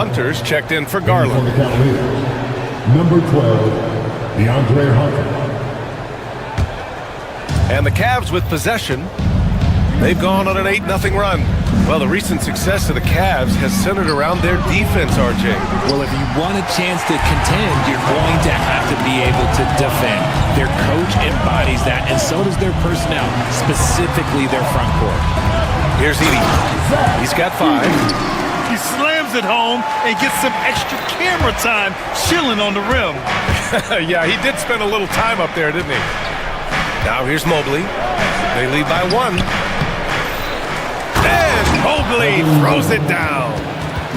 Hunter's checked in for Garland. Number 12, DeAndre Hunter. And the Cavs with possession. They've gone on an 8-0 run. Well, the recent success of the Cavs has centered around their defense, RJ. Well, if you want a chance to contend, you're going to have to be able to defend. Their coach embodies that, and so does their personnel, specifically their front court. Here's Edey. He's got 5. He slams it home and gets some extra camera time chilling on the rim. Yeah, he did spend a little time up there, didn't he? Now here's Mobley. They lead by 1. And Mobley throws it down.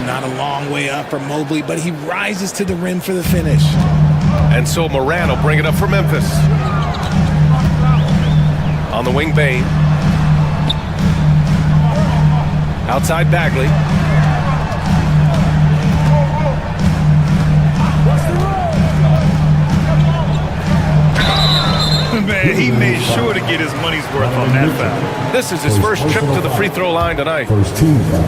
Not a long way up for Mobley, but he rises to the rim for the finish. And so Moran will bring it up for Memphis. On the wing, Bane. Outside Bagley. Man, he made sure to get his money's worth on that foul. This is his first trip to the free throw line tonight. First team foul.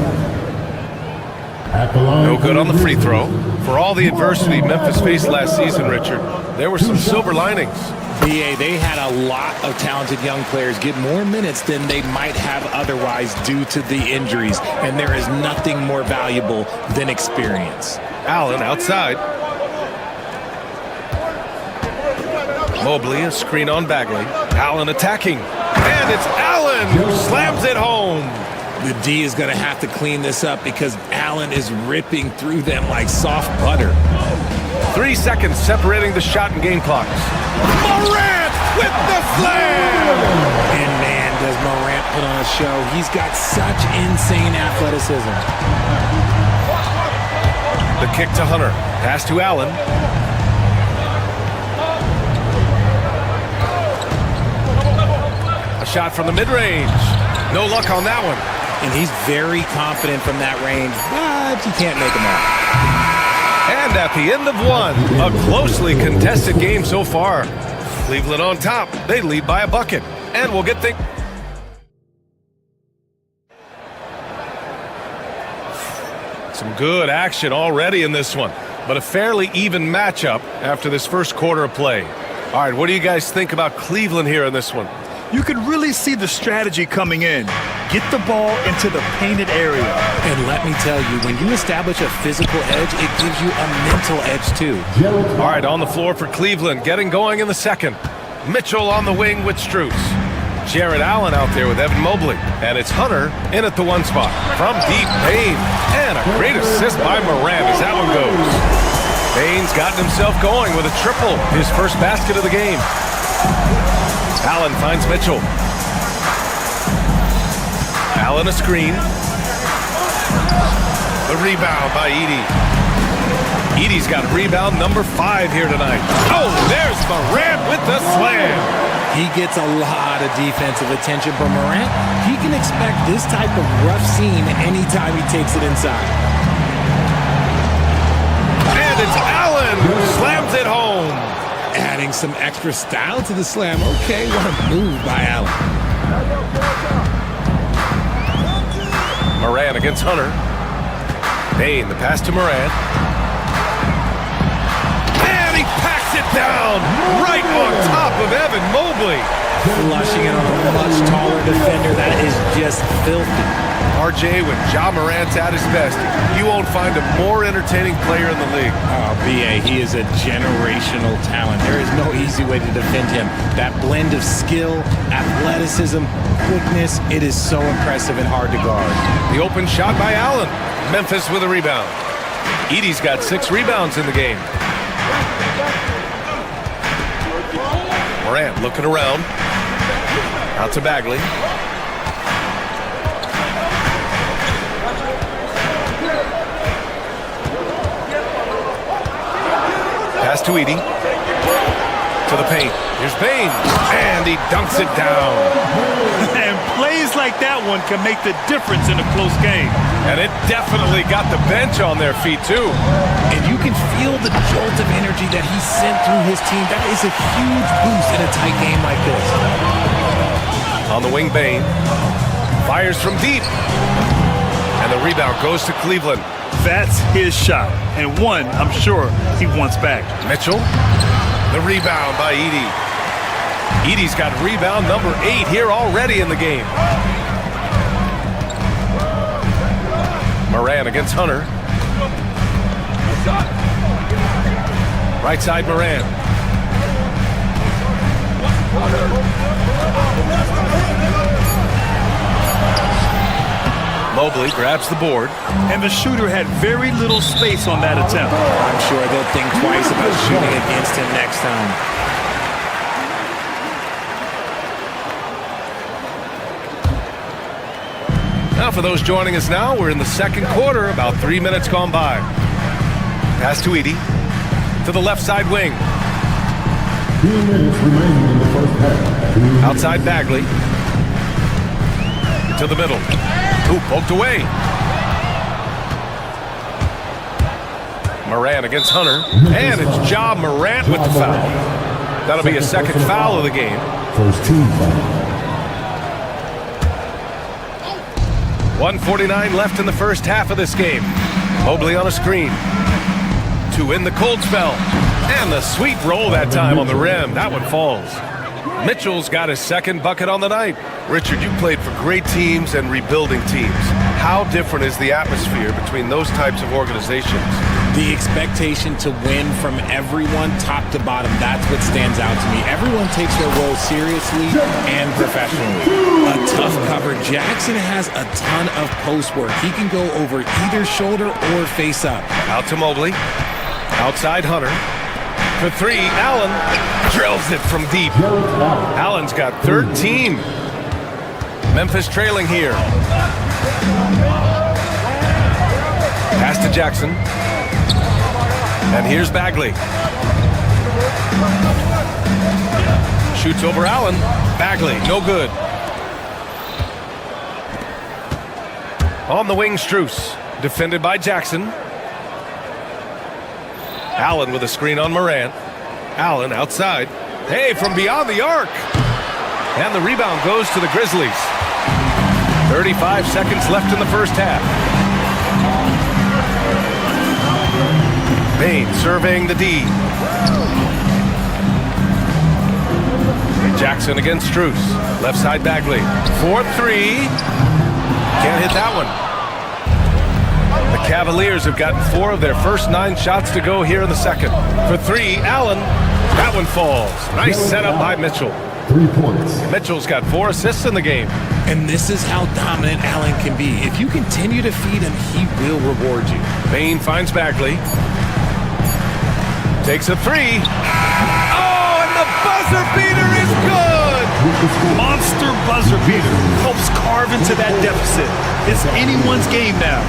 At the line. No good on the free throw. For all the adversity Memphis faced last season, Richard, there were some silver linings. BA, they had a lot of talented young players get more minutes than they might have otherwise due to the injuries, and there is nothing more valuable than experience. Allen outside. Mobley, a screen on Bagley. Allen attacking. And it's Allen who slams it home. The D is going to have to clean this up because Allen is ripping through them like soft butter. 3 seconds separating the shot and game clocks. Morant with the slam! And man, does Morant put on a show. He's got such insane athleticism. The kick to Hunter. Pass to Allen. A shot from the mid-range. No luck on that one. And he's very confident from that range, but you can't make him out. And at the end of 1, a closely contested game so far. Cleveland on top. They lead by a bucket. And we'll get things. Some good action already in this one, but a fairly even matchup after this first quarter of play. All right, what do you guys think about Cleveland here in this one? You could really see the strategy coming in. Get the ball into the painted area. And let me tell you, when you establish a physical edge, it gives you a mental edge too. All right, on the floor for Cleveland, getting going in the second. Mitchell on the wing with Strus. Jared Allen out there with Evan Mobley. And it's Hunter in at the 1 spot. From deep, Bane. And a great assist by Moran as that one goes. Bane's gotten himself going with a triple, his first basket of the game. Allen finds Mitchell. Allen a screen. The rebound by Edey. Edey's got rebound number 5 here tonight. Oh, there's Morant with the slam. He gets a lot of defensive attention from Morant. He can expect this type of rough scene anytime he takes it inside. And it's Allen who slams it home. Adding some extra style to the slam. Okay, what a move by Allen. Moran against Hunter. Bane, the pass to Moran. And he packs it down right on top of Evan Mobley. Flushing it on a much taller defender. That is just filthy. RJ, when Ja Morant's at his best, you won't find a more entertaining player in the league. Oh, BA, he is a generational talent. There is no easy way to defend him. That blend of skill, athleticism, quickness, it is so impressive and hard to guard. The open shot by Allen. Memphis with a rebound. Edey's got 6 rebounds in the game. Morant looking around. Out to Bagley. Pass to Edey. To the paint. Here's Bane. And he dunks it down. And plays like that one can make the difference in a close game. And it definitely got the bench on their feet, too. And you can feel the jolt of energy that he sent through his team. That is a huge boost in a tight game like this. On the wing, Bane. Fires from deep. And And the rebound goes to Cleveland. That's his shot, and one I'm sure he wants back. Mitchell, the rebound by Edey. Edey's got rebound number 8 here already in the game. Moran against Hunter. Right side Moran. Mobley grabs the board. And the shooter had very little space on that attempt. I'm sure they'll think twice about shooting against him next time. Now for those joining us now, we're in the second quarter, about 3 minutes gone by. Pass to Edey, to the left side wing. 2 minutes remaining in the first half. Outside Bagley. To the middle. Ooh, poked away. Moran against Hunter. And it's Ja Morant with the foul. That'll be a second foul of the game. First team foul. 1:49 left in the first half of this game. Mobley on a screen. To win the cold spell. And the sweet roll that time on the rim. That one falls. Mitchell's got his second bucket on the night. Richard, you played for great teams and rebuilding teams. How different is the atmosphere between those types of organizations? The expectation to win from everyone, top to bottom, that's what stands out to me. Everyone takes their role seriously and professionally. A tough cover. Jackson has a ton of post work. He can go over either shoulder or face up. Out to Mobley. Outside Hunter. For 3, Allen drills it from deep. Allen's got 13. Memphis trailing here. Pass to Jackson. And here's Bagley. Shoots over Allen. Bagley, no good. On the wing, Strus. Defended by Jackson. Allen with a screen on Moran. Allen outside. Hey, from beyond the arc. And the rebound goes to the Grizzlies. 35 seconds left in the first half. Bain surveying the D. Jackson against Strus. Left side Bagley. 4-3. Can't hit that one. The Cavaliers have gotten 4 of their first 9 shots to go here in the second. For 3, Allen. That one falls. Nice setup by Mitchell. 3 points. Mitchell's got 4 assists in the game. And this is how dominant Allen can be. If you continue to feed him, he will reward you. Bain finds Bagley. Takes a 3. Oh, and the buzzer beater is good! Monster buzzer beater helps carve into that deficit. It's anyone's game now.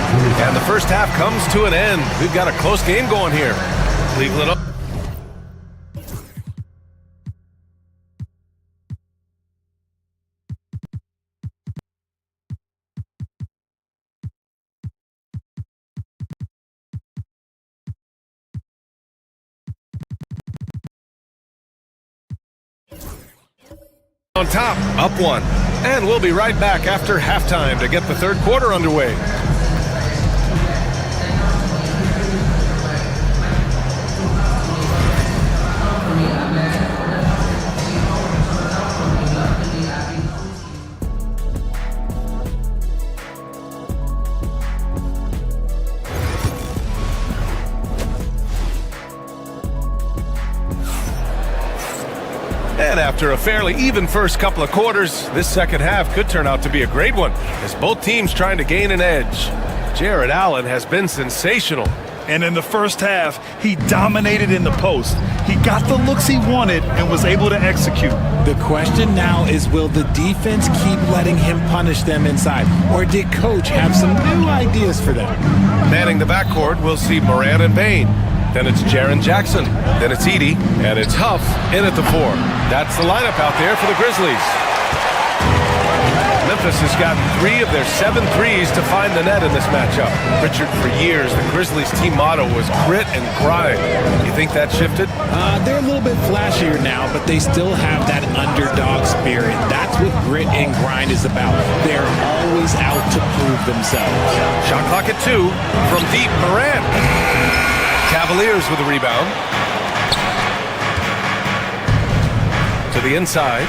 And the first half comes to an end. We've got a close game going here. Cleveland up. On top, up 1. And we'll be right back after halftime to get the third quarter underway. And after a fairly even first couple of quarters, this second half could turn out to be a great one, as both teams trying to gain an edge. Jared Allen has been sensational. And in the first half, he dominated in the post. He got the looks he wanted and was able to execute. The question now is, will the defense keep letting him punish them inside? Or did Coach have some new ideas for them? Manning the backcourt, we'll see Moran and Bain. Then it's Jaren Jackson. Then it's Edey. And it's Huff in at the 4. That's the lineup out there for the Grizzlies. Memphis has gotten 3 of their 7 threes to find the net in this matchup. Richard, for years, the Grizzlies' team motto was grit and grind. You think that shifted? They're a little bit flashier now, but they still have that underdog spirit. That's what grit and grind is about. They're always out to prove themselves. Shot clock at 2 from deep. Morant. Cavaliers with a rebound. To the inside.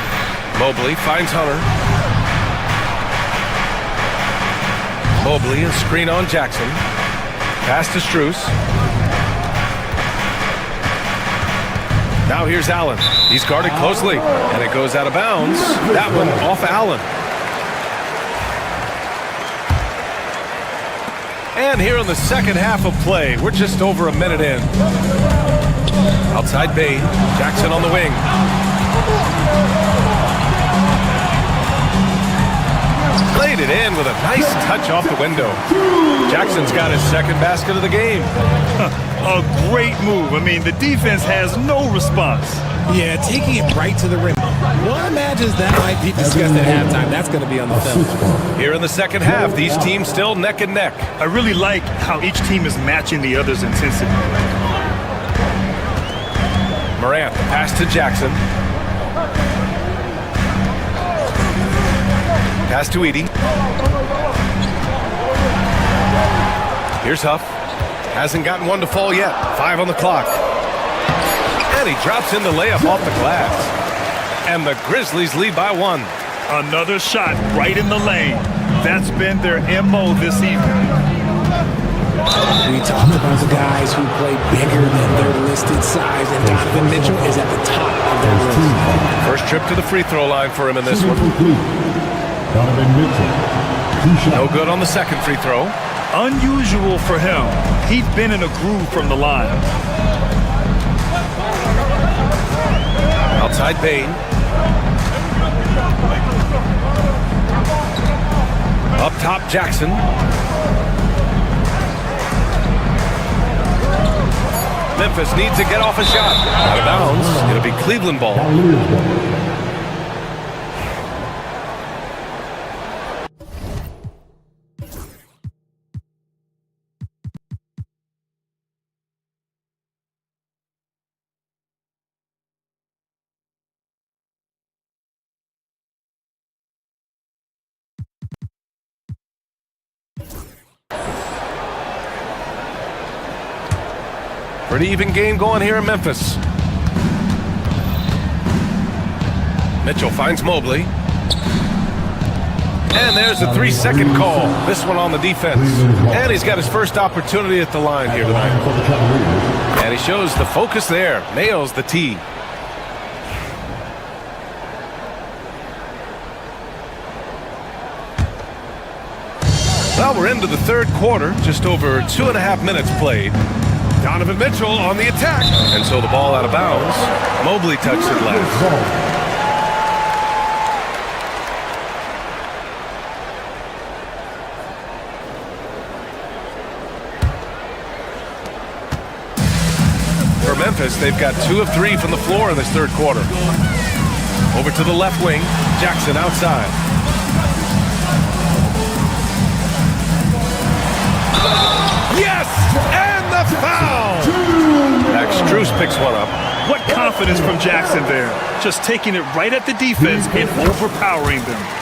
Mobley finds Hunter. Mobley, a screen on Jackson. Pass to Strus. Now here's Allen. He's guarded closely, and it goes out of bounds. That one off Allen. And here in the second half of play, we're just over a minute in. Outside Bain, Jackson on the wing. Laid it in with a nice touch off the window. Jackson's got his second basket of the game. A great move. I mean, the defense has no response. Yeah, taking it right to the rim. One imagines that might be discussed at halftime. That's going to be on the film. Here in the second half, these teams still neck and neck. I really like how each team is matching the other's intensity. Morant, the pass to Jackson. Pass to Edey. Here's Huff. Hasn't gotten one to fall yet. 5 on the clock. And he drops in the layup off the glass. And the Grizzlies lead by 1. Another shot right in the lane. That's been their MO this evening. We talked about the guys who play bigger than their listed size, and Donovan Mitchell is at the top of their list. First trip to the free throw line for him in this one. Donovan Mitchell. No good on the second free throw. Unusual for him. He'd been in a groove from the line. Outside Bain. Up top Jackson. Memphis needs to get off a shot. Out of bounds. It'll be Cleveland ball. Pretty even game going here in Memphis. Mitchell finds Mobley. And there's a 3-second call. This one on the defense. And he's got his first opportunity at the line here tonight. And he shows the focus there. Nails the tee. Well, we're into the third quarter. Just over 2.5 minutes played. Donovan Mitchell on the attack. And so the ball out of bounds. Mobley touched it last. For Memphis, they've got 2 of 3 from the floor in this third quarter. Over to the left wing. Jackson outside. Yes! And the foul! Max Strus picks one up. What confidence from Jackson there. Just taking it right at the defense and overpowering them.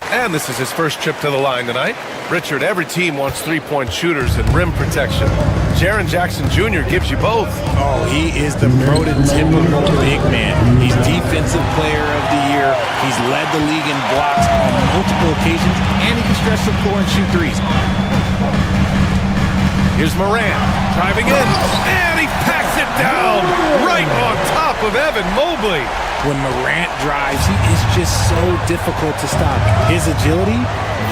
And this is his first trip to the line tonight. Richard, every team wants three-point shooters and rim protection. Jaren Jackson Jr. gives you both. Oh, he is the prototypical big man. He's Defensive Player of the Year. He's led the league in blocks on multiple occasions, and he can stretch the floor and shoot threes. Here's Morant driving in, and he packs it down right on top of Evan Mobley. When Morant drives, he is just so difficult to stop. His agility,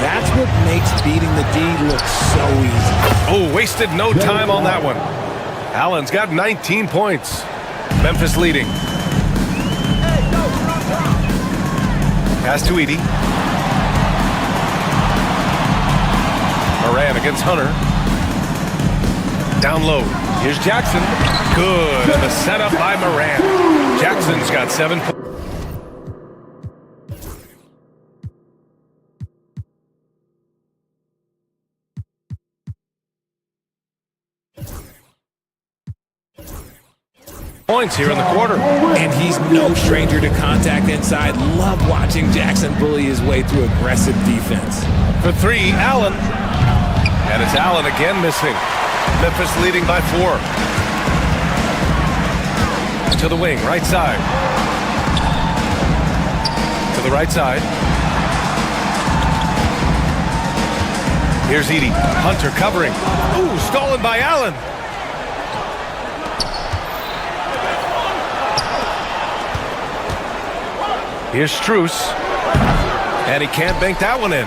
that's what makes beating the D look so easy. Oh, wasted no time on that one. Allen's got 19 points. Memphis leading. Pass to Edey. Morant against Hunter. Down low. Here's Jackson. good. And the setup by Morant. Jackson's got 7 points here in the quarter. And he's no stranger to contact inside. Love watching Jackson bully his way through aggressive defense. For 3, Allen. And it's Allen again missing. Memphis leading by 4. To the wing, right side. To the right side. Here's Edey. Hunter covering. Ooh, stolen by Allen. Here's Strus. And he can't bank that one in.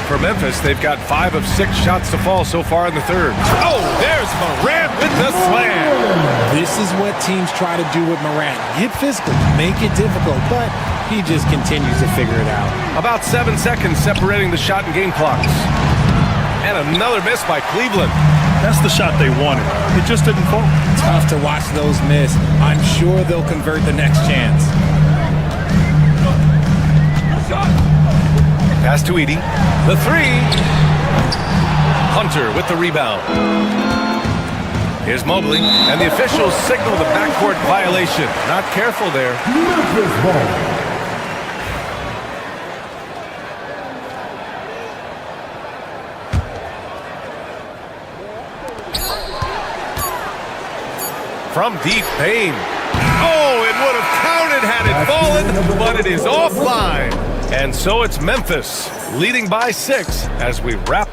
For Memphis, they've got 5 of 6 shots to fall so far in the third. Oh, there's Morant with the slam. This is what teams try to do with Morant. Get physical, make it difficult, but he just continues to figure it out. About 7 seconds separating the shot and game clocks. And another miss by Cleveland. That's the shot they wanted. It just didn't fall. Tough to watch those miss. I'm sure they'll convert the next chance. Pass to Edey. The 3. Hunter with the rebound. Here's Mobley. And the officials signal the backcourt violation. Not careful there. Memphis ball. From deep Payne. Oh, it would have counted had it fallen, but it is offline. And so it's Memphis leading by 6 as we wrap.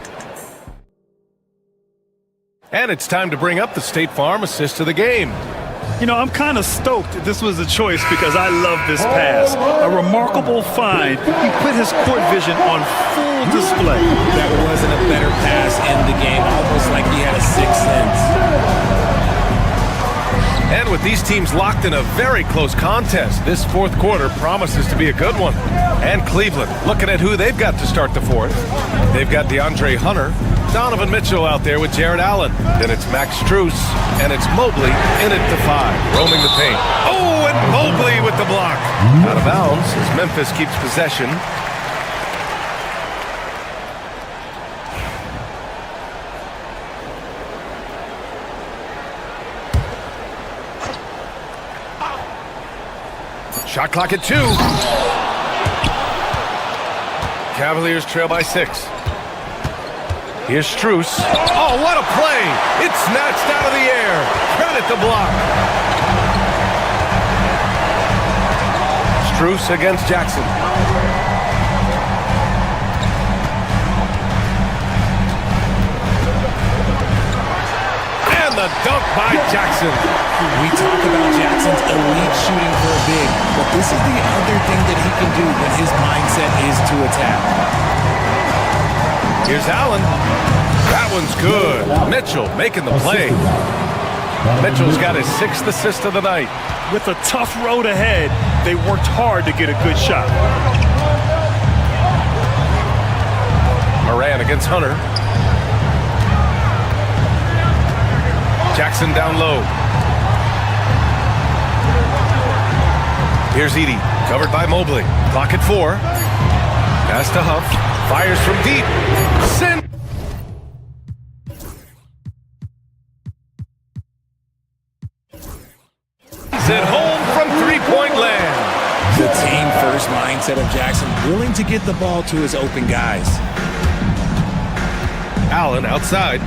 And it's time to bring up the State Farm assist of the game. You know, I'm kind of stoked this was a choice because I love this pass. A remarkable find. He put his court vision on full display. That wasn't a better pass in the game, almost like he had a 6th sense. And with these teams locked in a very close contest, this fourth quarter promises to be a good one. And Cleveland, looking at who they've got to start the fourth. They've got DeAndre Hunter, Donovan Mitchell out there with Jared Allen. Then it's Max Strus, and it's Mobley in at the 5, roaming the paint. Oh, and Mobley with the block. Out of bounds as Memphis keeps possession. Shot clock at 2. Cavaliers trail by 6. Here's Strus. Oh, what a play! It's snatched out of the air. Credit the block. Strus against Jackson. And the dunk by Jackson. We talk about Jackson's elite shooting for a big, but this is the other thing that he can do when his mindset is to attack. Here's Allen. That one's good. Mitchell making the play. Mitchell's got his 6th assist of the night. With a tough road ahead, they worked hard to get a good shot. Morant against Hunter. Jackson down low. Here's Edey, covered by Mobley. Clock at 4. Pass to Huff. Fires from deep. Send. Sent home from three-point land. The team-first mindset of Jackson, willing to get the ball to his open guys. Allen outside.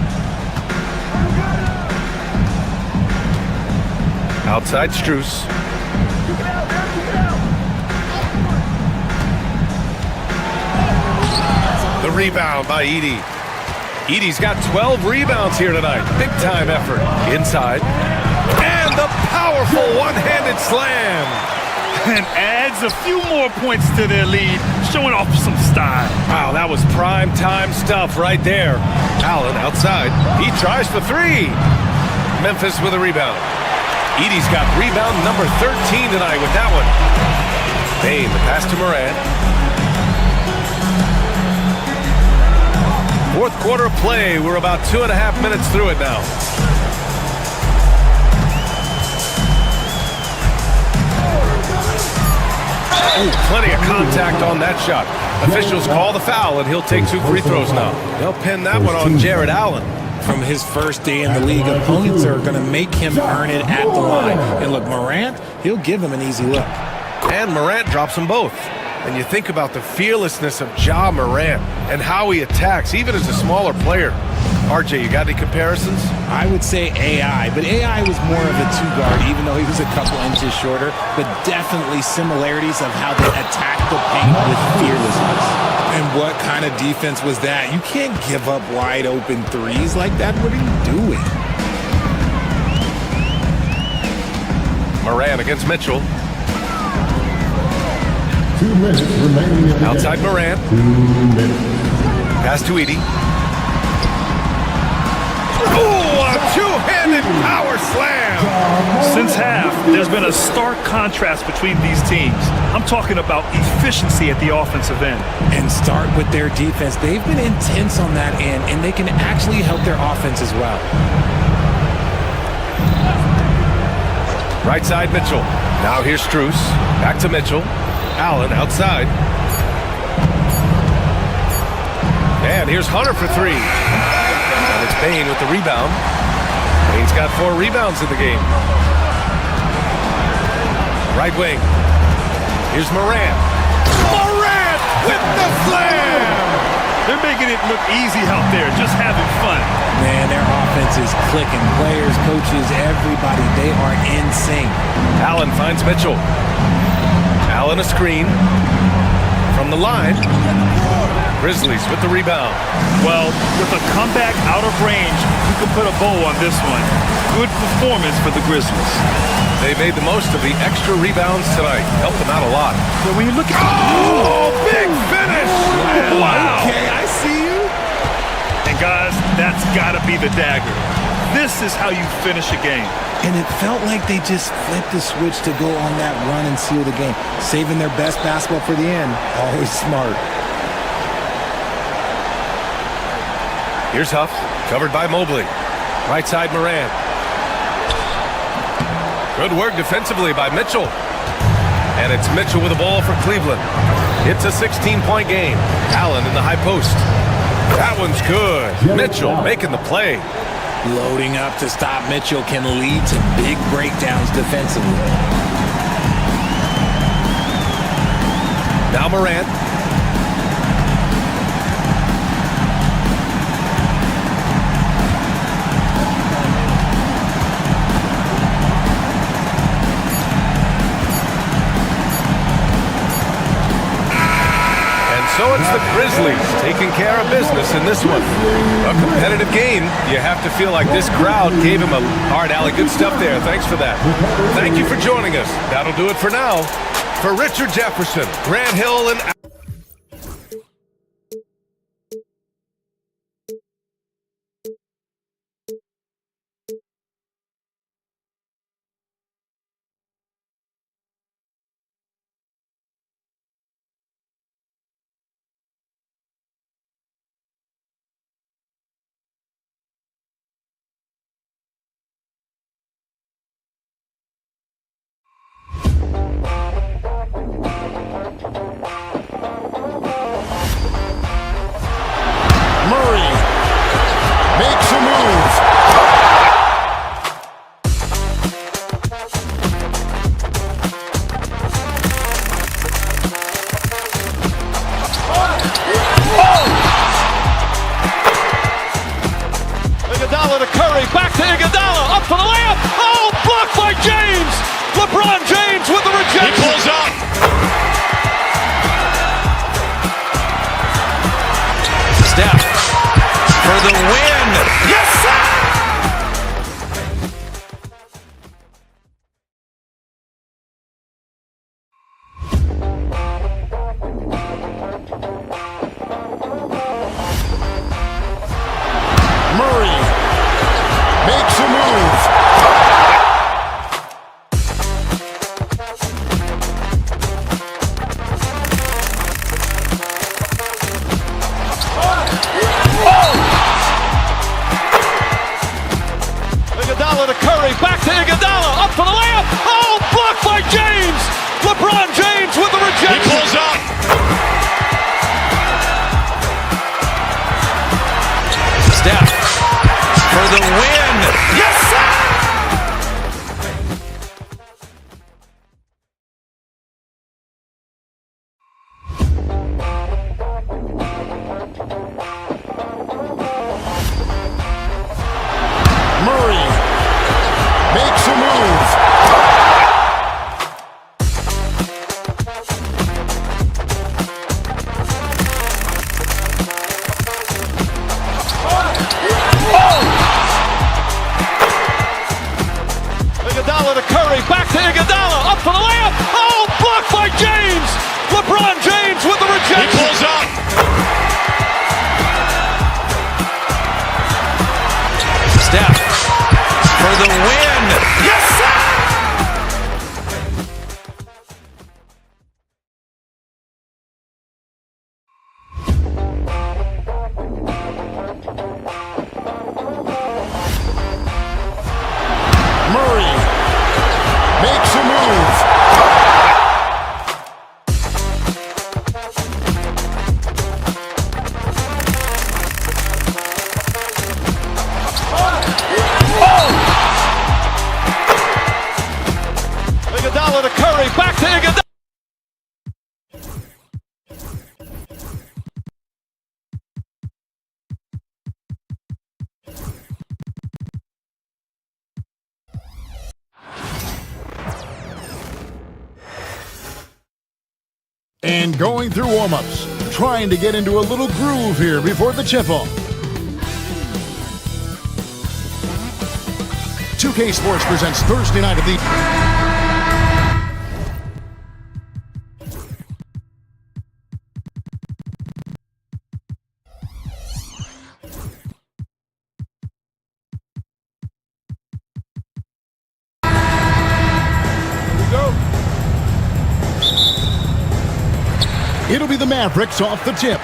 Outside Strus. The rebound by Edey. Edey's got 12 rebounds here tonight. Big time effort. Inside. And the powerful one-handed slam. And adds a few more points to their lead, showing off some style. Wow, that was prime time stuff right there. Allen outside. He tries for 3. Memphis with a rebound. Edey's got rebound number 13 tonight with that one. Payne, the pass to Morant. Fourth quarter play. We're about 2.5 minutes through it now. Ooh, plenty of contact on that shot. Officials call the foul, and he'll take 2 free throws now. They'll pin that one on Jared Allen. From his first day in the league, opponents are going to make him earn it at the line. And look, Morant, he'll give him an easy look. And Morant drops them both. And you think about the fearlessness of Ja Morant and how he attacks, even as a smaller player. RJ, you got any comparisons? I would say AI, but AI was more of a two-guard, even though he was a couple inches shorter, but definitely similarities of how they attack the paint with fearlessness. And what kind of defense was that? You can't give up wide open threes like that. What are you doing? Morant against Mitchell. 2 minutes remaining in the Outside game. Morant. 2 minutes. Pass to Edie. Oh, a two-handed power slam! Since half, there's been a stark contrast between these teams. I'm talking about efficiency at the offensive end. And start with their defense. They've been intense on that end, and they can actually help their offense as well. Right side, Mitchell. Now here's Strus. Back to Mitchell. Allen outside. And here's Hunter for 3. And it's Payne with the rebound. Payne's got 4 rebounds in the game. Right wing. Here's Morant. Morant with the slam! They're making it look easy out there, just having fun. Man, their offense is clicking. Players, coaches, everybody, they are in sync. Allen finds Mitchell. Allen a screen. From the line. Grizzlies with the rebound. Well, with a comeback out of range, you can put a bow on this one. Good performance for the Grizzlies. They made the most of the extra rebounds tonight. Helped them out a lot. But when you look at... Oh, big finish! Wow. Okay, I see you. And guys, that's got to be the dagger. This is how you finish a game. And it felt like they just flipped the switch to go on that run and seal the game. Saving their best basketball for the end. Always smart. Here's Huff, covered by Mobley. Right side, Morant. Good work defensively by Mitchell. And it's Mitchell with the ball for Cleveland. It's a 16-point game. Allen in the high post. That one's good. Mitchell making the play. Loading up to stop Mitchell can lead to big breakdowns defensively. Now Morant. So it's the Grizzlies taking care of business in this one. A competitive game. You have to feel like this crowd gave him a hard alley. Good stuff there. Thanks for that. Thank you for joining us. That'll do it for now. For Richard Jefferson, Grant Hill, and... Makes a move. Iguodala to Curry, back to Iguodala, up for the layup. Oh, blocked by James. LeBron James with the rejection. He pulls up. Steph for the win. Yes, sir! Murray makes a move. Iguodala, up for the layup. Oh, blocked by James. LeBron James with the rejection. He pulls up. Steph for the win. Yes, sir! Murray makes a move. Iguodala to Curry, back to Iguodala. And going through warm-ups, trying to get into a little groove here before the tip-off. 2K Sports presents Thursday night of the... It'll be the Mavericks off the tip.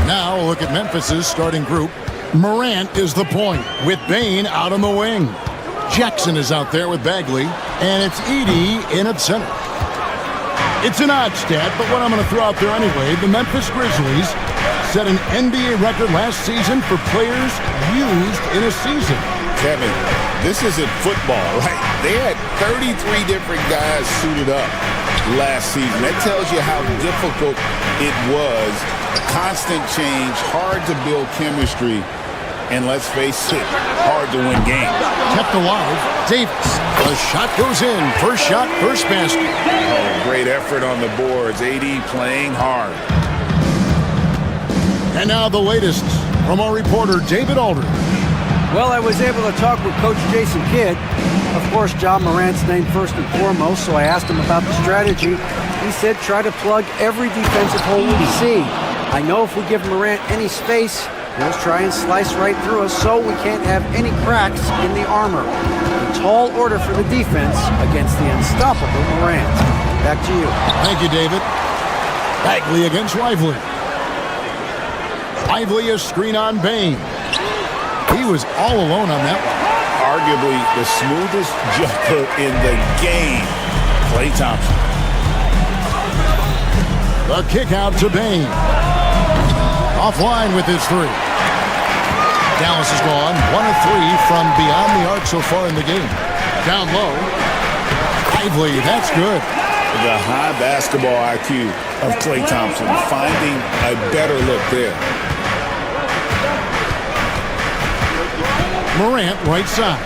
Now a look at Memphis's starting group. Morant is the point with Bane out on the wing. Jackson is out there with Bagley, and it's Edey in at center. It's an odd stat, but what I'm going to throw out there anyway, the Memphis Grizzlies set an NBA record last season for players used in a season. Kevin, this isn't football, right? They had 33 different guys suited up last season. That tells you how difficult it was. Constant change, hard to build chemistry, and let's face it, hard to win games. Kept alive, Davis. The shot goes in. First shot, first basket. Oh, great effort on the boards. AD playing hard. And now the latest from our reporter, David Aldridge. Well, I was able to talk with Coach Jason Kidd. Of course, John Morant's named first and foremost, so I asked him about the strategy. He said try to plug every defensive hole we see. I know if we give Morant any space, he'll try and slice right through us so we can't have any cracks in the armor. A tall order for the defense against the unstoppable Morant. Back to you. Thank you, David. Bagley against Lively. Lively a screen on Bane. He was all alone on that one. Arguably the smoothest jumper in the game. Klay Thompson. The kick out to Bane. Offline with his three. Dallas is gone. 1 of 3 from beyond the arc so far in the game. Down low. Lively, that's good. The high basketball IQ of Klay Thompson, finding a better look there. Morant, right side.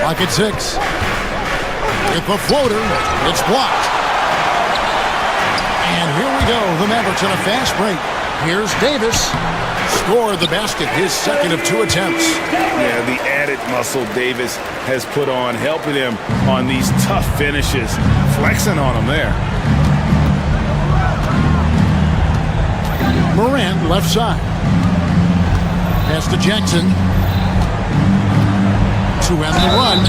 Pocket 6. With the floater, it's blocked. And here we go. The Mavericks on a fast break. Here's Davis. Scored the basket, his second of 2 attempts. Yeah, the added muscle Davis has put on, helping him on these tough finishes. Flexing on him there. Morant, left side. Pass to Jackson. To end the run.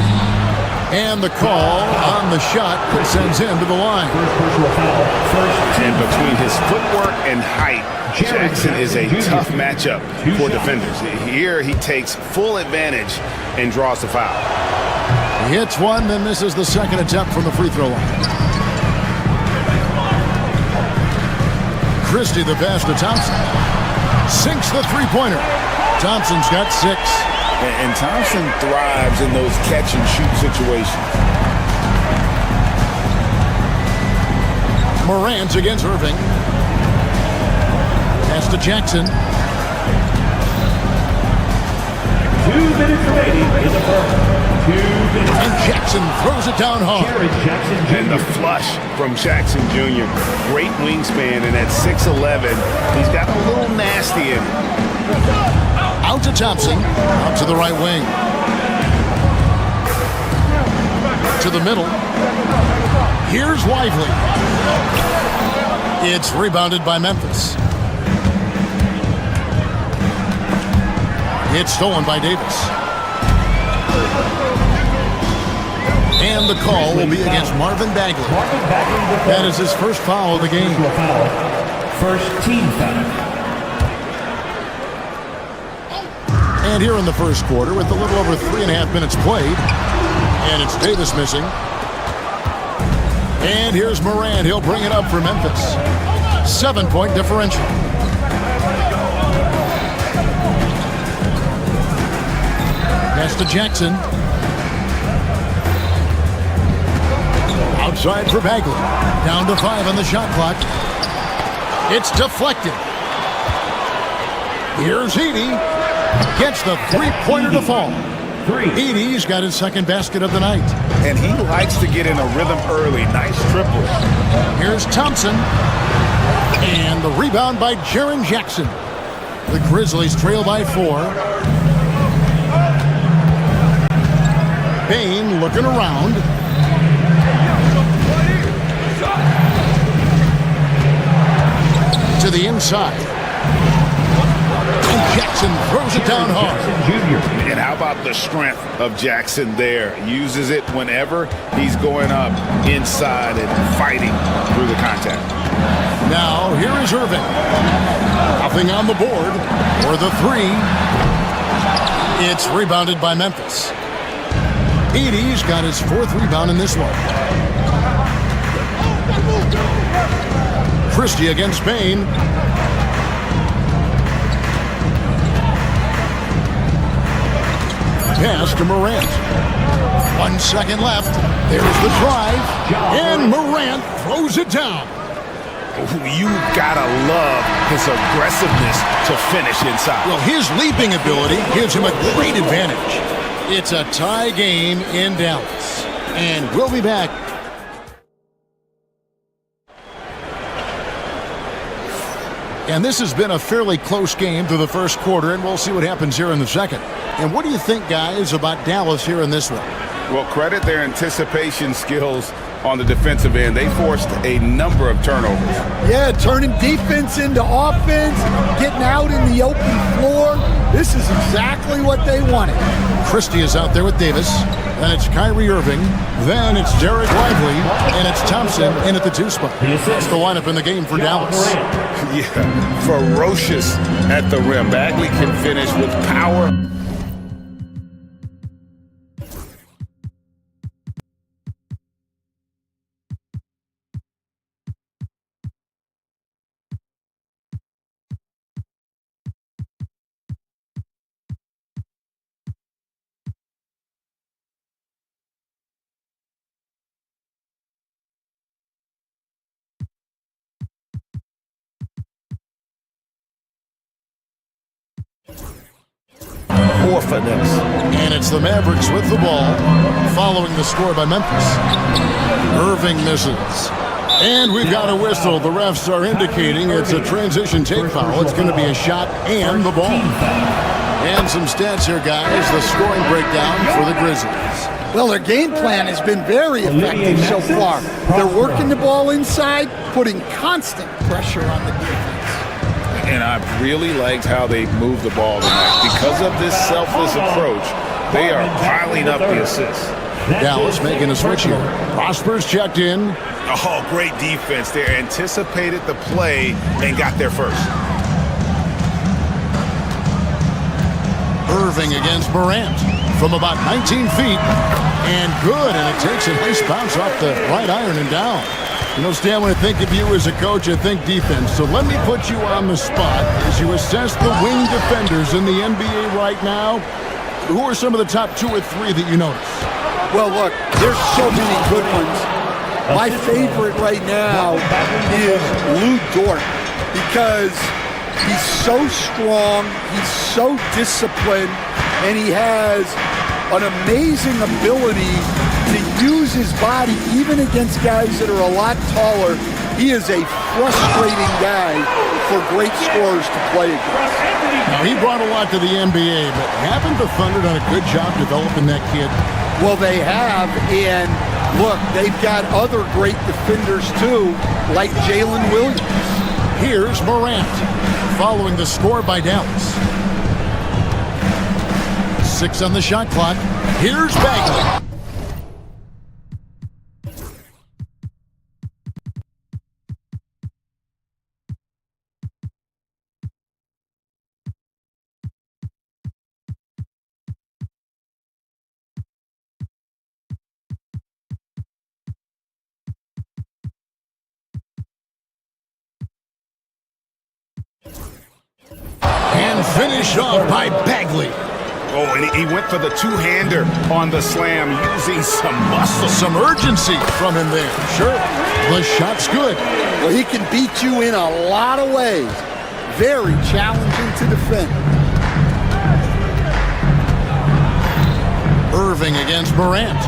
And the call on the shot that sends him to the line. And between his footwork and height, Jackson is a tough matchup for defenders. Here he takes full advantage and draws the foul. He hits one, then misses the second attempt from the free throw line. Christie the pass to Thompson. Sinks the three-pointer. Thompson's got 6. And Thompson thrives in those catch-and-shoot situations. Morant against Irving. Pass to Jackson. 2 minutes remaining in the first. And Jackson throws it down hard. And the flush from Jackson Jr. Great wingspan, and at 6'11", he's got a little nasty in him. Out to Thompson. Out to the right wing. To the middle. Here's Lively. It's rebounded by Memphis. It's stolen by Davis. And the call will be against Marvin Bagley. That is his first foul of the game. First team foul. And here in the first quarter, with a little over 3.5 minutes played, and it's Davis missing. And here's Morant. He'll bring it up for Memphis. 7-point differential. Pass to Jackson. Outside for Bagley. Down to 5 on the shot clock. It's deflected. Here's Edey. Gets the three-pointer to fall. Edey's got his second basket of the night. And he likes to get in a rhythm early. Nice triple. Here's Thompson. And the rebound by Jaren Jackson. The Grizzlies trail by 4. Bane looking around. To the inside. And Jackson throws it down hard. And how about the strength of Jackson there? Uses it whenever he's going up inside and fighting through the contact. Now, here is Irving. Nothing on the board. For the 3. It's rebounded by Memphis. Edey's got his 4th rebound in this one. Christie against Bane. Pass to Morant. 1 second left. There's the drive. And Morant throws it down. You gotta love his aggressiveness to finish inside. Well, his leaping ability gives him a great advantage. It's a tie game in Dallas. And we'll be back. And this has been a fairly close game through the first quarter, and we'll see what happens here in the second. And what do you think, guys, about Dallas here in this one? Well, credit their anticipation skills on the defensive end. They forced a number of turnovers. Yeah, turning defense into offense, getting out in the open floor. This is exactly what they wanted. Christie is out there with Davis. Then it's Kyrie Irving. Then it's Derek Lively. And it's Thompson in at the 2 spot. That's the lineup in the game for Dallas. Yeah, ferocious at the rim. Bagley can finish with power. Finesse. And it's the Mavericks with the ball, following the score by Memphis. Irving misses. And we've got a whistle. The refs are indicating it's a transition take foul. It's going to be a shot and the ball. And some stats here, guys. The scoring breakdown for the Grizzlies. Well, their game plan has been very effective so far. They're working the ball inside, putting constant pressure on the defense. And I really liked how they moved the ball tonight. Because of this selfless approach, they are piling up the assists. Dallas making a switch here. Prosper's checked in. Oh, great defense. They anticipated the play and got there first. Irving against Morant from about 19 feet. And good, and it takes a nice bounce off the right iron and down. You know, Stan, when I think of you as a coach, I think defense. So let me put you on the spot as you assess the wing defenders in the NBA right now. Who are some of the top 2 or 3 that you notice? Well, look, there's so many good ones. My favorite right now is Lou Dort because he's so strong, he's so disciplined, and he has an amazing ability to use his body even against guys that are a lot taller. He is a frustrating guy for great scorers to play against. Now, he brought a lot to the NBA, but haven't the Thunder done a good job developing that kid? Well, they have, and look, they've got other great defenders too, like Jalen Williams. Here's Morant, following the score by Dallas. 6 on the shot clock. Here's Bagley. And finished off by Bagley. Oh, and he went for the two-hander on the slam, using some muscle. Some urgency from him there. Sure, the shot's good. Well, he can beat you in a lot of ways. Very challenging to defend. Irving against Morant.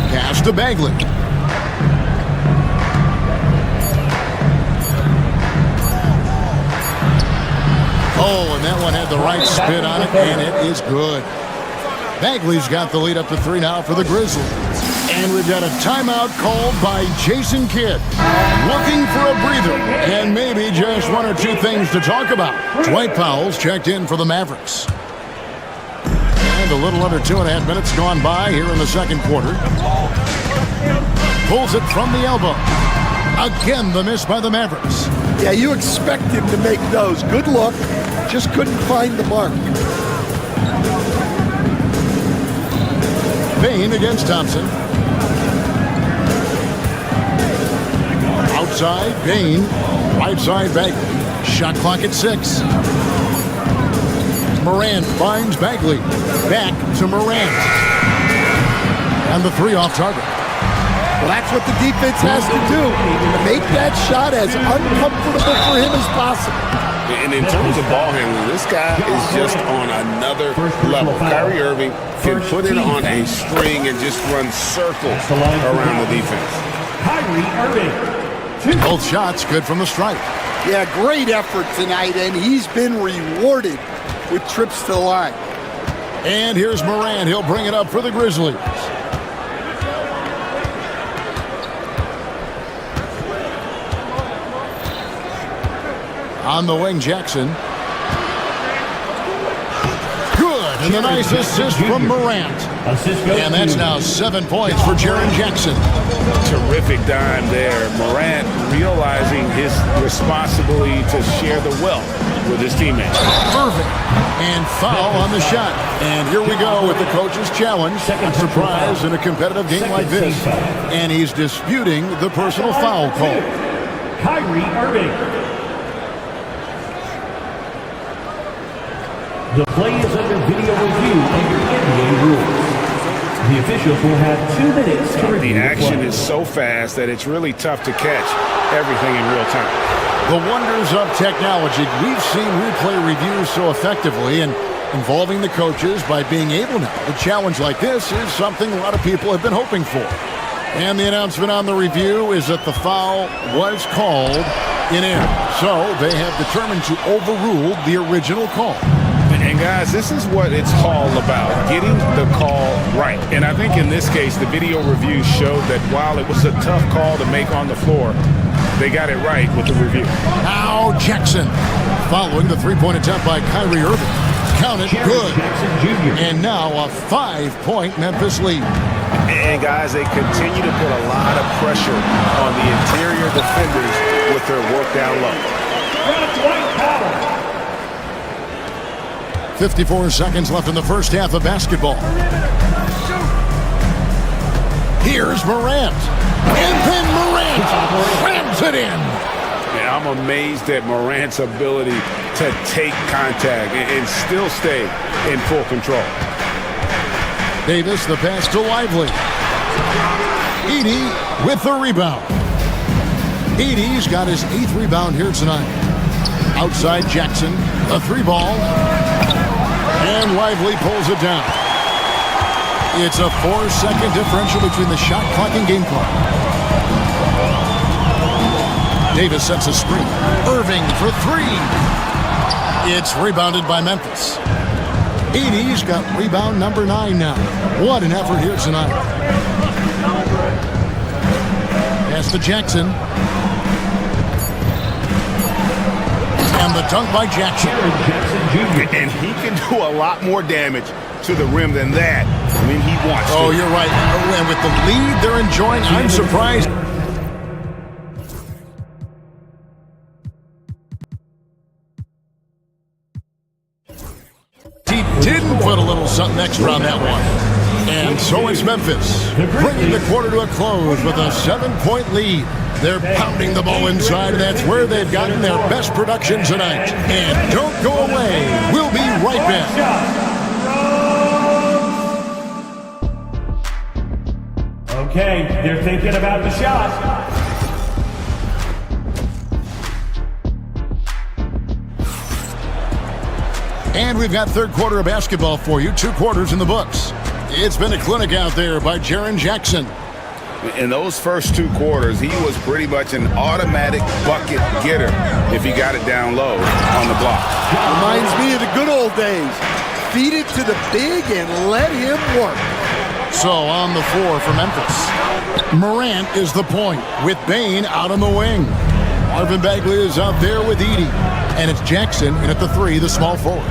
Pass to Bagley. Oh, and that one had the right spin on it, and it is good. Bagley's got the lead up to 3 now for the Grizzlies. And we've got a timeout called by Jason Kidd. Looking for a breather, and maybe just 1 or 2 things to talk about. Dwight Powell's checked in for the Mavericks. And a little under 2.5 minutes gone by here in the second quarter. Pulls it from the elbow. Again, the miss by the Mavericks. Yeah, you expect him to make those. Good look. Just couldn't find the mark. Payne against Thompson. Outside, Payne. Right side, Bagley. Shot clock at 6. Morant finds Bagley. Back to Morant. And the 3 off target. Well, that's what the defense has to do. To make that shot as uncomfortable for him as possible. And in terms of ball handling, this guy is just on another level. Kyrie Irving can put it on a string and just run circles around the defense. Kyrie Irving. Both shots good from the stripe. Yeah, great effort tonight, and he's been rewarded with trips to the line. And here's Morant. He'll bring it up for the Grizzlies. On the wing, Jackson. Good, and a nice assist from Morant. And that's now 7 points for Jaren Jackson. Terrific dime there. Morant realizing his responsibility to share the wealth with his teammates. Perfect. And foul on the shot. And here we go with the coach's challenge. A surprise in a competitive game like this. And he's disputing the personal foul call. Kyrie Irving. The play is under video review under NBA rules. The officials will have 2 minutes to review the action is so fast that it's really tough to catch everything in real time. The wonders of technology. We've seen replay reviews so effectively, and involving the coaches by being able now. A challenge like this is something a lot of people have been hoping for. And the announcement on the review is that the foul was called in error. So they have determined to overrule the original call. And guys, this is what it's all about, getting the call right. And I think in this case, the video review showed that while it was a tough call to make on the floor, they got it right with the review. Now Jackson, following the 3-point attempt by Kyrie Irving. Counted good. And now a 5-point Memphis lead. And guys, they continue to put a lot of pressure on the interior defenders with their work down low. 54 seconds left in the first half of basketball. Here's Morant. And then Morant slams it in. Man, I'm amazed at Morant's ability to take contact and still stay in full control. Davis, the pass to Lively. Edey with the rebound. Edie's got his 8th rebound here tonight. Outside Jackson, a 3-ball. And Lively pulls it down. It's a 4-second differential between the shot clock and game clock. Davis sets a screen. Irving for 3. It's rebounded by Memphis. Edie's got rebound number 9 now. What an effort here tonight. Pass to Jackson. And the dunk by Jackson. And he can do a lot more damage to the rim than that when he wants to. Oh, you're right. And with the lead they're enjoying, I'm surprised. He didn't put a little something extra on that one. And so it's Memphis, bringing the quarter to a close with a 7-point lead. They're pounding the ball inside, and that's where they've gotten their best production tonight. And don't go away. We'll be right back. Okay, they're thinking about the shot. And we've got third quarter of basketball for you. 2 quarters in the books. It's been a clinic out there by Jaren Jackson. In those first 2 quarters, he was pretty much an automatic bucket getter if he got it down low on the block. Reminds me of the good old days. Feed it to the big and let him work. So on the floor for Memphis, Morant is the point with Bane out on the wing. Marvin Bagley is out there with Edie. And it's Jackson in at the 3, the small forward.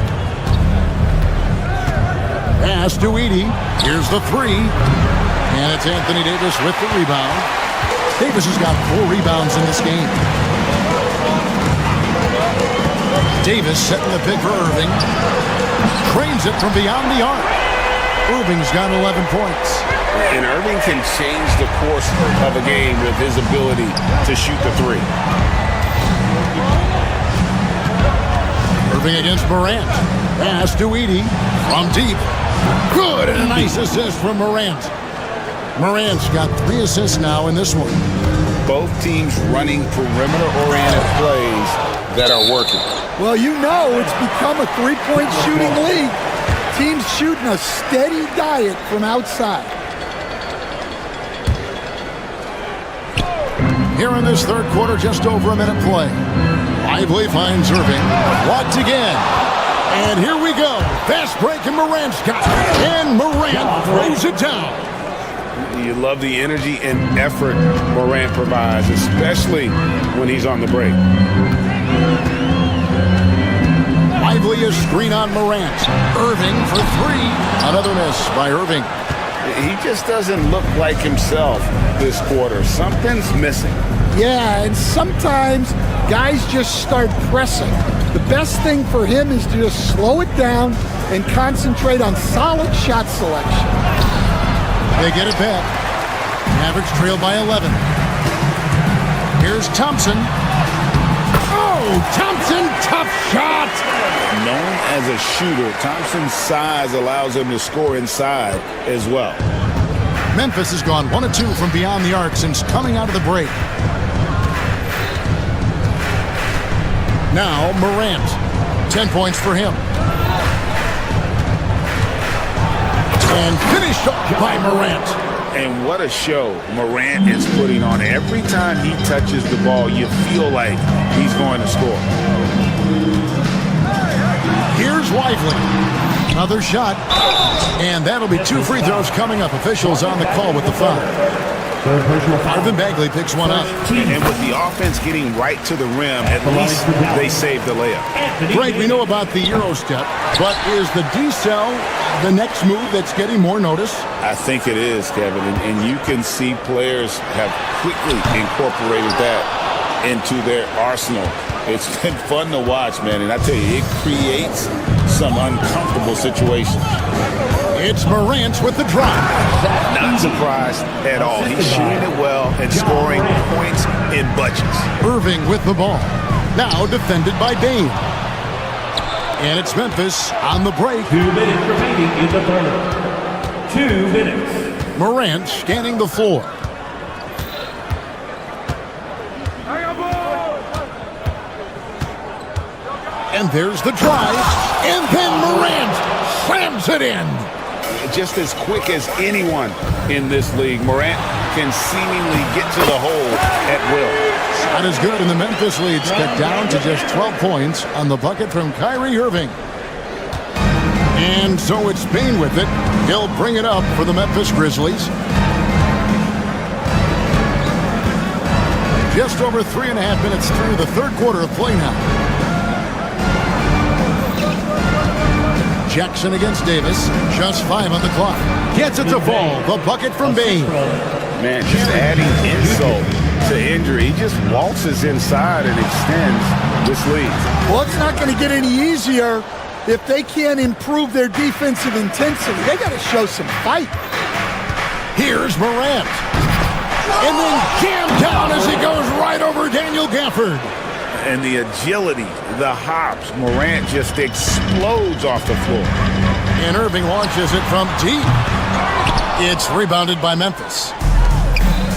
Pass to Edie. Here's the 3. And it's Anthony Davis with the rebound. Davis has got 4 rebounds in this game. Davis setting the pick for Irving. Trains it from beyond the arc. Irving's got 11 points. And Irving can change the course of a game with his ability to shoot the 3. Irving against Morant. Pass to Edie from deep. Good, and a nice assist from Morant. Morant's got 3 assists now in this one. Both teams running perimeter-oriented plays that are working. Well, you know it's become a 3-point shooting league. Teams shooting a steady diet from outside. Here in this third quarter, just over a minute play. Lively finds Irving. Blocked again. And here we go. Fast break, and Morant's got it. And Morant throws it down. You love the energy and effort Morant provides, especially when he's on the break. Lively is screen on Morant. Irving for 3. Another miss by Irving. He just doesn't look like himself this quarter. Something's missing. Yeah, and sometimes guys just start pressing. The best thing for him is to just slow it down and concentrate on solid shot selection. They get it back. Mavericks trail by 11. Here's Thompson. Oh, Thompson, tough shot. Known as a shooter, Thompson's size allows him to score inside as well. Memphis has gone 1 of 2 from beyond the arc since coming out of the break. Now Morant. 10 points for him. And finished off by Morant. And what a show Morant is putting on. Every time he touches the ball, you feel like he's going to score. Here's Lively. Another shot. And that'll be 2 free throws coming up. Officials on the call with the foul. Marvin Bagley picks one up. And with the offense getting right to the rim, at least they saved the layup. Greg, we know about the Euro step, but is the D-cell the next move that's getting more notice? I think it is, Kevin. And you can see players have quickly incorporated that into their arsenal. It's been fun to watch, man. And I tell you, it creates some uncomfortable situations. It's Morant with the drive. Not surprised at all. He's shooting it well and scoring points in bunches. Irving with the ball. Now defended by Bane. And it's Memphis on the break. 2 minutes remaining in the third. 2 minutes. Morant scanning the floor. And there's the drive. And then Morant slams it in. Just as quick as anyone in this league, Morant can seemingly get to the hole at will. Shot is good, and the Memphis lead's cut down to just 12 points on the bucket from Kyrie Irving. And so it's Bane with it. He'll bring it up for the Memphis Grizzlies. Just over 3.5 minutes through the third quarter of play now. Jackson against Davis. Just 5 on the clock. Gets it to fall. The bucket from Bane. Man, just adding insult to injury. He just waltzes inside and extends this lead. Well, it's not going to get any easier if they can't improve their defensive intensity. They got to show some fight. Here's Morant. And then jammed down as he goes right over Daniel Gafford. And the agility, the hops, Morant just explodes off the floor. And Irving launches it from deep. It's rebounded by Memphis.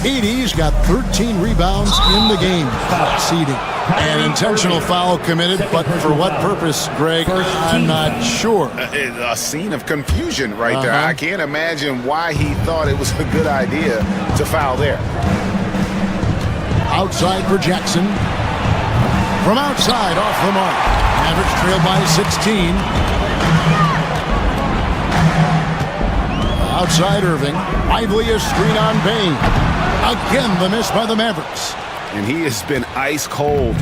Edey's got 13 rebounds in the game. Exceeding. An intentional foul committed, but for what purpose, Greg? I'm not sure. A scene of confusion right there. I can't imagine why he thought it was a good idea to foul there. Outside for Jackson. From outside, off the mark. Mavericks trail by 16. Outside Irving. Lively a screen on Bane. Again, the miss by the Mavericks. And he has been ice cold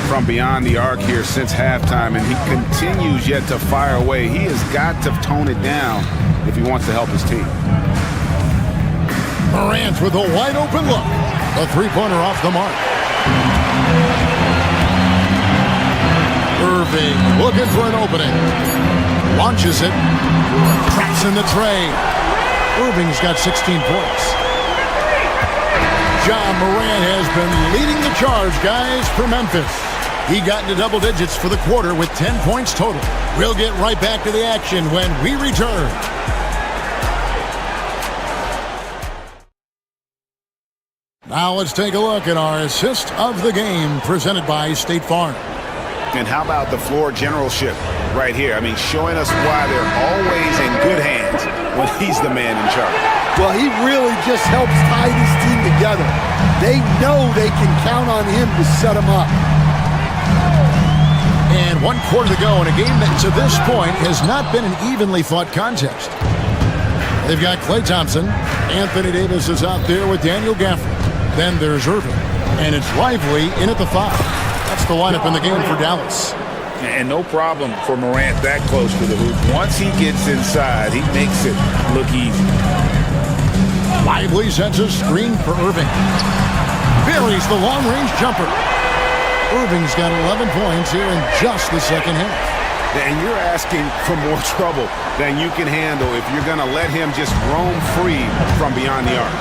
from beyond the arc here since halftime, and he continues yet to fire away. He has got to tone it down if he wants to help his team. Morant with a wide open look. The three-pointer off the mark. Irving looking for an opening. Launches it. Traps in the tray. Irving's got 16 points. John Morant has been leading the charge, guys, for Memphis. He got into double digits for the quarter with 10 points total. We'll get right back to the action when we return. Now let's take a look at our assist of the game presented by State Farm. And how about the floor generalship right here? I mean, showing us why they're always in good hands when he's the man in charge. Well, he really just helps tie this team together. They know they can count on him to set them up. And 1 quarter to go in a game that to this point has not been an evenly fought contest. They've got Klay Thompson. Anthony Davis is out there with Daniel Gafford. Then there's Irving. And it's Lively in at the 5. That's the lineup in the game for Dallas. And no problem for Morant that close to the hoop. Once he gets inside, he makes it look easy. Lively sends a screen for Irving. Buries the long-range jumper. Irving's got 11 points here in just the second half. And you're asking for more trouble than you can handle if you're going to let him just roam free from beyond the arc.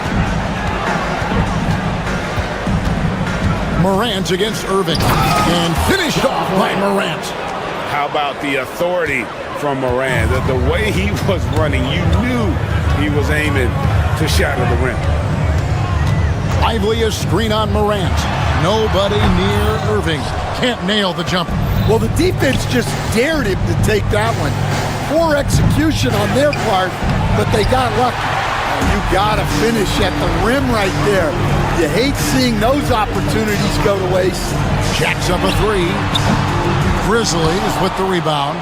Morant against Irving. And finished off by Morant. How about the authority from Morant? The way he was running, you knew he was aiming to shatter the rim. Lively a screen on Morant. Nobody near Irving. Can't nail the jumper. Well, the defense just dared him to take that one. Poor execution on their part, but they got lucky. You got to finish at the rim right there. You hate seeing those opportunities go to waste. Jacks up a 3. Grizzlies with the rebound.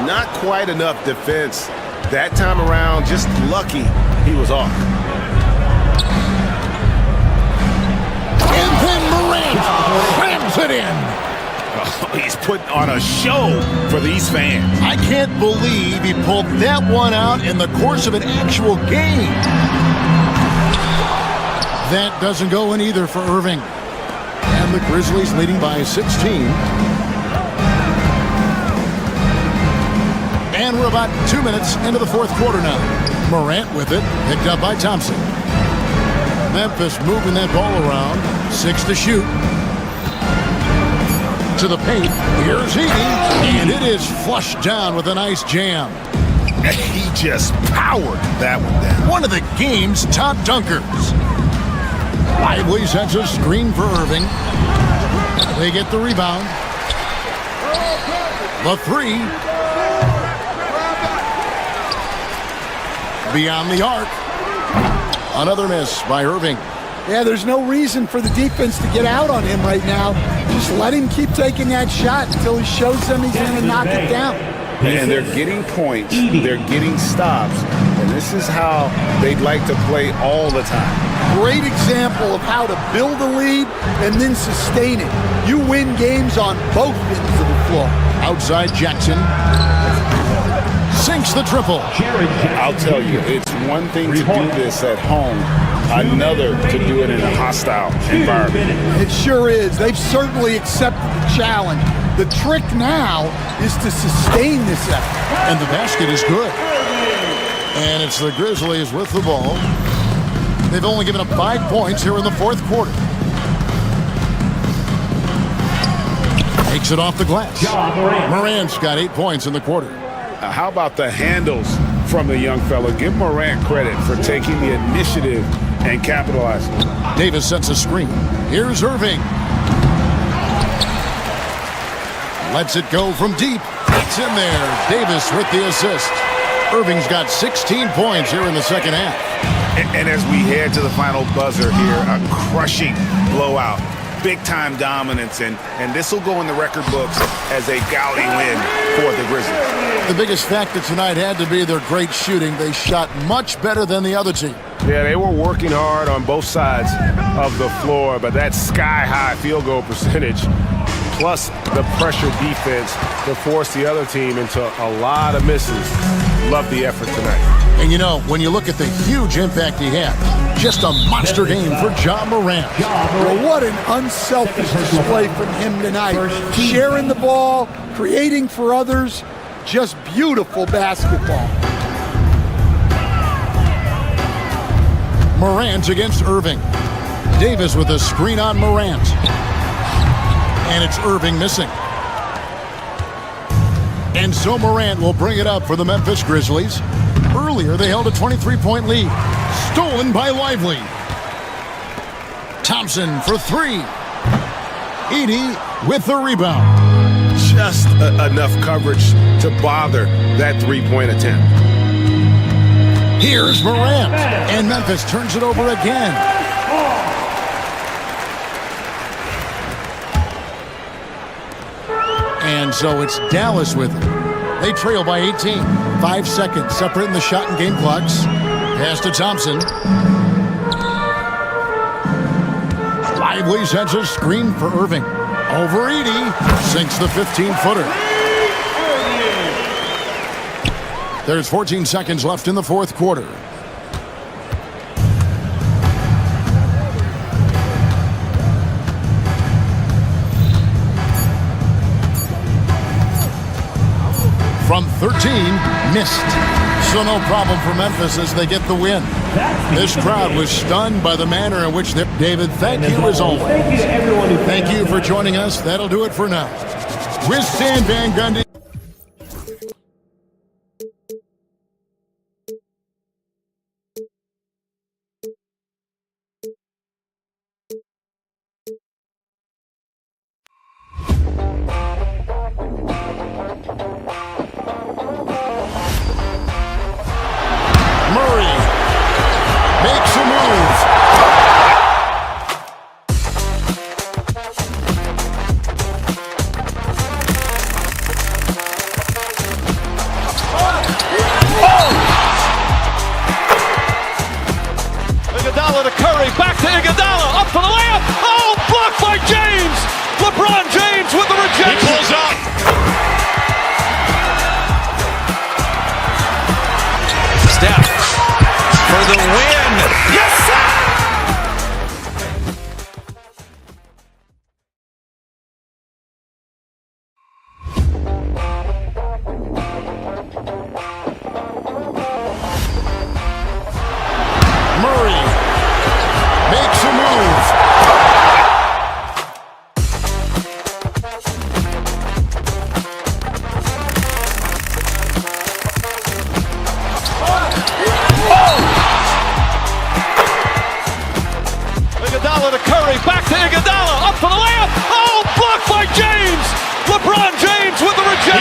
Not quite enough defense that time around. Just lucky he was off. And then Morant slams it in. Oh, he's putting on a show for these fans. I can't believe he pulled that one out in the course of an actual game. That doesn't go in either for Irving. And the Grizzlies leading by 16. And we're about 2 minutes into the fourth quarter now. Morant with it, picked up by Thompson. Memphis moving that ball around. 6 to shoot. To the paint. Here's Edey. And it is flushed down with a nice jam. He just powered that one down. One of the game's top dunkers. Lively sends a screen for Irving. They get the rebound. The three. Beyond the arc. Another miss by Irving. Yeah, there's no reason for the defense to get out on him right now. Just let him keep taking that shot until he shows them he's going to knock it down. And they're getting points, they're getting stops, and this is how they'd like to play all the time. Great example of how to build a lead and then sustain it. You win games on both ends of the floor. Outside Jackson. Sinks the triple. I'll tell you, it's one thing to do this at home, another to do it in a hostile environment. It sure is. They've certainly accepted the challenge. The trick now is to sustain this effort. And the basket is good. And it's the Grizzlies with the ball. They've only given up 5 points here in the fourth quarter. Takes it off the glass. Morant's got 8 points in the quarter. How about the handles from the young fella? Give Morant credit for taking the initiative and capitalizing. Davis sets a screen. Here's Irving. Lets it go from deep. It's in there. Davis with the assist. Irving's got 16 points here in the second half. And as we head to the final buzzer here, a crushing blowout. Big-time dominance, and this will go in the record books as a gaudy win for the Grizzlies. The biggest factor tonight had to be their great shooting. They shot much better than the other team. Yeah, they were working hard on both sides of the floor, but that sky-high field goal percentage plus the pressure defense to force the other team into a lot of misses. Love the effort tonight. And you know, when you look at the huge impact he had, just a monster game for Ja Morant. Well, what an unselfish display from him tonight. Sharing the ball, creating for others, just beautiful basketball. Morant against Irving. Davis with a screen on Morant. And it's Irving missing. And so Morant will bring it up for the Memphis Grizzlies. Earlier, they held a 23-point lead. Stolen by Lively. Thompson for three. Edey with the rebound. Just enough coverage to bother that three-point attempt. Here's Morant. And Memphis turns it over again. And so it's Dallas with it. They trail by 18. 5 seconds separating the shot and game clocks. Pass to Thompson. Lively sends a screen for Irving. Over Edey. Sinks the 15-footer. There's 14 seconds left in the fourth quarter. From 13, missed. So no problem for Memphis as they get the win. This crowd was stunned by the manner in which David, thank you as always. Thank you for joining us. That'll do it for now. With Stan Van Gundy. Makes a move. Iguodala to Curry, back to Iguodala, up for the layup. Oh, blocked by James. LeBron James with the rejection. He pulls up. Steph for the win. Yes, sir! Murray makes a move. Iguodala to Curry, back to Iguodala, up for the layup. Oh, blocked by James. LeBron James with the rejection.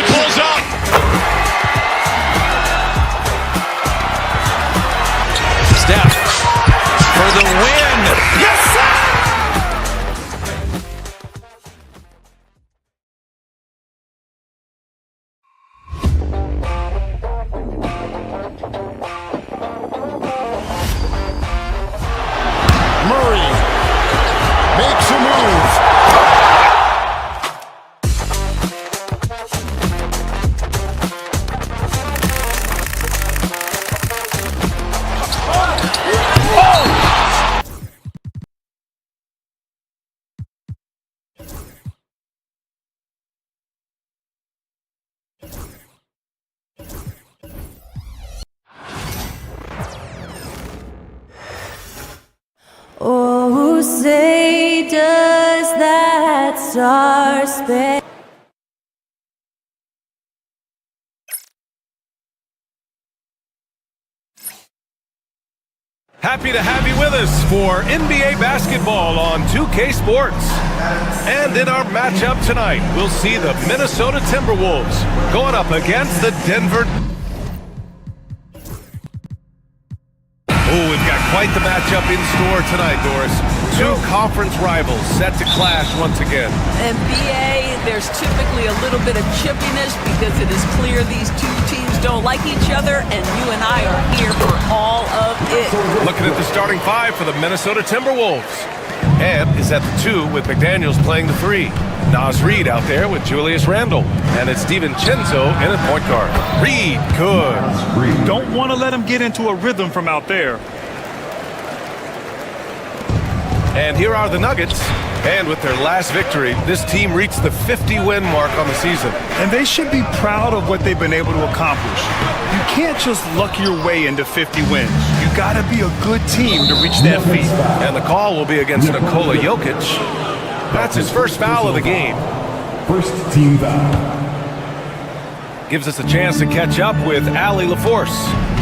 say does that star span? Happy to have you with us for NBA basketball on 2K Sports. And in our matchup tonight, we'll see the Minnesota Timberwolves going up against the Denver. Oh, we've got quite the matchup in store tonight, Doris. Two conference rivals set to clash once again. NBA, there's typically a little bit of chippiness because it is clear these two teams don't like each other, and you and I are here for all of it. Looking at the starting five for the Minnesota Timberwolves. And is at the 2 with McDaniels playing the 3. Naz Reid out there with Julius Randle. And it's DiVincenzo in at point guard. Reid, good. Don't want to let him get into a rhythm from out there. And here are the Nuggets. And with their last victory, this team reached the 50-win mark on the season. And they should be proud of what they've been able to accomplish. You can't just luck your way into 50 wins. You got to be a good team to reach that feat. And the call will be against Nikola Jokic. That's his first foul of the game. First team foul. Gives us a chance to catch up with Allie LaForce.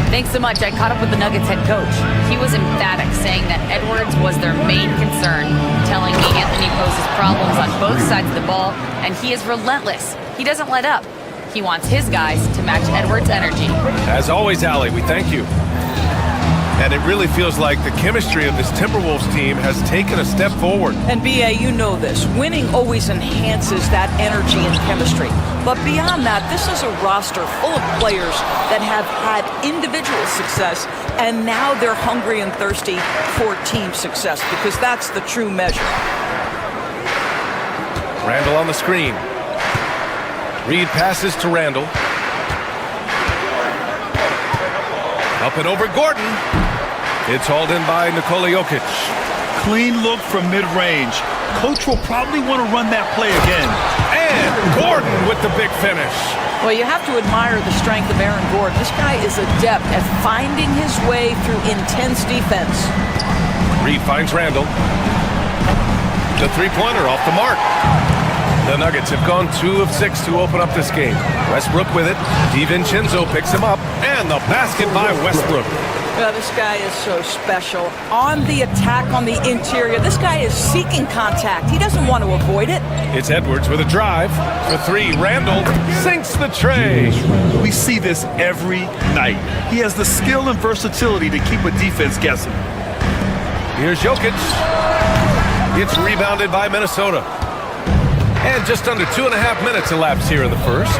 Thanks so much. I caught up with the Nuggets head coach. He was emphatic, saying that Edwards was their main concern, telling me Anthony poses problems on both sides of the ball, and he is relentless. He doesn't let up. He wants his guys to match Edwards' energy. As always, Allie, we thank you. And it really feels like the chemistry of this Timberwolves team has taken a step forward. And BA, you know this. Winning always enhances that energy and chemistry. But beyond that, this is a roster full of players that have had individual success, and now they're hungry and thirsty for team success, because that's the true measure. Randle on the screen. Reid passes to Randle. Up and over Gordon. It's hauled in by Nikola Jokic. Clean look from mid-range. Coach will probably want to run that play again. And Gordon with the big finish. Well, you have to admire the strength of Aaron Gordon. This guy is adept at finding his way through intense defense. Reid finds Randle. The three-pointer off the mark. The Nuggets have gone 2 of 6 to open up this game. Westbrook with it. DiVincenzo picks him up. And the basket by Westbrook. Well, this guy is so special. On the attack on the interior, this guy is seeking contact. He doesn't want to avoid it. It's Edwards with a drive. For 3, Randle sinks the tray. We see this every night. He has the skill and versatility to keep a defense guessing. Here's Jokic. It's rebounded by Minnesota. And just under 2.5 minutes elapsed here in the first.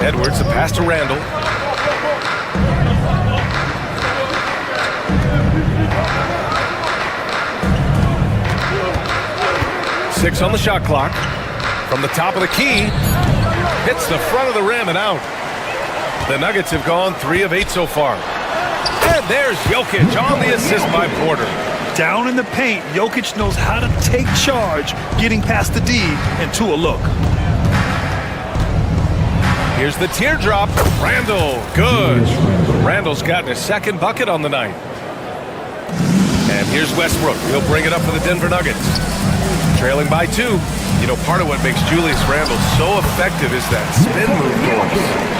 Edwards, a pass to Randle. Six on the shot clock. From the top of the key. Hits the front of the rim and out. The Nuggets have gone 3 of 8 so far. And there's Jokic on the assist by Porter. Down in the paint, Jokic knows how to take charge, getting past the D and to a look. Here's the teardrop. Randle, good. Randle's gotten his second bucket on the night. And here's Westbrook. He'll bring it up for the Denver Nuggets. Trailing by 2. You know, part of what makes Julius Randle so effective is that spin move going.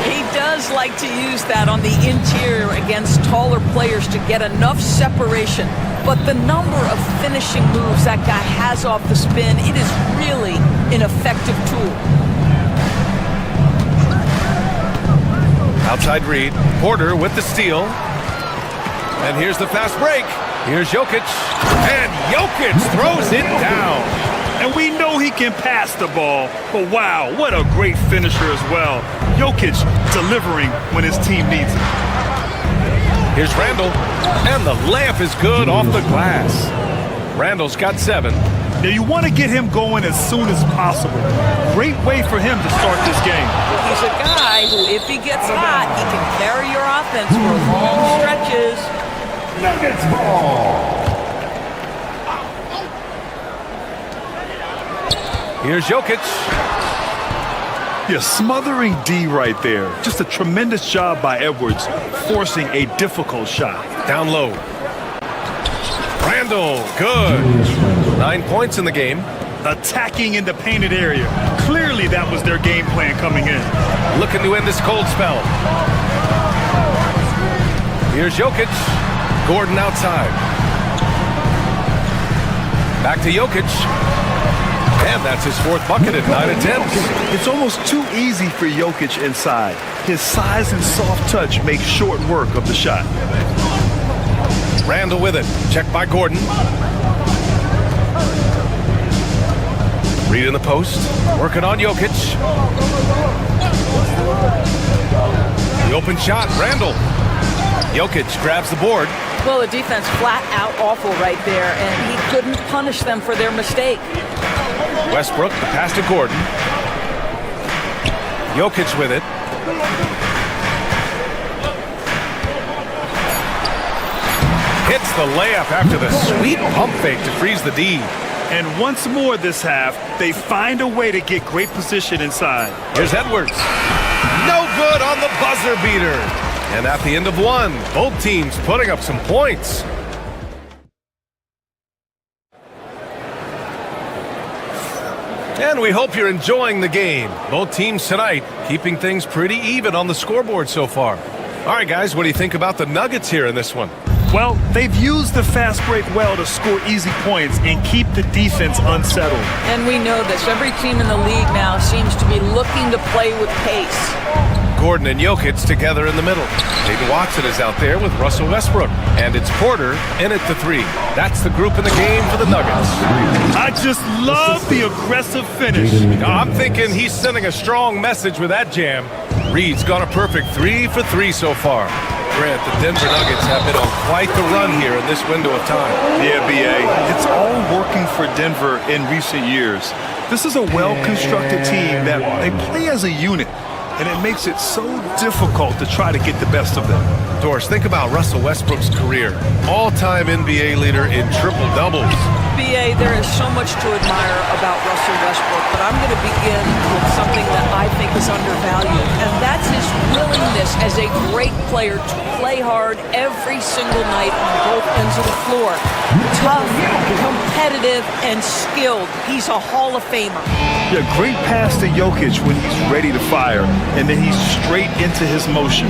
He does like to use that on the interior against taller players to get enough separation. But the number of finishing moves that guy has off the spin, it is really an effective tool. Outside Reid. Porter with the steal. And here's the fast break. Here's Jokic. And Jokic throws it down. And we know he can pass the ball, but wow, what a great finisher as well. Jokic delivering when his team needs it. Here's Randle, and the layup is good off the glass. Randle's got 7. Now you want to get him going as soon as possible. Great way for him to start this game. Well, he's a guy who, if he gets hot, he can carry your offense for long stretches. Nuggets ball. Here's Jokic. Yeah, smothering D right there. Just a tremendous job by Edwards, forcing a difficult shot. Down low. Randall, good. 9 points in the game. Attacking in the painted area. Clearly that was their game plan coming in. Looking to end this cold spell. Here's Jokic. Gordon outside. Back to Jokic. And that's his 4th bucket in 9 attempts. It's almost too easy for Jokic inside. His size and soft touch make short work of the shot. Randall with it. Checked by Gordon. Reed in the post. Working on Jokic. The open shot. Randall. Jokic grabs the board. Well, the defense flat out awful right there, and he couldn't punish them for their mistake. Westbrook, the pass to Gordon. Jokic with it. Hits the layup after the sweet pump fake to freeze the D. And once more this half, they find a way to get great position inside. Here's Edwards. No good on the buzzer beater. And at the end of 1, both teams putting up some points. And we hope you're enjoying the game. Both teams tonight keeping things pretty even on the scoreboard so far. All right, guys, what do you think about the Nuggets here in this one? Well, they've used the fast break well to score easy points and keep the defense unsettled. And we know this. Every team in the league now seems to be looking to play with pace. Gordon and Jokic together in the middle. Peyton Watson is out there with Russell Westbrook. And it's Porter in at the 3. That's the group in the game for the Nuggets. I just love the aggressive finish. I'm thinking he's sending a strong message with that jam. Reed's gone a perfect 3 for 3 so far. Grant, the Denver Nuggets have been on quite the run here in this window of time. Yeah, B.A. It's all working for Denver in recent years. This is a well-constructed team that they play as a unit, and it makes it so difficult to try to get the best of them. Doris, think about Russell Westbrook's career. All-time NBA leader in triple-doubles. B.A., there is so much to admire about Russell Westbrook, but I'm going to begin with something that I think is undervalued, and that's his willingness as a great player to play hard every single night on both ends of the floor. Tough, competitive, and skilled. He's a Hall of Famer. Yeah, great pass to Jokic when he's ready to fire, and then he's straight into his motion.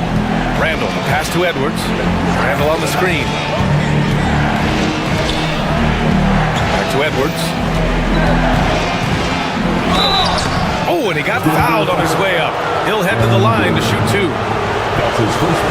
Randall, the pass to Edwards. Randall on the screen. Back to Edwards. Oh, and he got fouled on his way up. He'll head to the line to shoot 2.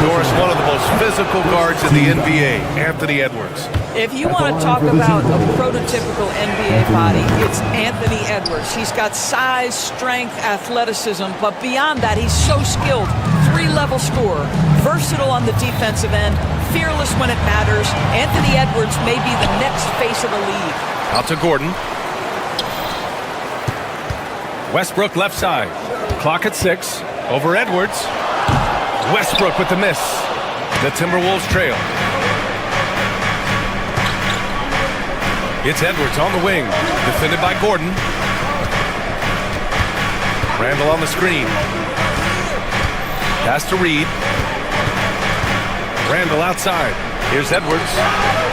Doris, one of the most physical guards in the NBA, Anthony Edwards. If you want to talk about a prototypical NBA body, it's Anthony Edwards. He's got size, strength, athleticism, but beyond that, he's so skilled. 3-level scorer, versatile on the defensive end, fearless when it matters. Anthony Edwards may be the next face of the league. Out to Gordon. Westbrook left side. Clock at 6. Over Edwards. Westbrook with the miss. The Timberwolves trail. It's Edwards on the wing. Defended by Gordon. Randall on the screen. Pass to Reed. Randall outside. Here's Edwards.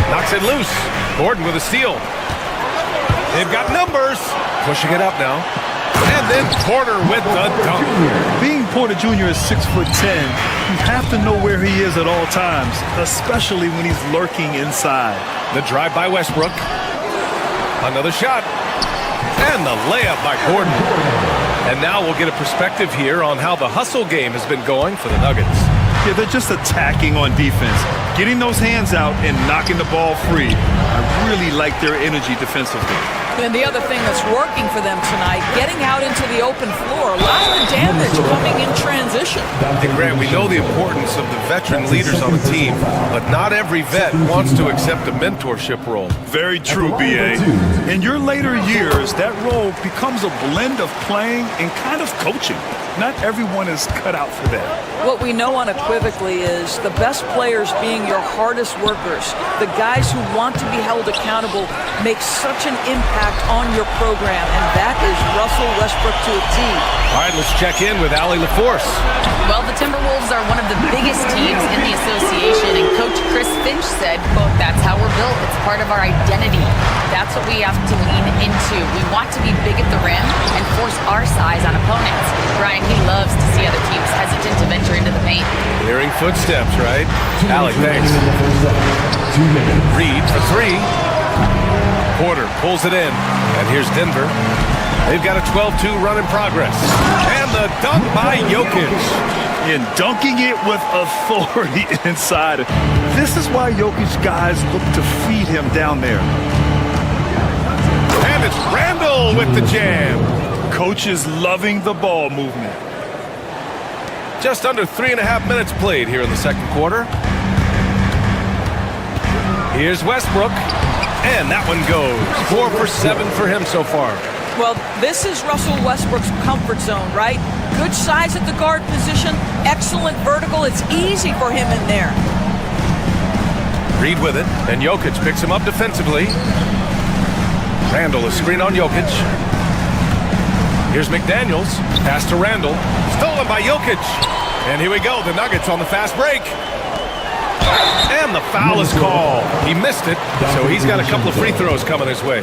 Knocks it loose. Gordon with a steal. They've got numbers. Pushing it up now. And then Porter with the dunk. Being Porter Jr. is 6'10", you have to know where he is at all times, especially when he's lurking inside. The drive by Westbrook. Another shot. And the layup by Gordon. And now we'll get a perspective here on how the hustle game has been going for the Nuggets. Yeah, they're just attacking on defense, getting those hands out and knocking the ball free. I really like their energy defensively. And the other thing that's working for them tonight, getting out into the open floor. A lot of damage coming in transition. And Grant, we know the importance of the veteran leaders on the team, but not every vet wants to accept a mentorship role. Very true, B.A. In your later years, that role becomes a blend of playing and kind of coaching. Not everyone is cut out for that. What we know unequivocally is the best players being your hardest workers, the guys who want to be held accountable, make such an impact on your program, and that is Russell Westbrook to a T. All right, let's check in with Allie LaForce. Well, the Timberwolves are one of the biggest teams in the association, and Coach Chris Finch said, quote, "That's how we're built. It's part of our identity. That's what we have to lean into. We want to be big at the rim and force our size on opponents." Brian, he loves to see other teams hesitant to venture into the paint. Hearing footsteps, right? Alec, thanks. Reed for three. Porter pulls it in, and here's Denver. They've got a 12-2 run in progress. And the dunk by Jokic. And dunking it with authority inside. This is why Jokic guys look to feed him down there. And it's Randall with the jam. Coach is loving the ball movement. Just under 3.5 minutes played here in the second quarter. Here's Westbrook. And that one goes. 4 for 7 for him so far. Well, this is Russell Westbrook's comfort zone, right? Good size at the guard position, excellent vertical. It's easy for him in there. Reed with it, and Jokic picks him up defensively. Randall a screen on Jokic. Here's McDaniels, pass to Randall, stolen by Jokic. And here we go, the Nuggets on the fast break. And the foul is called. He missed it, so he's got a couple of free throws coming his way.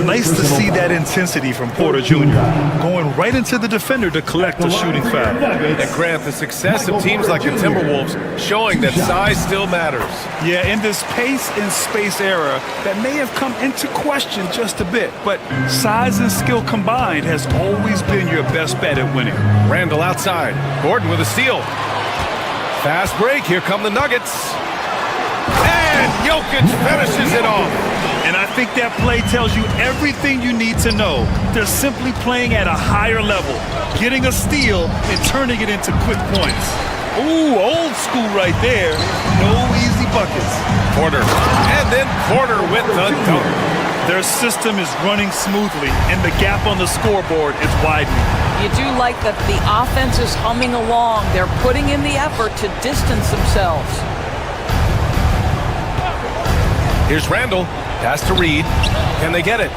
Nice to see that intensity from Porter Jr. Going right into the defender to collect the shooting foul. And Grant, the success of teams like the Timberwolves showing that size still matters. Yeah, in this pace and space era that may have come into question just a bit, but size and skill combined has always been your best bet at winning. Randall outside. Gordon with a steal. Fast break. Here come the Nuggets. And Jokic finishes it off. And I think that play tells you everything you need to know. They're simply playing at a higher level, getting a steal and turning it into quick points. Ooh, old school right there. No easy buckets. Porter. And then Porter with the dunk. Their system is running smoothly, and the gap on the scoreboard is widening. You do like that the offense is humming along. They're putting in the effort to distance themselves. Here's Randall. Pass to Reed. Can they get it?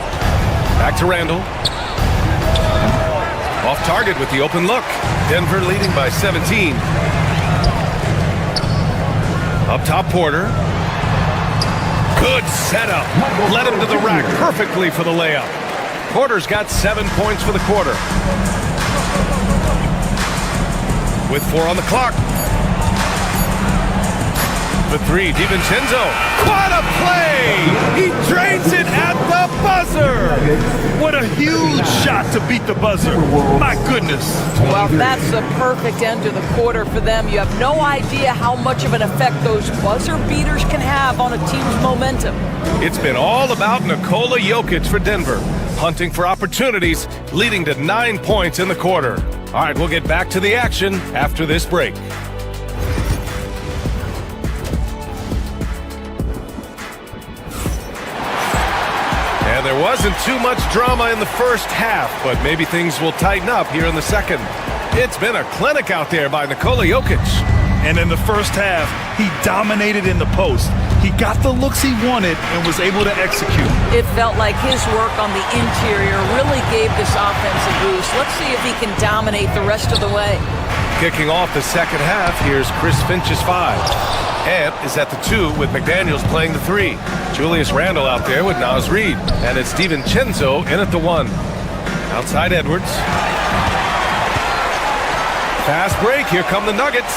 Back to Randall. Off target with the open look. Denver leading by 17. Up top, Porter. Good setup. Led him to the rack perfectly for the layup. Porter's got 7 points for the quarter. With 4 on the clock. The three, DiVincenzo. What a play! He drains it at the buzzer! What a huge shot to beat the buzzer. My goodness. Well, that's the perfect end to the quarter for them. You have no idea how much of an effect those buzzer beaters can have on a team's momentum. It's been all about Nikola Jokic for Denver, hunting for opportunities, leading to 9 points in the quarter. All right, we'll get back to the action after this break. And there wasn't too much drama in the first half, but maybe things will tighten up here in the second. It's been a clinic out there by Nikola Jokic. And in the first half, he dominated in the post. He got the looks he wanted and was able to execute. It felt like his work on the interior really gave this offense a boost. Let's see if he can dominate the rest of the way. Kicking off the second half, here's Chris Finch's 5. Ant is at the 2 with McDaniels playing the 3. Julius Randle out there with Naz Reid. And it's DiVincenzo in at the 1. Outside Edwards. Fast break. Here come the Nuggets.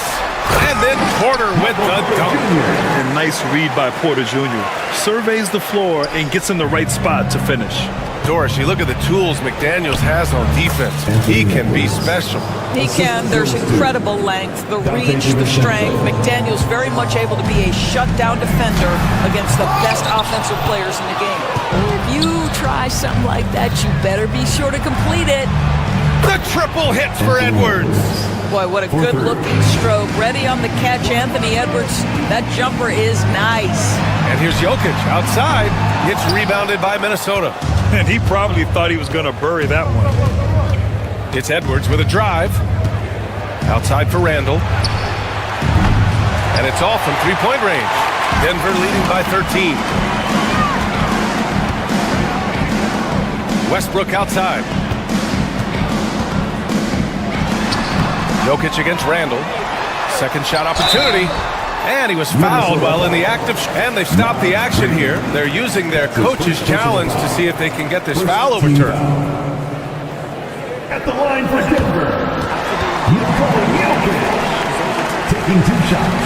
And then Porter with the dunk. A nice read by Porter Jr. Surveys the floor and gets in the right spot to finish. Doris, you look at the tools McDaniels has on defense. He can be special. He can. There's incredible length, the reach, the strength. McDaniels very much able to be a shutdown defender against the best offensive players in the game. If you try something like that, you better be sure to complete it. The triple hits for Edwards. Boy, what a good-looking stroke. Ready on the catch, Anthony Edwards. That jumper is nice. And here's Jokic outside. Gets rebounded by Minnesota. And he probably thought he was going to bury that one. It's Edwards with a drive. Outside for Randall. And it's off from three-point range. Denver leading by 13. Westbrook outside. Jokic against Randall. Second shot opportunity. And he was fouled while in the act of... And they've stopped the action here. They're using their coach's challenge to see if they can get this foul overturned. At the line for Denver, Jokic taking 2 shots.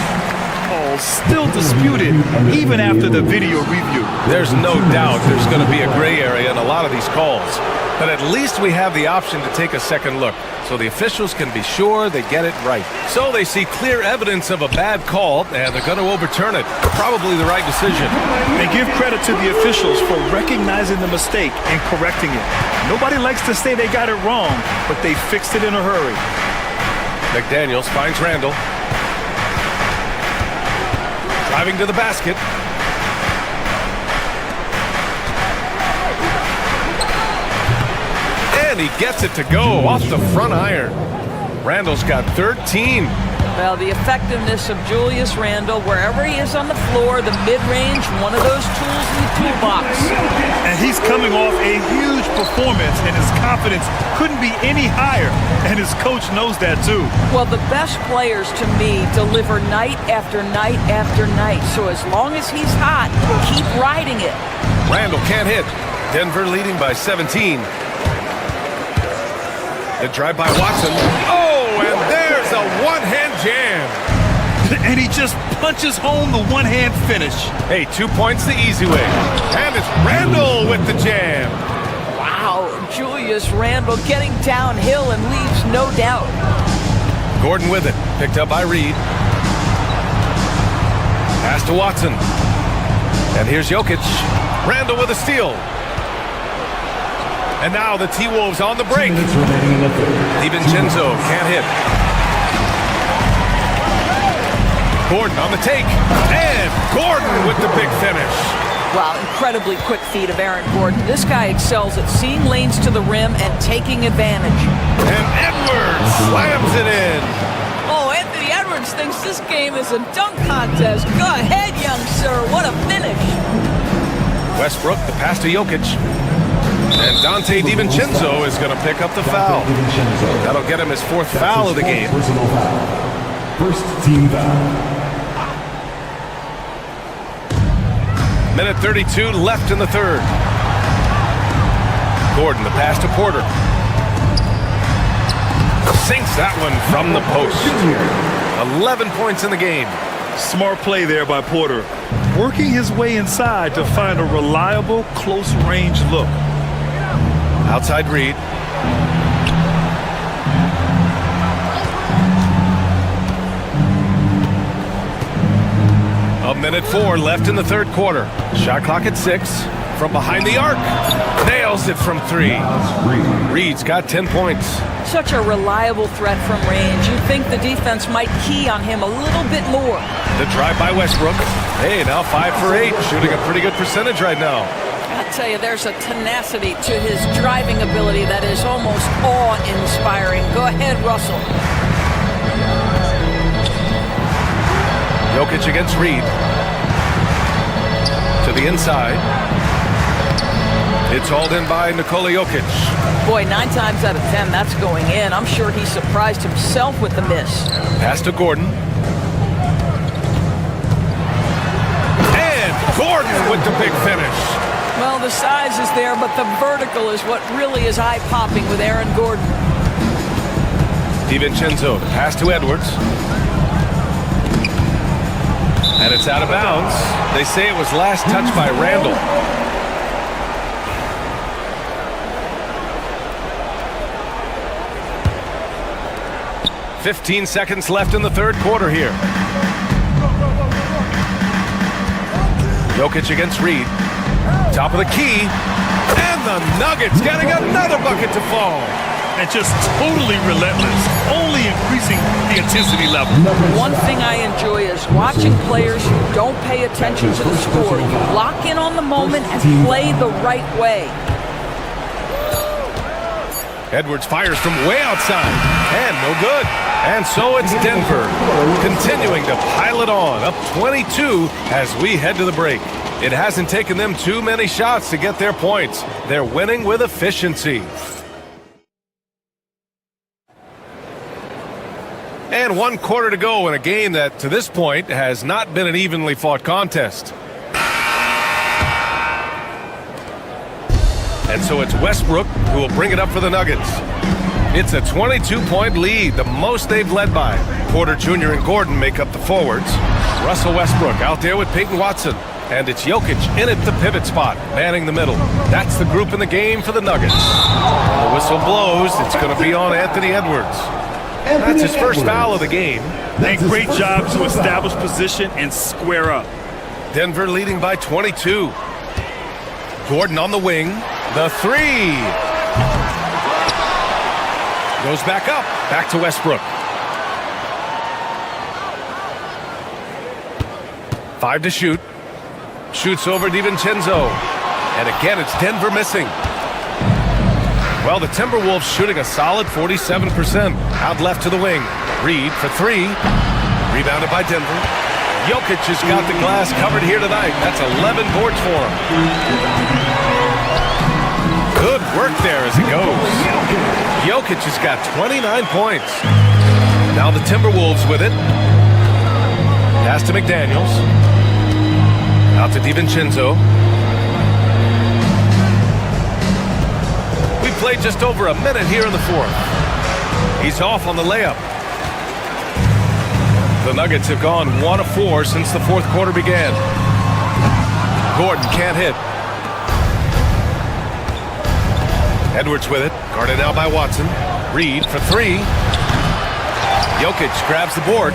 Still disputed even after the video review. There's no doubt there's going to be a gray area in a lot of these calls. But at least we have the option to take a second look, so the officials can be sure they get it right. So they see clear evidence of a bad call, and they're going to overturn it. Probably the right decision. They give credit to the officials for recognizing the mistake and correcting it. Nobody likes to say they got it wrong, but they fixed it in a hurry. McDaniels finds Randall. Driving to the basket. And he gets it to go off the front iron. Randall's got 13. Well, the effectiveness of Julius Randle, wherever he is on the floor, the mid-range, one of those tools in the toolbox. And he's coming off a huge performance, and his confidence couldn't be any higher, and his coach knows that too. Well, the best players, to me, deliver night after night after night. So as long as he's hot, keep riding it. Randall can't hit. Denver leading by 17. The drive by Watson. Oh, and there's a one-hand jam. And he just punches home the one-hand finish. Hey, 2 points the easy way. And it's Randall with the jam. Wow, Julius Randle getting downhill and leaves no doubt. Gordon with it, picked up by Reed. Pass to Watson. And here's Jokic. Randall with a steal. And now the T-Wolves on the break. DiVincenzo can't hit. Gordon on the take. And Gordon with the big finish. Wow, incredibly quick feet of Aaron Gordon. This guy excels at seeing lanes to the rim and taking advantage. And Edwards slams it in. Oh, Anthony Edwards thinks this game is a dunk contest. Go ahead, young sir. What a finish. Westbrook, the pass to Jokic. And Dante DiVincenzo is going to pick up the foul. That'll get him his 4th foul of the game. First team foul. Minute 32 left in the third. Gordon, the pass to Porter. Sinks that one from the post. 11 points in the game. Smart play there by Porter. Working his way inside to find a reliable, close-range look. Outside Reed. A minute 4 left in the third quarter. Shot clock at 6. From behind the arc. Nails it from 3. Reed's got 10 points. Such a reliable threat from range. You'd think the defense might key on him a little bit more. The drive by Westbrook. Hey, now 5 for 8. Shooting a pretty good percentage right now. I'll tell you, there's a tenacity to his driving ability that is almost awe-inspiring. Go ahead, Russell. Jokic against Reed. To the inside. It's hauled in by Nikola Jokic. Boy, 9 times out of 10, that's going in. I'm sure he surprised himself with the miss. Pass to Gordon. And Gordon with the big finish. Well, the size is there, but the vertical is what really is eye-popping with Aaron Gordon. DiVincenzo, the pass to Edwards. And it's out of bounds. They say it was last touched by Randall. "15 seconds left in the third quarter here. Jokic against Reed. Top of the key. And the Nuggets getting another bucket to fall. And just totally relentless, only increasing the intensity level. One thing I enjoy is watching players who don't pay attention to the score. You lock in on the moment and play the right way. Edwards fires from way outside. And no good. And so it's Denver continuing to pile it on, up 22 as we head to the break. It hasn't taken them too many shots to get their points. They're winning with efficiency. And 1 quarter to go in a game that, to this point, has not been an evenly fought contest. And so it's Westbrook who will bring it up for the Nuggets. It's a 22-point lead, the most they've led by. Porter Jr. and Gordon make up the forwards. Russell Westbrook out there with Peyton Watson. And it's Jokic in at the pivot spot, manning the middle. That's the group in the game for the Nuggets. The whistle blows. It's going to be on Anthony Edwards. That's his first foul of the game. And great job to establish position and square up. Denver leading by 22. Gordon on the wing. The three. Goes back up. Back to Westbrook. 5 to shoot. Shoots over DiVincenzo. And again, it's Denver missing. Well, the Timberwolves shooting a solid 47%. Out left to the wing. Reed for 3. Rebounded by Denver. Jokic has got the glass covered here tonight. That's 11 boards for him. Good work there as he goes. Jokic has got 29 points. Now the Timberwolves with it. Pass to McDaniels. Out to DiVincenzo. We played just over a minute here in the fourth. He's off on the layup. The Nuggets have gone 1 of 4 since the fourth quarter began. Gordon can't hit. Edwards with it. Guarded now by Watson. Reed for 3. Jokic grabs the board.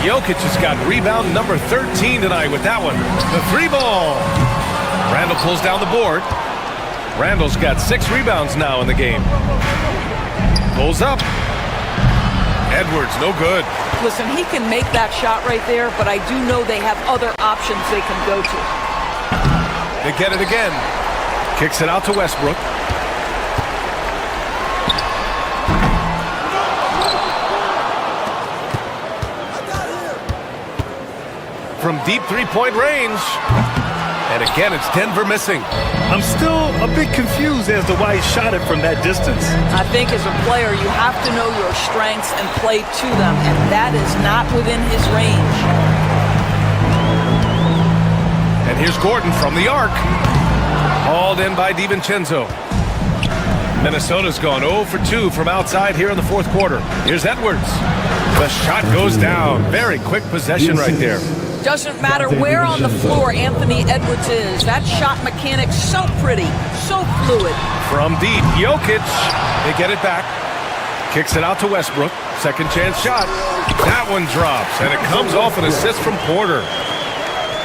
Jokic has got rebound number 13 tonight with that one. The 3 ball. Randall pulls down the board. Randall's got 6 rebounds now in the game. Pulls up. Edwards, no good. Listen, he can make that shot right there, but I do know they have other options they can go to. They get it again. Kicks it out to Westbrook. From deep three-point range. And again, it's Denver missing. I'm still a bit confused as to why he shot it from that distance. I think as a player, you have to know your strengths and play to them, and that is not within his range. And here's Gordon from the arc. Hauled in by DiVincenzo. Minnesota's gone 0 for 2 from outside here in the fourth quarter. Here's Edwards. The shot goes down. Very quick possession right there. Doesn't matter where on the floor Anthony Edwards is. That shot mechanic's so pretty, so fluid. From deep, Jokic. They get it back. Kicks it out to Westbrook. Second chance shot. That one drops, and it comes off an assist from Porter.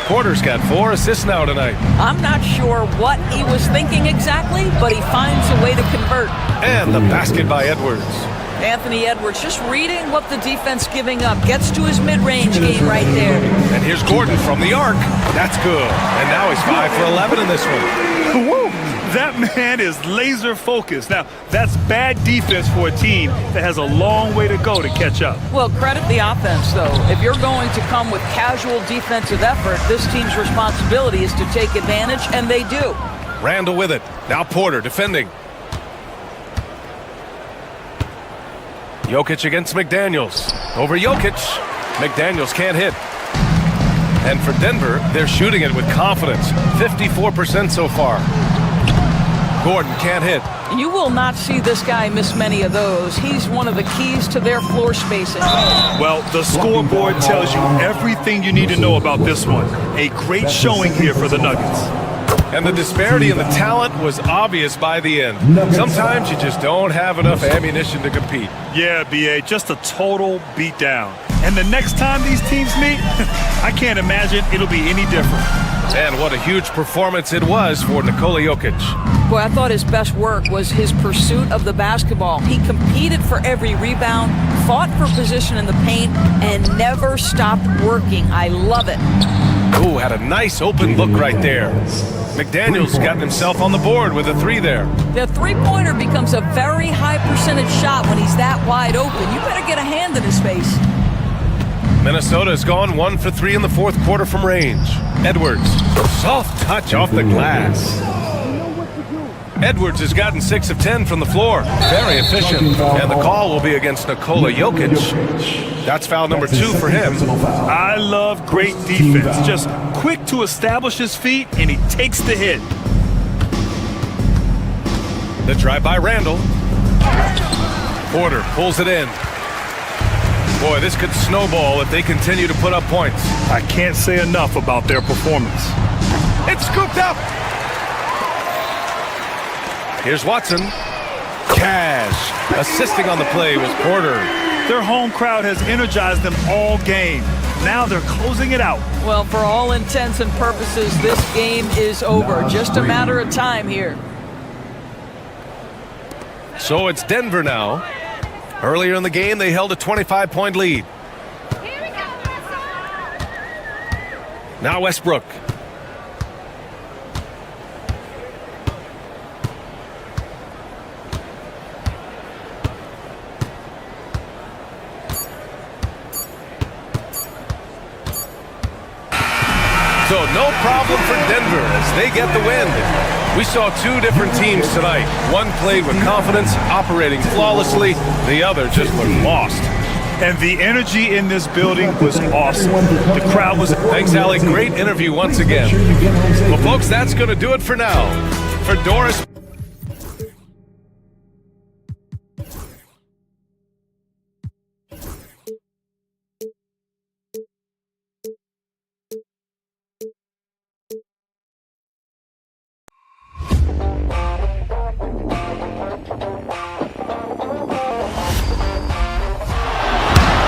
Porter's got 4 assists now tonight. I'm not sure what he was thinking exactly, but he finds a way to convert. And the basket by Edwards. Anthony Edwards just reading what the defense giving up. Gets to his mid-range game right there. And here's Gordon from the arc. That's good. And now he's 5 for 11 in this one. Woo! That man is laser focused. Now, that's bad defense for a team that has a long way to go to catch up. Well, credit the offense, though. If you're going to come with casual defensive effort, this team's responsibility is to take advantage, and they do. Randall with it. Now Porter defending. Jokic against McDaniels. Over Jokic. McDaniels can't hit. And for Denver, they're shooting it with confidence. 54% so far. Gordon can't hit. You will not see this guy miss many of those. He's one of the keys to their floor spacing. Well, the scoreboard tells you everything you need to know about this one. A great showing here for the Nuggets. And the disparity in the talent was obvious by the end. Sometimes you just don't have enough ammunition to compete. Yeah, B.A., just a total beatdown. And the next time these teams meet, I can't imagine it'll be any different. And what a huge performance it was for Nikola Jokic. Boy, I thought his best work was his pursuit of the basketball. He competed for every rebound, fought for position in the paint, and never stopped working. I love it. Ooh, had a nice open look right there. McDaniels got himself on the board with a 3 there. The three-pointer becomes a very high percentage shot when he's that wide open. You better get a hand in his face. Minnesota has gone 1 for 3 in the fourth quarter from range. Edwards, soft touch off the glass. Edwards has gotten 6 of 10 from the floor. Very efficient. And the call will be against Nikola Jokic. That's foul number 2 for him. I love great defense. Just quick to establish his feet, and he takes the hit. The drive by Randall. Porter pulls it in. Boy, this could snowball if they continue to put up points. I can't say enough about their performance. It's scooped up. Here's Watson. Cash. Assisting on the play was Porter. Their home crowd has energized them all game. Now they're closing it out. Well, for all intents and purposes, this game is over. Just a matter of time here. So it's Denver now. Earlier in the game, they held a 25-point lead. Now Westbrook. So no problem for Denver as they get the win. We saw 2 different teams tonight. One played with confidence, operating flawlessly. The other just looked lost. And the energy in this building was awesome. The crowd was... Thanks, Allie. Great interview once again. Well, folks, that's going to do it for now. For Doris...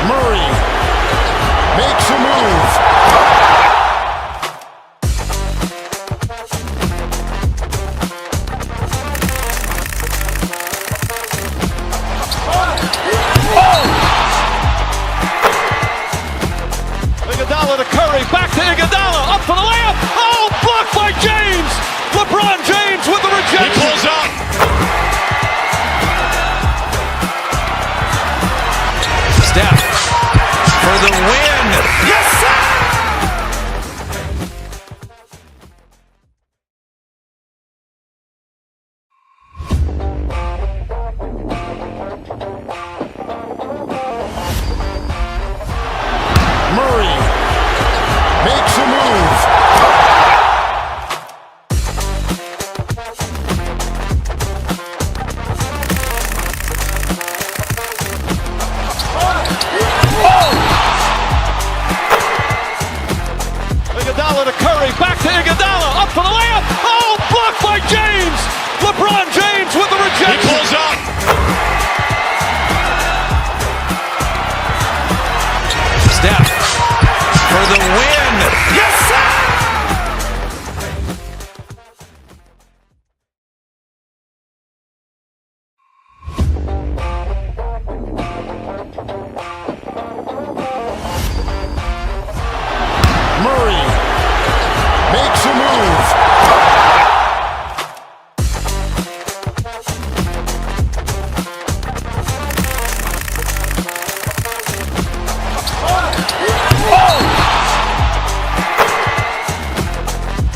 Murray makes a move. Iguodala to Curry, back to Iguodala, up for the layup. Oh, blocked by James. LeBron James with the rejection. He pulls up. Steph for the win. Yes, sir! Murray makes a move. Iguodala to Curry, back to Iguodala, up for the layup. Oh, blocked by James. LeBron James with the rejection. He pulls up. Steph for the win. Yes, sir! Murray makes a move.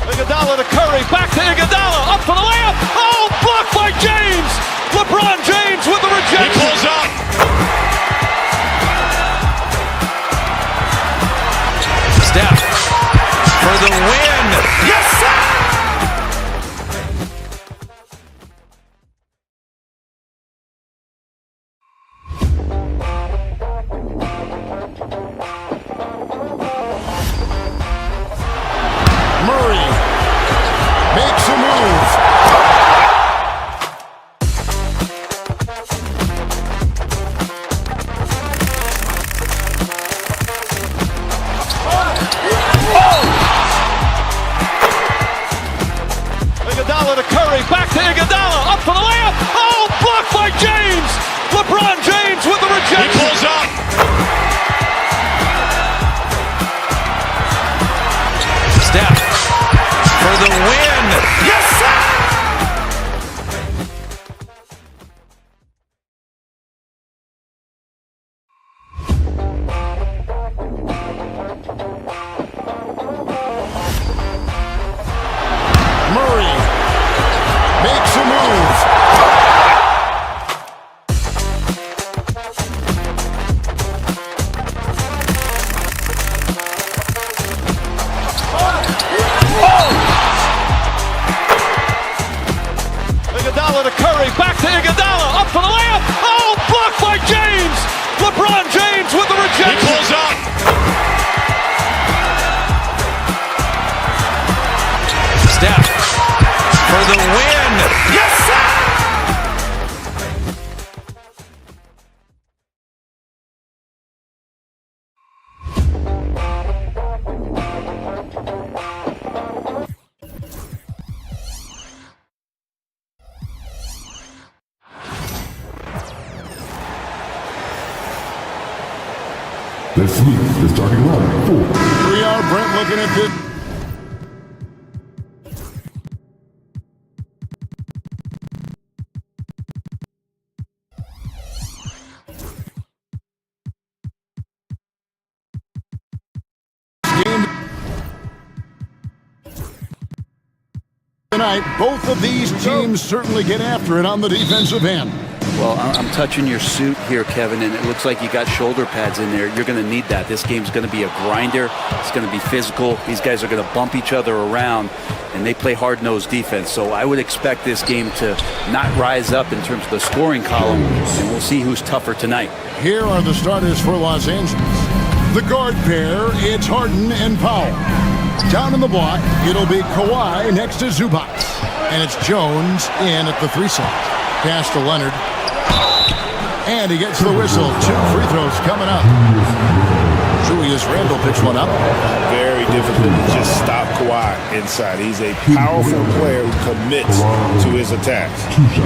Iguodala to Curry, back to Iguodala, up for the layup. Oh, blocked by James. LeBron James with the rejection. He pulls up. Steph for the win. Yes, sir! Murray makes a move. Iguodala to Curry, back to Iguodala, up for the layup. Oh, blocked by James. LeBron James with the rejection. He pulls up. Steph for the win. Yes, sir! Let's meet the starting lineup for. We are Brent looking at this. Tonight, both of these teams certainly get after it on the defensive end. Well, I'm touching your suit here, Kevin, and it looks like you got shoulder pads in there. You're going to need that. This game's going to be a grinder. It's going to be physical. These guys are going to bump each other around, and they play hard-nosed defense. So I would expect this game to not rise up in terms of the scoring column, and we'll see who's tougher tonight. Here are the starters for Los Angeles. The guard pair, it's Harden and Powell. Down in the block, it'll be Kawhi next to Zubac. And it's Jones in at the 3 slot. Pass to Leonard. And he gets the whistle. 2 free throws coming up. Julius Randle picks one up. Very difficult to just stop Kawhi inside. He's a powerful player who commits to his attacks.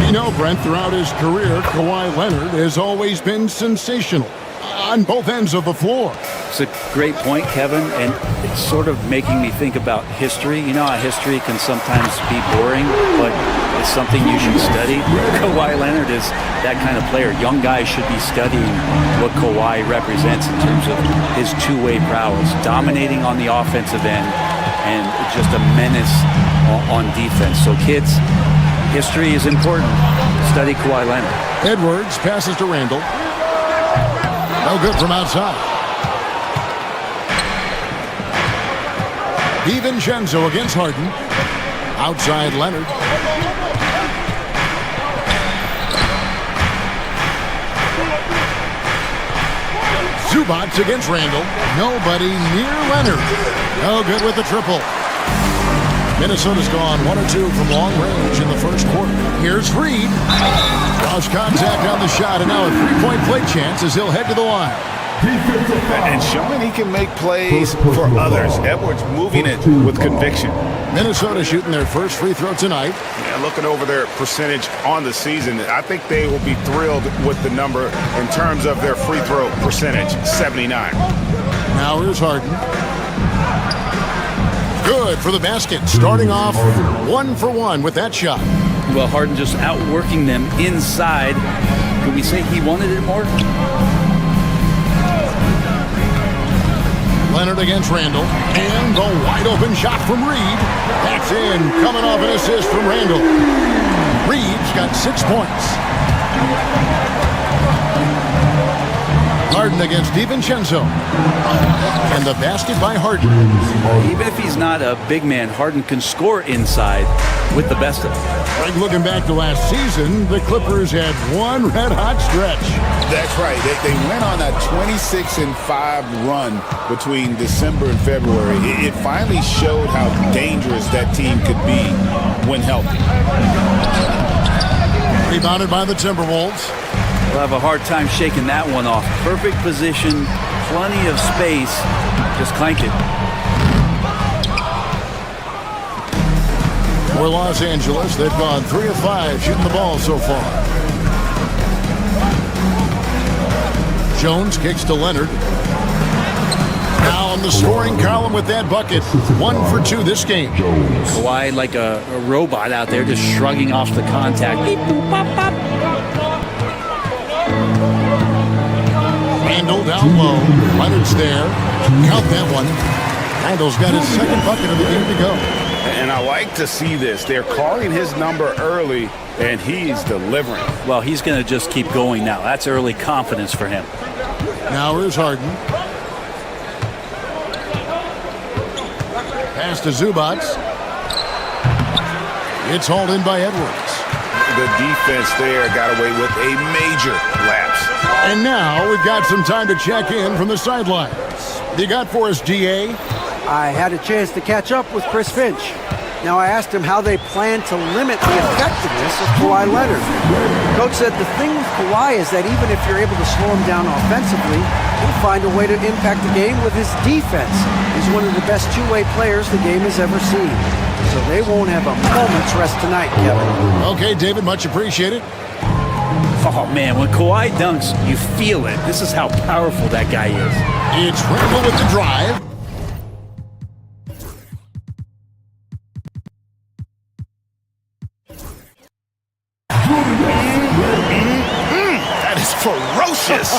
You know, Brent, throughout his career, Kawhi Leonard has always been sensational on both ends of the floor. It's a great point, Kevin, and it's sort of making me think about history. You know how history can sometimes be boring, but it's something you should study. Kawhi Leonard is that kind of player. Young guys should be studying what Kawhi represents in terms of his two-way prowess, dominating on the offensive end and just a menace on defense. So kids, history is important. Study Kawhi Leonard. Edwards passes to Randle. No good from outside. DiVincenzo against Harden. Outside Leonard. Zubac against Randle. Nobody near Leonard. No good with the triple. Minnesota's gone 1 or 2 from long range in the first quarter. Here's Reed. Lost contact on the shot, and now a 3-point play chance as he'll head to the line. And showing he can make plays for others. Edwards moving it with conviction. Minnesota shooting their first free throw tonight. Yeah, looking over their percentage on the season, I think they will be thrilled with the number in terms of their free throw percentage, 79. Now here's Harden. Good for the basket. Starting off 1 for 1 with that shot. Well, Harden just outworking them inside. Could we say he wanted it more? Leonard against Randle. And the wide open shot from Reed. That's in. Coming off an assist from Randle. Reed's got 6 points. Harden against DiVincenzo. And the basket by Harden. Even if he's not a big man, Harden can score inside with the best of them. Like looking back to last season, the Clippers had one red-hot stretch. That's right. They went on a 26-5 run between December and February. It finally showed how dangerous that team could be when healthy. Rebounded by the Timberwolves. We'll have a hard time shaking that one off. Perfect position, plenty of space. Just clank it. For Los Angeles, they've gone 3 of 5 shooting the ball so far. Jones kicks to Leonard. Now on the scoring column with that bucket. 1 for 2 this game. Kawhi like a robot out there just shrugging off the contact. Beep, boop, pop, pop. Randle down low. Leonard's there. Count that one. Randle's got his second bucket of the game to go. And I like to see this. They're calling his number early, and he's delivering. Well, he's going to just keep going now. That's early confidence for him. Now here's Harden. Pass to Zubac. It's hauled in by Edwards. the defense there got away with a major lapse. And now we've got some time to check in from the sidelines. You got for us, DA? I had a chance to catch up with Chris Finch. Now I asked him how they plan to limit the effectiveness of Kawhi Leonard. Coach said the thing with Kawhi is that even if you're able to slow him down offensively, he'll find a way to impact the game with his defense. He's one of the best two-way players the game has ever seen. So they won't have a moment's rest tonight, Kevin. Okay, David, much appreciated. Oh, man, when Kawhi dunks, you feel it. This is how powerful that guy is. It's Randall with the drive. That is ferocious.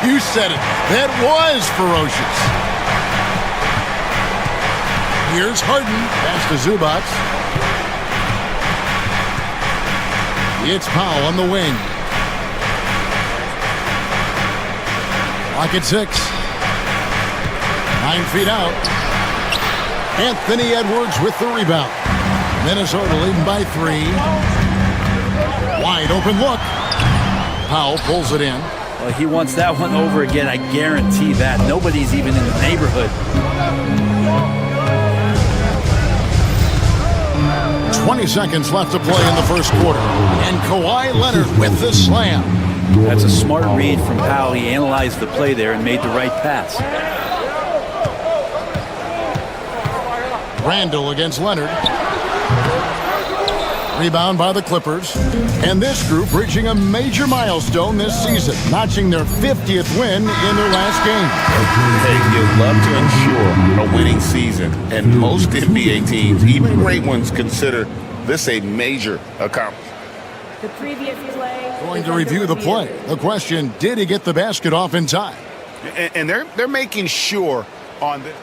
You said it. That was ferocious. Here's Harden. Pass to Zubac. It's Powell on the wing. Lock at 6. 9 feet out. Anthony Edwards with the rebound. Minnesota leading by 3. Wide open look. Powell pulls it in. Well, he wants that one over again. I guarantee that. Nobody's even in the neighborhood. 20 seconds left to play in the first quarter. And Kawhi Leonard with the slam. That's a smart read from Powell. He analyzed the play there and made the right pass. Randall against Leonard. Rebound by the Clippers. And this group reaching a major milestone this season, notching their 50th win in their last game. Hey, you'd love to ensure a winning season, and most NBA teams, even great ones, consider this a major accomplishment. The previous play. Going to review the play. The question, did he get the basket off in time? And they're making sure on the...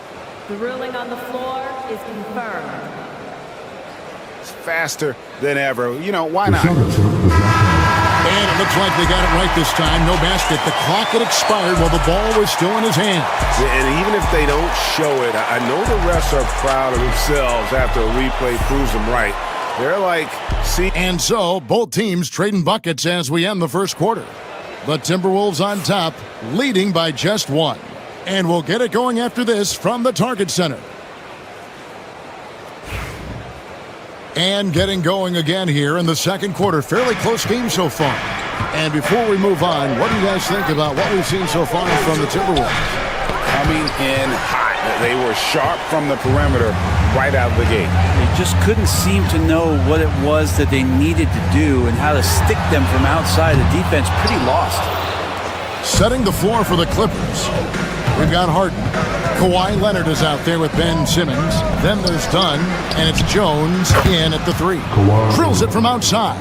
The ruling on the floor is confirmed. Faster than ever. You know, why not? And it looks like they got it right this time. No basket. The clock had expired while the ball was still in his hands. And even if they don't show it, I know the refs are proud of themselves after a replay proves them right. They're like, see. And so, both teams trading buckets as we end the first quarter. The Timberwolves on top, leading by just 1. And we'll get it going after this from the Target Center. And getting going again here in the second quarter. Fairly close game so far. And before we move on, what do you guys think about what we've seen so far from the Timberwolves? Coming in hot. They were sharp from the perimeter right out of the gate. They just couldn't seem to know what it was that they needed to do and how to stick them from outside. The defense pretty lost. Setting the floor for the Clippers. We've got Harden. Kawhi Leonard is out there with Ben Simmons. Then there's Dunn, and it's Jones in at the 3. Drills it from outside.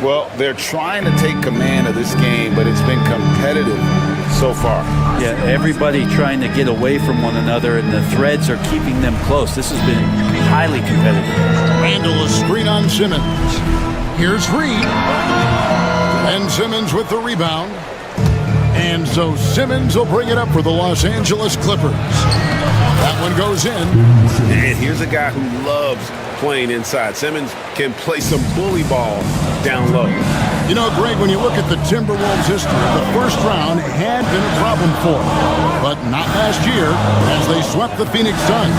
Well, they're trying to take command of this game, but it's been competitive so far. Yeah, everybody trying to get away from one another, and the threads are keeping them close. This has been highly competitive. Randall, a screen on Simmons. Here's Reed. Ben Simmons with the rebound. And so Simmons will bring it up for the Los Angeles Clippers. That one goes in. And here's a guy who loves playing inside. Simmons can play some bully ball down low. You know, Greg, when you look at the Timberwolves' history, the first round had been a problem for them, but not last year as they swept the Phoenix Suns.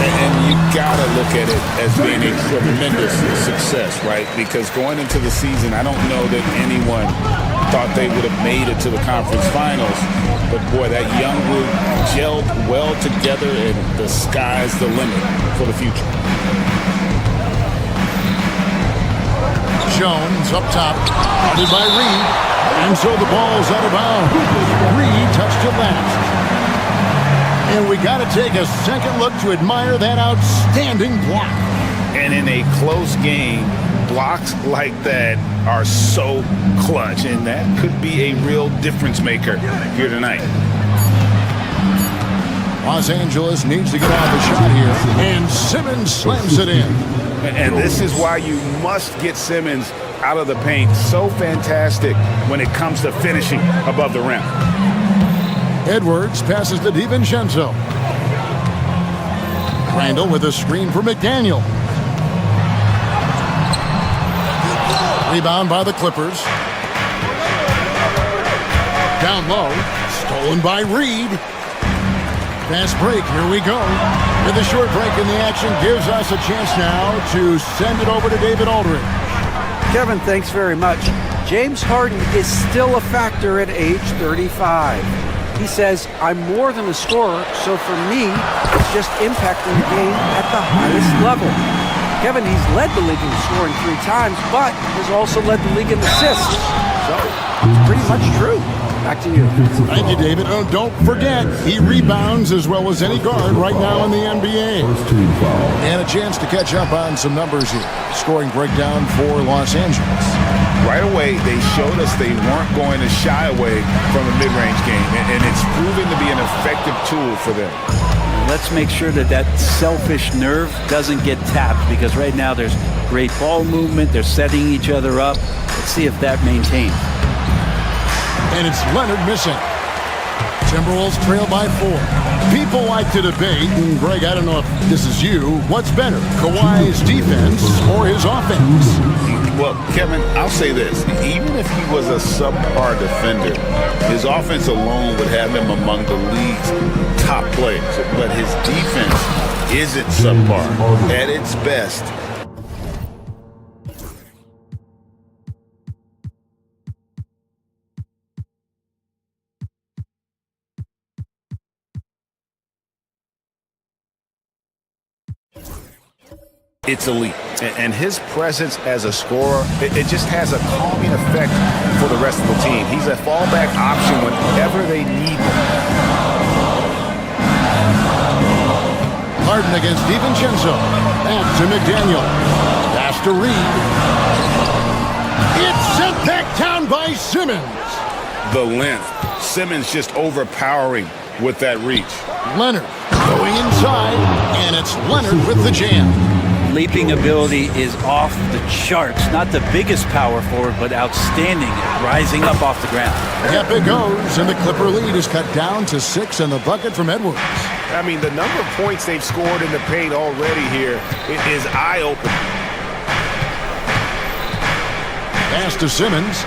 And you got to look at it as being a tremendous success, right? Because going into the season, I don't know that anyone thought they would have made it to the conference finals. But, boy, that young group gelled well together, and the sky's the limit for the future. Jones up top, guarded by Reed, and so the ball's out of bounds. Reed touched it last. And we got to take a second look to admire that outstanding block. And in a close game, blocks like that are so clutch, and that could be a real difference maker here tonight. Los Angeles needs to get off a shot here, and Simmons slams it in. And this is why you must get Simmons out of the paint. So fantastic when it comes to finishing above the rim. Edwards passes to DiVincenzo. Randall with a screen for McDaniel. Rebound by the Clippers. Down low. Stolen by Reed. Fast break. Here we go. With a short break in the action gives us a chance now to send it over to David Aldridge. Kevin, thanks very much. James Harden is still a factor at age 35. He says, I'm more than a scorer, so for me, it's just impacting the game at the highest level. Kevin, he's led the league in scoring 3 times, but has also led the league in assists. So, it's pretty much true. Back to you. Thank you, David. Oh, don't forget, he rebounds as well as any guard right now in the NBA. And a chance to catch up on some numbers here. Scoring breakdown for Los Angeles. Right away, they showed us they weren't going to shy away from a mid-range game, and it's proven to be an effective tool for them. Let's make sure that that selfish nerve doesn't get tapped, because right now there's great ball movement. They're setting each other up. Let's see if that maintains. And it's Leonard missing. Timberwolves trail by 4. People like to debate, and Greg, I don't know if this is you, what's better, Kawhi's defense or his offense? Well, Kevin, I'll say this. Even if he was a subpar defender, his offense alone would have him among the league's top players. But his defense isn't subpar. At its best, it's elite. And his presence as a scorer, it just has a calming effect for the rest of the team. He's a fallback option whenever they need him. Harden against DiVincenzo. Back to McDaniel. Pass to Reed. It's sent back down by Simmons. The length. Simmons just overpowering with that reach. Leonard going inside, and it's Leonard with the jam. Leaping ability is off the charts. Not the biggest power forward, but outstanding at rising up off the ground. Yep, it goes, and the Clipper lead is cut down to 6, and the bucket from Edwards. I mean, the number of points they've scored in the paint already here is eye-opening. Pass to Simmons.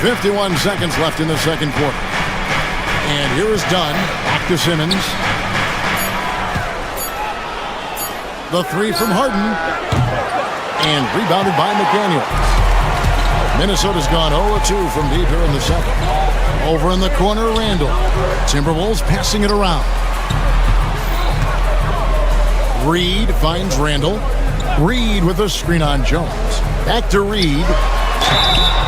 51 seconds left in the second quarter. And here is Dunn. Back to Simmons. The 3 from Harden. And rebounded by McDaniel. Minnesota's gone 0-2 from deep here in the second. Over in the corner, Randall. Timberwolves passing it around. Reed finds Randall. Reed with a screen on Jones. Back to Reed.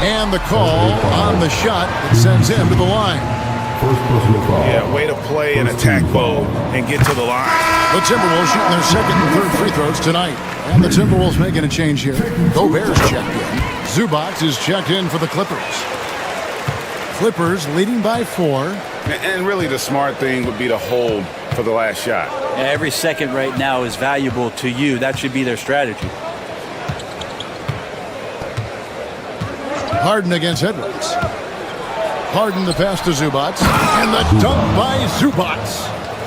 And the call on the shot that sends him to the line. Yeah, way to play an attack mode and get to the line. The Timberwolves shooting their second and third free throws tonight. And the Timberwolves making a change here. Gobert's checked in. Zubac is checked in for the Clippers. Clippers leading by 4. And really the smart thing would be to hold for the last shot. Every second right now is valuable to you. That should be their strategy. Harden against Edwards. Harden the pass to Zubac. And the dunk by Zubac.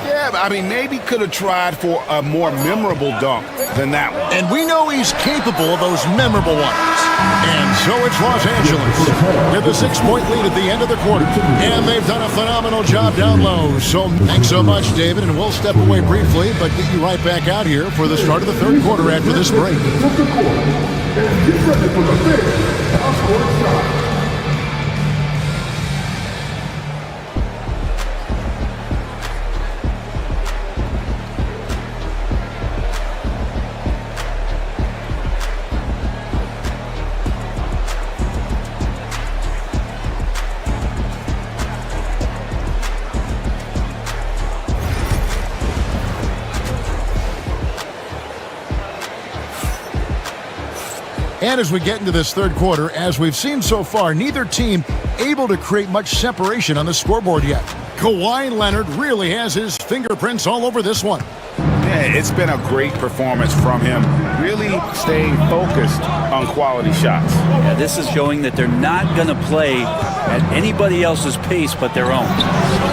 Yeah, I mean, maybe could have tried for a more memorable dunk than that one. And we know he's capable of those memorable ones. And so it's Los Angeles with a 6-point lead at the end of the quarter. And they've done a phenomenal job down low. So thanks so much, David. And we'll step away briefly, but get you right back out here for the start of the third quarter after this break. And get ready for the big half-court shot. And as we get into this third quarter, as we've seen so far, neither team able to create much separation on the scoreboard yet. Kawhi Leonard really has his fingerprints all over this one. Yeah, it's been a great performance from him, really staying focused on quality shots. Yeah, this is showing that they're not going to play at anybody else's pace but their own.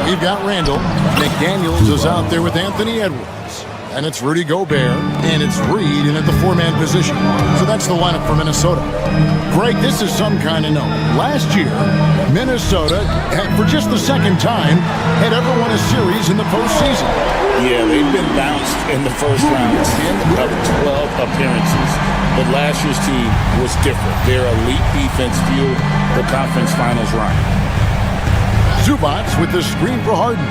We've got Randall. McDaniels is out there with Anthony Edwards. And it's Rudy Gobert, and it's Reed in at the four-man position. So that's the lineup for Minnesota. Greg, this is some kind of note. Last year, Minnesota, for just the second time, had ever won a series in the postseason. Yeah, they've been bounced in the first round, 10 of 12 appearances. But last year's team was different. Their elite defense fueled the conference finals run. Zubac with the screen for Harden.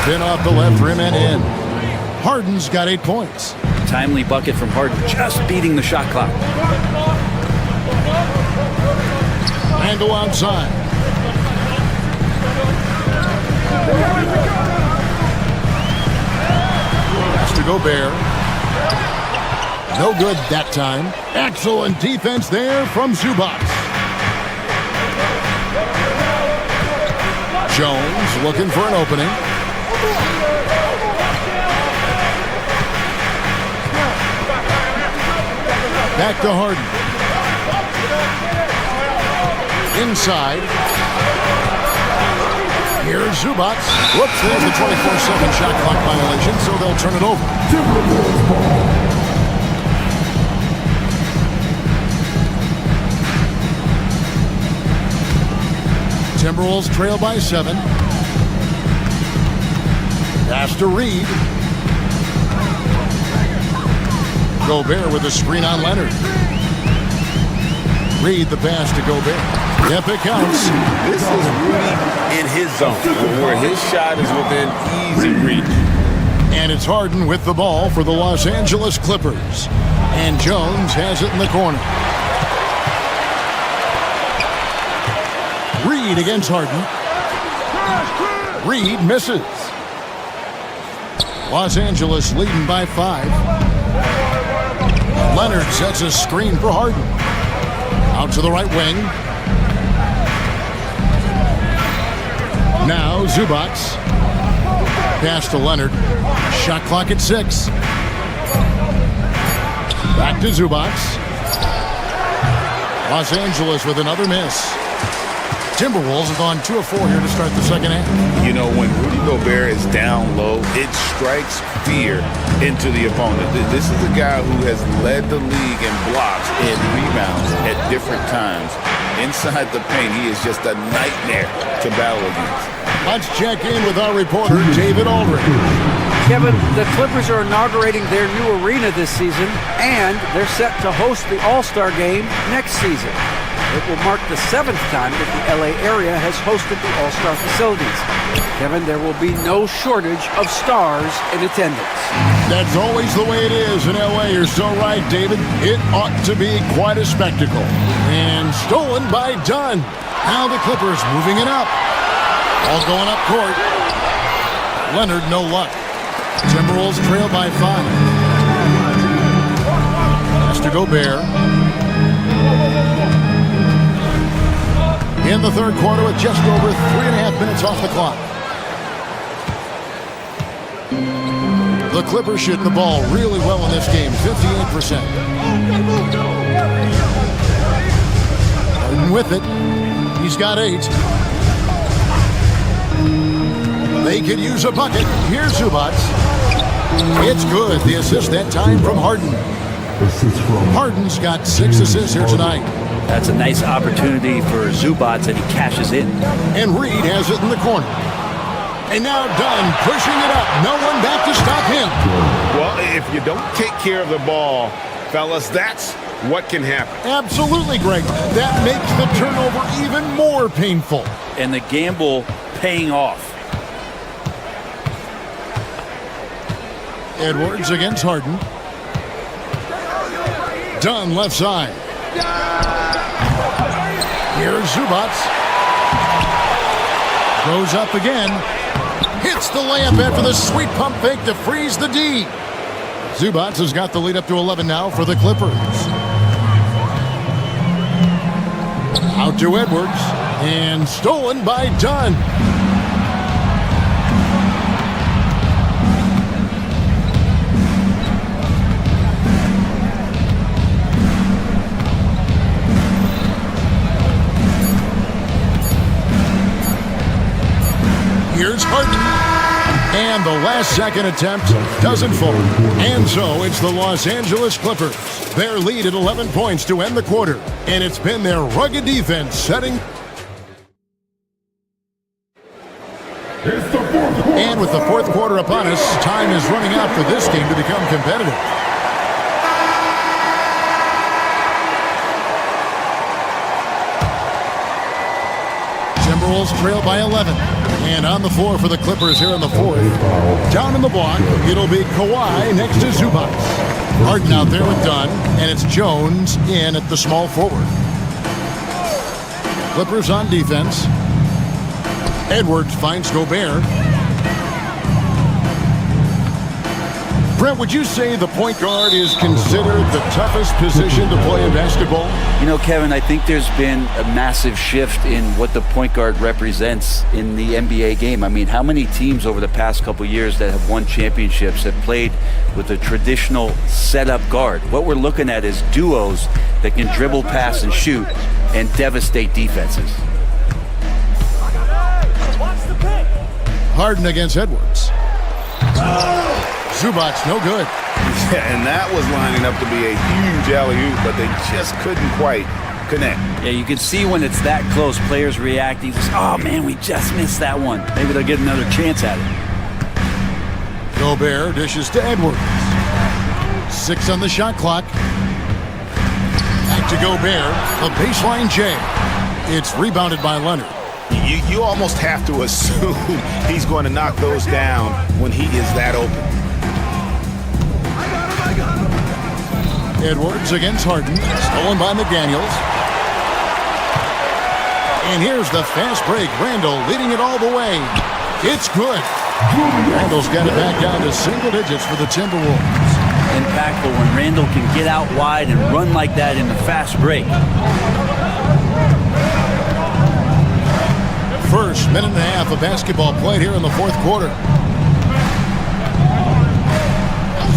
Spin off the left rim and in. Harden's got 8 points. Timely bucket from Harden, just beating the shot clock. Randle outside. Pass to Gobert. No good that time. Excellent defense there from Zubac. Jones looking for an opening. Back to Harden. Inside. Here's Zubac. Whoops, there's a 24-second shot clock violation, so they'll turn it over. Timberwolves trail by 7. Pass to Reed. Gobert with a screen on Leonard. Reed the pass to Gobert. Yep, it counts. This is Rudy in his zone, where his shot is within easy reach. And it's Harden with the ball for the Los Angeles Clippers. And Jones has it in the corner. Reed against Harden. Reed misses. Los Angeles leading by 5. Leonard sets a screen for Harden. Out to the right wing. Now Zubac. Pass to Leonard. Shot clock at 6. Back to Zubac. Los Angeles with another miss. Timberwolves have gone 2 of 4 here to start the second half. You know, when Rudy Gobert is down low, it strikes fear into the opponent. This is a guy who has led the league in blocks and rebounds at different times. Inside the paint, he is just a nightmare to battle against. Let's check in with our reporter, David Aldridge. Kevin, the Clippers are inaugurating their new arena this season, and they're set to host the All-Star Game next season. It will mark the 7th time that the LA area has hosted the All-Star facilities. Kevin, there will be no shortage of stars in attendance. That's always the way it is in LA. You're so right, David. It ought to be quite a spectacle. And stolen by Dunn. Now the Clippers moving it up. All going up court. Leonard, no luck. Timberwolves trail by 5. Pass to Gobert. In the third quarter with just over 3.5 minutes off the clock. The Clippers shooting the ball really well in this game, 58%. Harden with it. He's got 8. They could use a bucket. Here's Zubac. It's good. The assist that time from Harden. Harden's got 6 assists here tonight. That's a nice opportunity for Zubac, and he cashes in. And Reed has it in the corner. And now Dunn pushing it up. No one back to stop him. Well, if you don't take care of the ball, fellas, that's what can happen. Absolutely, Greg. That makes the turnover even more painful. And the gamble paying off. Edwards against Harden. Dunn left side. Here's Zubac. Goes up again. Hits the layup after the sweet pump fake to freeze the D. Zubac has got the lead up to 11 now for the Clippers. Out to Edwards. And stolen by Dunn. the last-second attempt doesn't fall. And so it's the Los Angeles Clippers. Their lead at 11 points to end the quarter. And it's been their rugged defense setting. And with the fourth quarter upon us, time is running out for this game to become competitive. Timberwolves trail by 11. And on the floor for the Clippers here in the fourth. Down in the block, it'll be Kawhi next to Zubac. Harden out there with Dunn, and it's Jones in at the small forward. Clippers on defense. Edwards finds Gobert. Brent, would you say the point guard is considered the toughest position to play in basketball? You know, Kevin, I think there's been a massive shift in what the point guard represents in the NBA game. I mean, how many teams over the past couple years that have won championships have played with a traditional setup guard? What we're looking at is duos that can dribble, pass, and shoot and devastate defenses. Harden against Edwards. Zubac, no good. Yeah, and that was lining up to be a huge alley-oop, but they just couldn't quite connect. Yeah, you can see when it's that close, players reacting. Just, oh, man, we just missed that one. Maybe they'll get another chance at it. Gobert dishes to Edwards. 6 on the shot clock. Back to Gobert. A baseline J. It's rebounded by Leonard. You almost have to assume he's going to knock those down when he is that open. Edwards against Harden. Stolen by McDaniels. And here's the fast break. Randall leading it all the way. It's good. Randall's got it back down to single digits for the Timberwolves. Impactful when Randall can get out wide and run like that in the fast break. First minute and a half of basketball played here in the fourth quarter.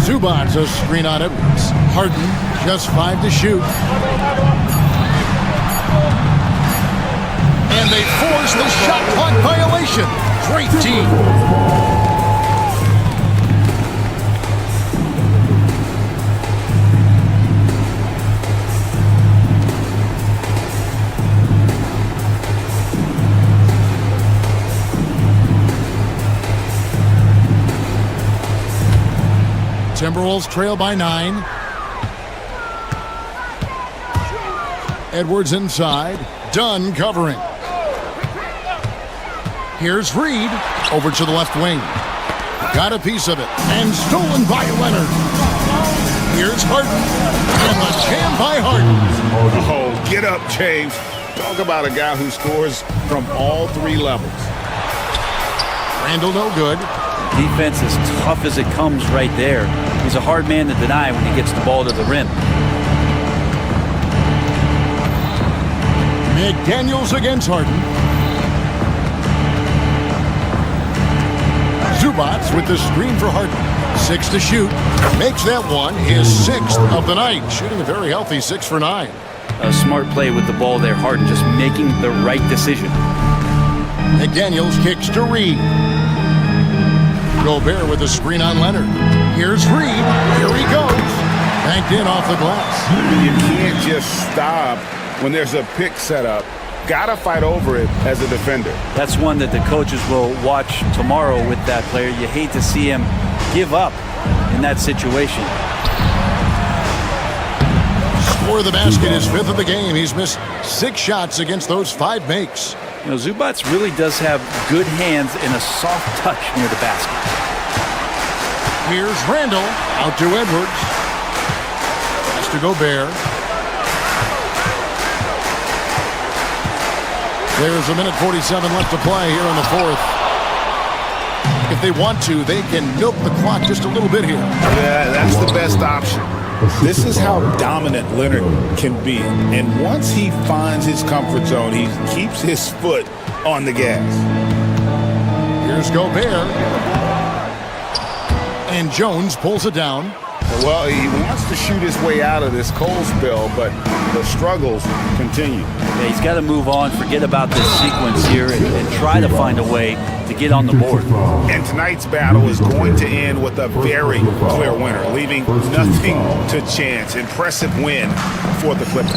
Zubac a screen on Edwards. Harden just 5 to shoot. And they force the shot clock violation. Great team. Timberwolves trail by 9. Edwards inside. Dunn covering. Here's Reed. Over to the left wing. Got a piece of it. And stolen by Leonard. Here's Harden. And the jam by Harden. Oh, get up, James. Talk about a guy who scores from all 3 levels. Randall no good. Defense as tough as it comes right there. He's a hard man to deny when he gets the ball to the rim. McDaniels against Harden. Zubac with the screen for Harden. 6 to shoot. Makes that one his 6th of the night. Shooting a very healthy 6 for 9. A smart play with the ball there. Harden just making the right decision. McDaniels kicks to Reed. Gobert with a screen on Leonard. Here's Reed. Here he goes. Banked in off the glass. You can't just stop when there's a pick set up. Gotta fight over it as a defender. That's one that the coaches will watch tomorrow with that player. You hate to see him give up in that situation. Score of the basket is 5th of the game. He's missed 6 shots against those 5 makes. You know, Zubac really does have good hands and a soft touch near the basket. Here's Randall out to Edwards. Pass to Gobert. There's a minute 47 left to play here in the fourth. If they want to, they can milk the clock just a little bit here. Yeah, that's the best option. This is how dominant Leonard can be. And once he finds his comfort zone, he keeps his foot on the gas. Here's Gobert. And Jones pulls it down. Well, he wants to shoot his way out of this cold spell, but the struggles continue. Yeah, he's got to move on, forget about this sequence here, and try to find a way to to get on the board. And tonight's battle is going to end with a very clear winner, leaving nothing to chance. Impressive win for the Clippers.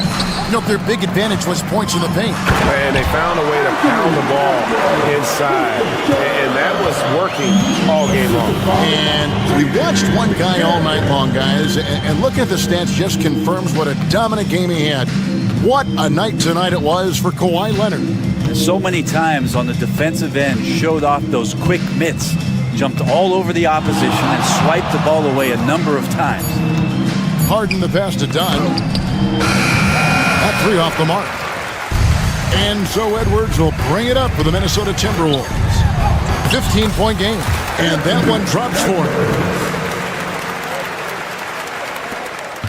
You know, their big advantage was points in the paint. And they found a way to pound the ball inside, and that was working all game long. And we watched one guy all night long, guys, and looking at the stats just confirms what a dominant game he had. What a night tonight it was for Kawhi Leonard. So many times on the defensive end, showed off those quick mitts, jumped all over the opposition and swiped the ball away a number of times. Harden the pass to Dunn. That three off the mark. And so Edwards will bring it up for the Minnesota Timberwolves. 15-point game. And that one drops for him.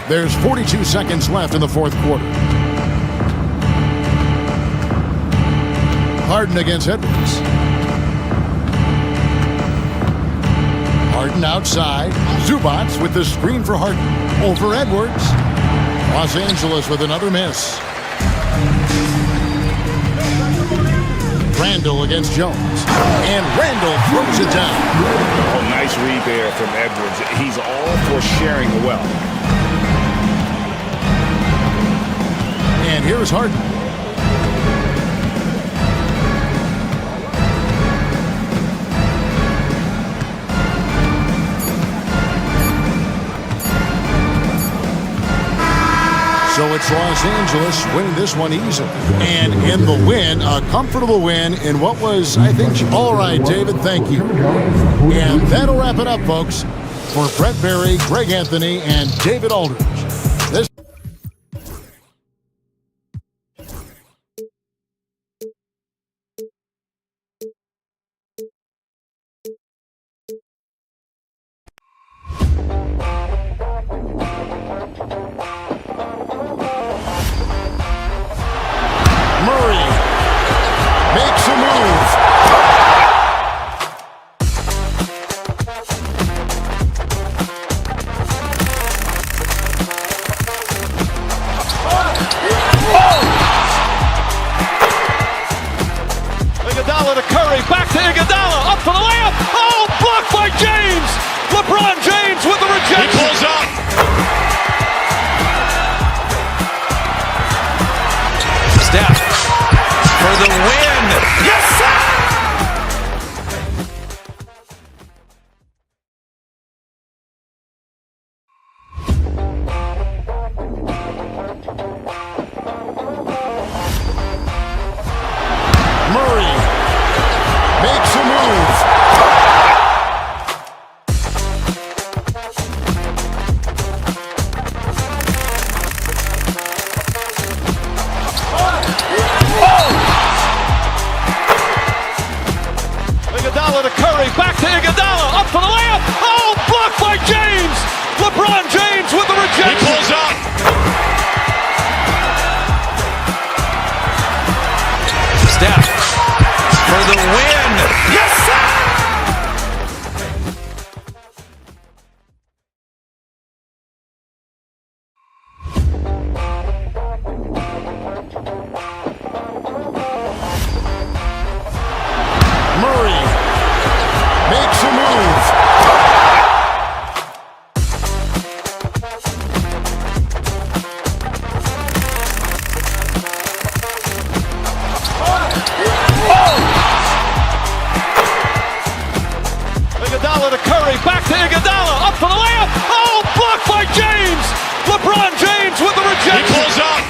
There's 42 seconds left in the fourth quarter. Harden against Edwards. Harden outside. Zubats with the screen for Harden. Over Edwards. Los Angeles with another miss. Randall against Jones. And Randall throws it down. Oh, nice read there from Edwards. He's all for sharing the wealth. And here's Harden. So it's Los Angeles winning this one easily. And in the win, a comfortable win in what was, I think, all right, David, thank you. And that'll wrap it up, folks. For Brett Berry, Greg Anthony, and David Aldridge. This back to Iguodala, up for the layup. Oh, blocked by James. LeBron James with the rejection. He pulls up. Steph for the win. Yes, sir! Back to Iguodala, up for the layup. Oh, blocked by James. LeBron James with the rejection. He pulls up. Steph for the win. Yes, sir! Back to Iguodala, up for the layup. Oh, blocked by James. LeBron James with the rejection. He pulls up.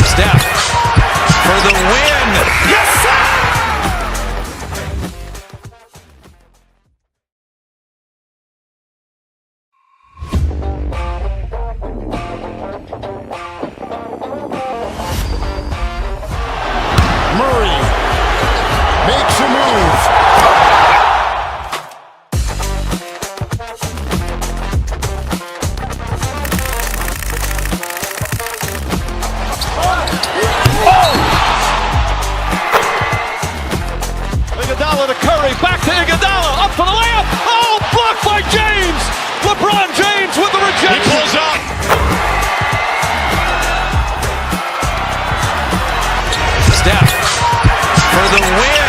Steph for the win. Yes, sir!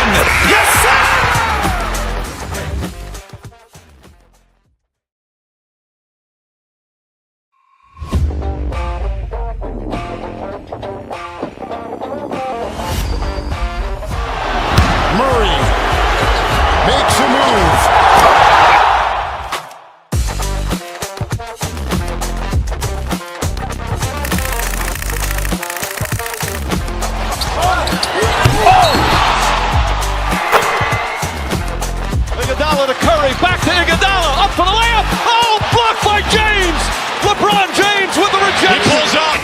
win! Yes, sir! Murray makes a move. Iguodala to Curry, back to Iguodala, up for the layup. Oh, blocked by James. LeBron James with the rejection. He pulls up.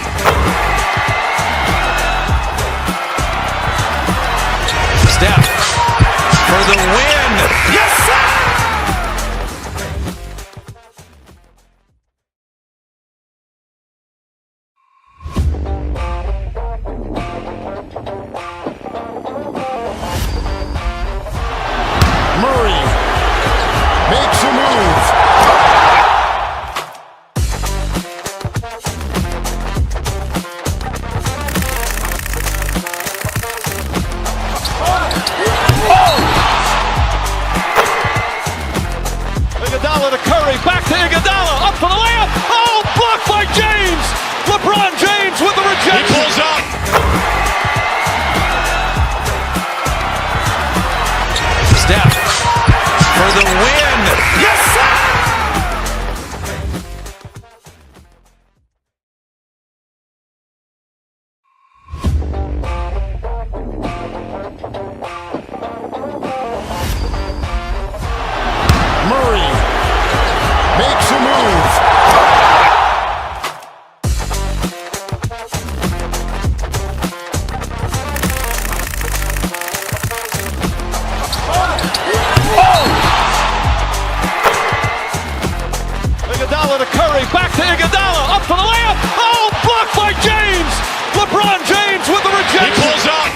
Steph for the win. Yes, sir! Murray makes a move. Iguodala to Curry, back to Iguodala, up for the layup. Oh, blocked by James. LeBron James with the rejection. He pulls up. Steph for the win. Yes, sir! Murray makes a move. Iguodala to Curry, back to Iguodala, up for the layup. Oh, blocked by James. LeBron James with the rejection. He pulls up.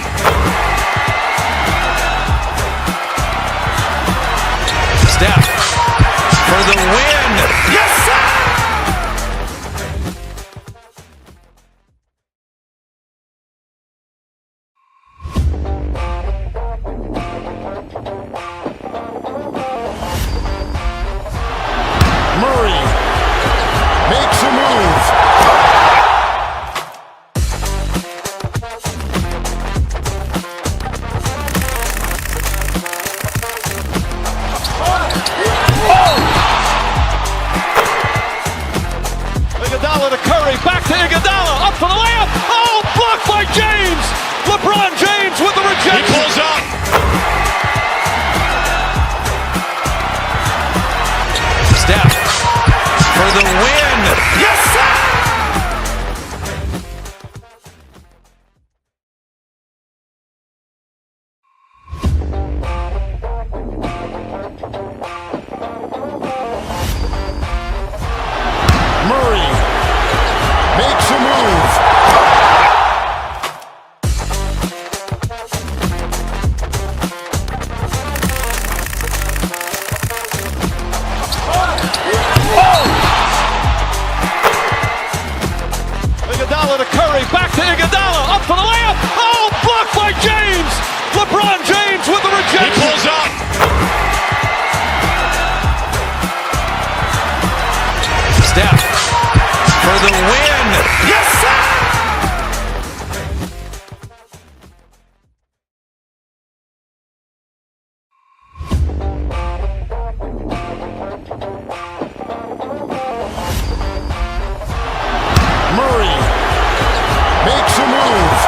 Steph for the win. Yes, sir! Murray makes a move. Iguodala to Curry, back to Iguodala, up for the layup. Oh, blocked by James. LeBron James with the rejection. He pulls up. Steph for the win. Yes, sir! Murray makes a move. Iguodala to Curry, back to Iguodala, up for the layup. Oh, blocked by James. LeBron James with the rejection. He pulls up. Steph for the win. Yes, sir! Murray makes a move.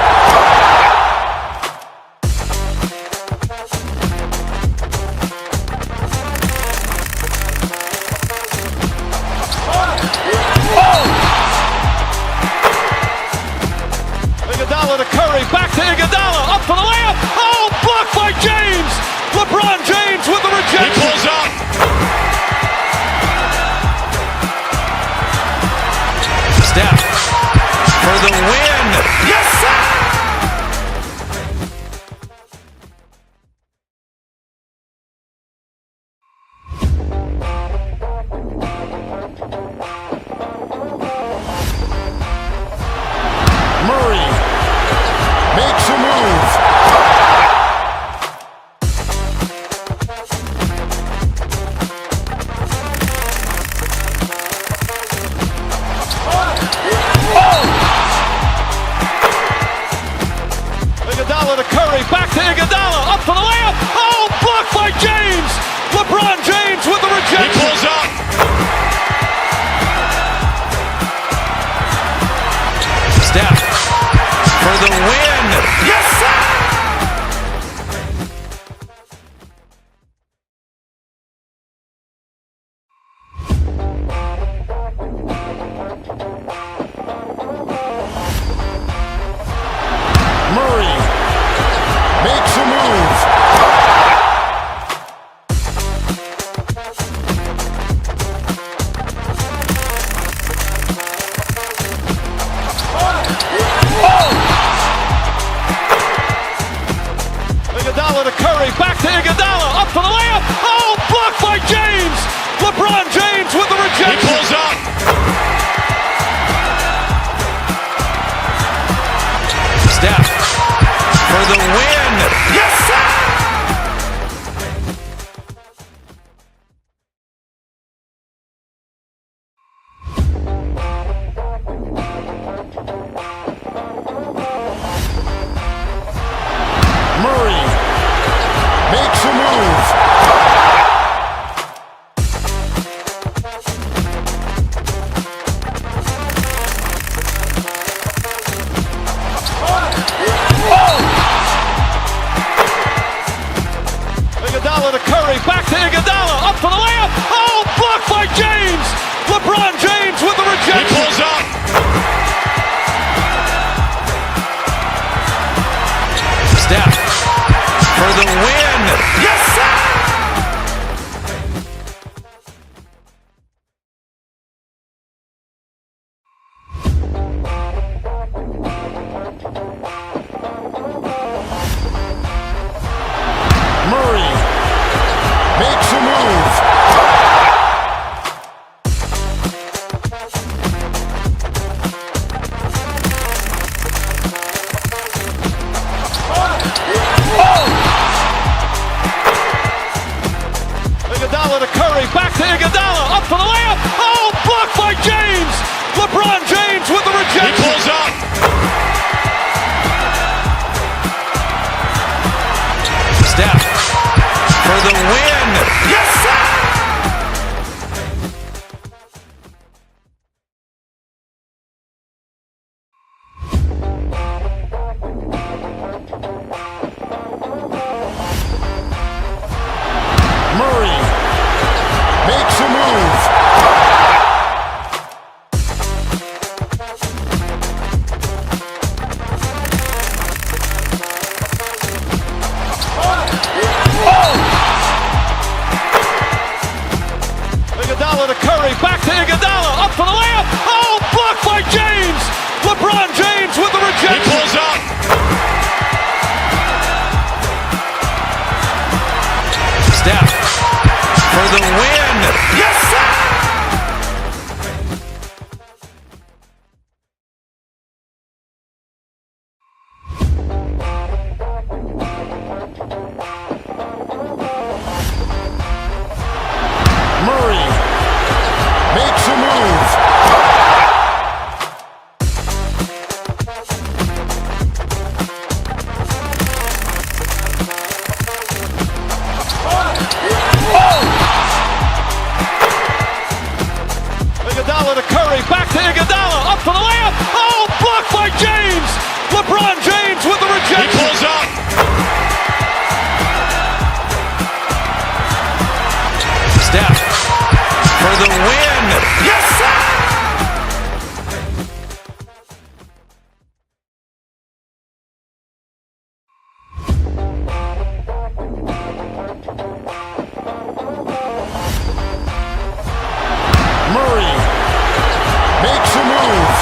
Iguodala to Curry, back to Iguodala, up for the layup. Oh, blocked by James. LeBron James with the rejection. He pulls up. Steph for the win. Yes, sir! Murray makes a move. Curry, back to Iguodala, up for the layup. Oh, blocked by James. LeBron James with the rejection. He pulls up. Steph for the win. Yes, sir! Murray makes a move. Iguodala to Curry, back to Iguodala, up for the layup. Oh, blocked by James. LeBron James with the rejection. He pulls up. Steph for the win. Yes, sir! Murray makes a move. Iguodala to Curry, back to Iguodala, up for the layup. Oh, blocked by James. LeBron James with the rejection. He pulls up. Steph for the win. Yes, sir! Murray makes a move. Iguodala to Curry, back to Iguodala, up for the layup. Oh, blocked by James. LeBron James with the rejection. He pulls up. Steph for the win. Yes, sir! Murray makes a move. Iguodala to Curry, back to Iguodala, up for the layup. Oh, blocked by James. LeBron James with the rejection. He pulls up. Steph for the win. Yes, sir! Murray makes a move. Iguodala to Curry, back to Iguodala, up for the layup. Oh, blocked by James. LeBron James with the rejection. He pulls up. Steph for the win. Yes, sir! Murray makes a move.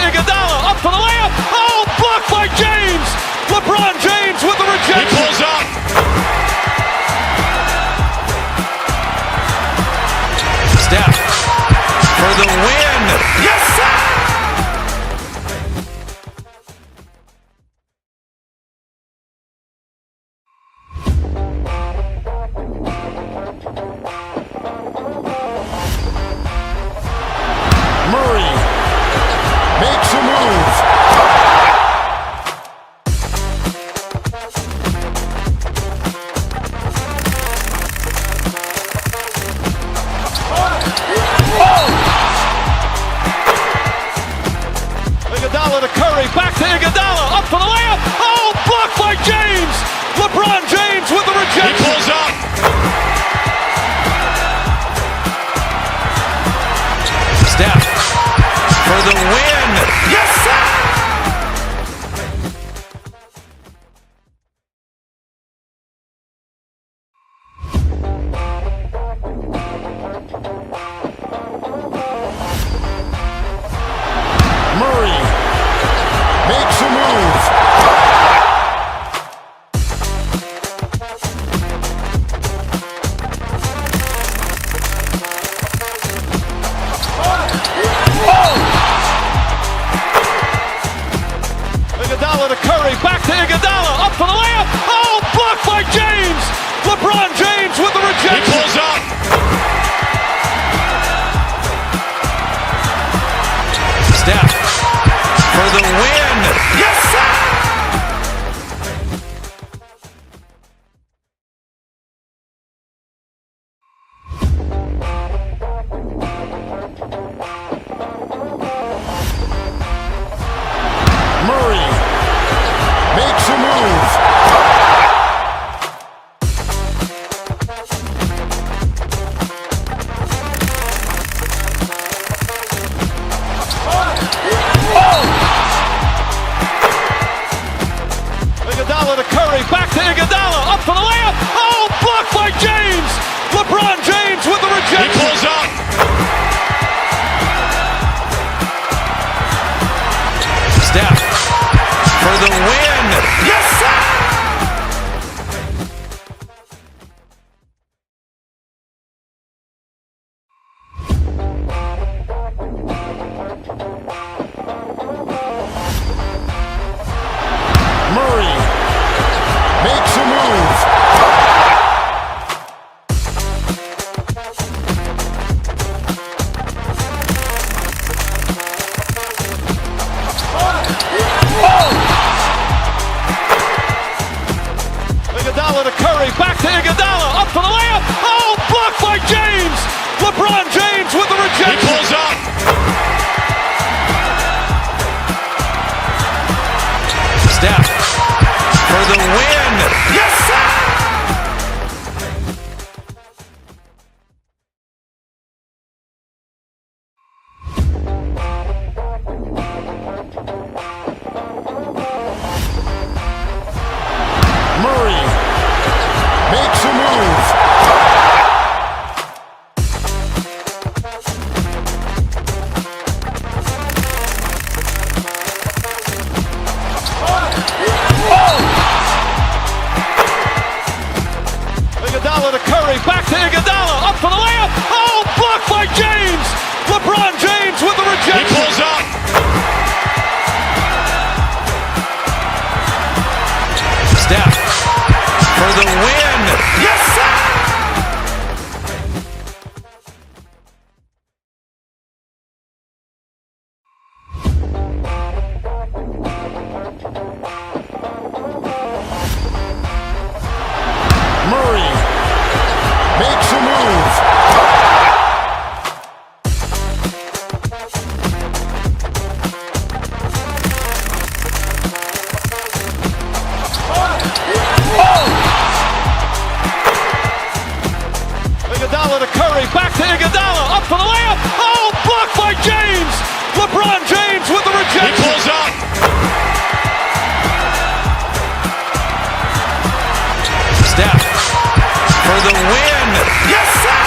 Iguodala, up for the layup. Oh, blocked by James. LeBron James with the rejection. He pulls up. Steph for the win. Yes, sir! Murray makes a move. Iguodala to Curry, back to Iguodala, up for the layup. Oh, blocked by James. LeBron James with the rejection. He pulls up. Steph for the win. Yes, sir! Murray makes a move. Iguodala to Curry, back to Iguodala, up for the layup. Oh, blocked by James. LeBron James with the rejection. He pulls up. Steph for the win. Yes, sir! Murray makes a move. Iguodala to Curry, back to Iguodala, up for the layup. Oh, blocked by James. LeBron James with the rejection. He pulls up. Steph for the win. Yes, sir! Murray makes a move. Iguodala to Curry, back to Iguodala, up for the layup. Oh, blocked by James. LeBron James with the rejection. He pulls up. Steph for the win. Yes, sir! Murray makes a move. Iguodala to Curry, back to Iguodala, up for the layup. Oh, blocked by James. LeBron James with the rejection. He pulls up. Steph for the win. Yes, sir! Murray makes a move. Iguodala to Curry, back to Iguodala, up for the layup. Oh, blocked by James. LeBron James with the rejection. He pulls up. Steph for the win. Yes, sir!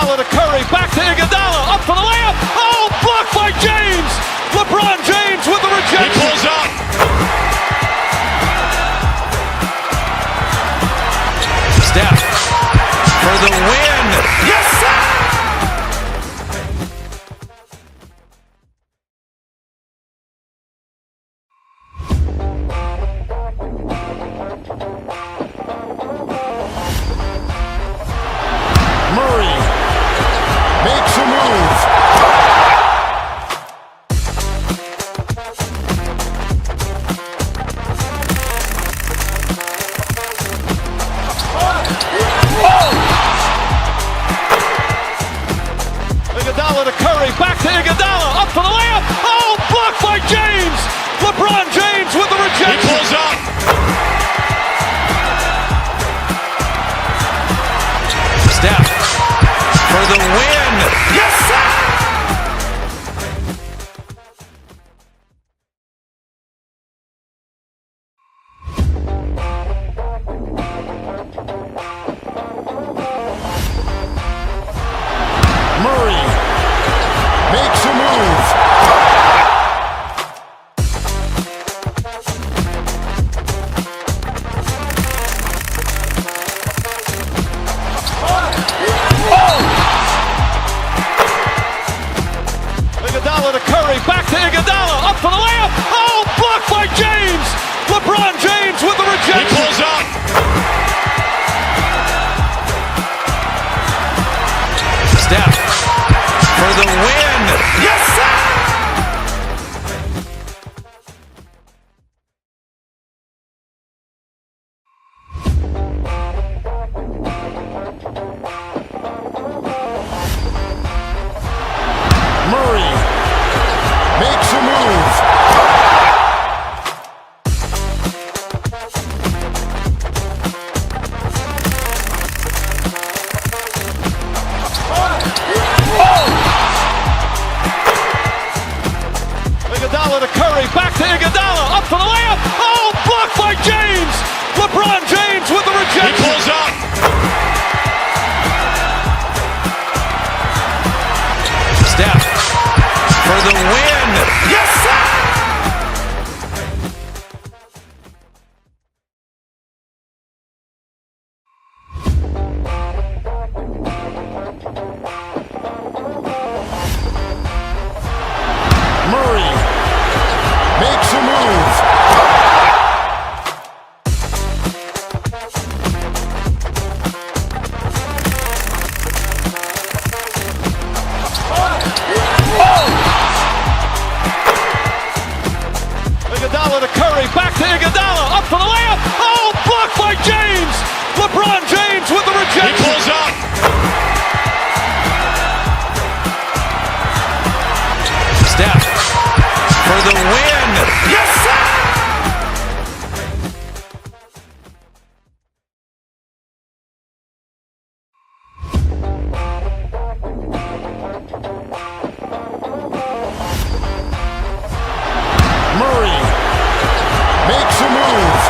Iguodala to Curry, back to Iguodala, up for the layup. Oh, blocked by James. LeBron James with the rejection. He pulls up. Steph for the win. Yes, sir! Murray makes a move. Iguodala to Curry, back to Iguodala, up for the layup. Oh, blocked by James. LeBron James with the rejection. He pulls up. Steph for the win. Yes, sir! Murray makes a move. Iguodala to Curry, back to Iguodala, up for the layup. Oh, blocked by James. LeBron James with the rejection. He pulls up. Steph for the win. Yes, sir! Murray makes a move. Iguodala to Curry, back to Iguodala, up for the layup. Oh, blocked by James. LeBron James with the rejection. He pulls up. Steph for the win. Yes, sir! Murray makes a move. Iguodala to Curry, back to Iguodala, up for the layup. Oh, blocked by James. LeBron James with the rejection. He pulls up. Steph for the win. Yes, sir! Murray makes a move.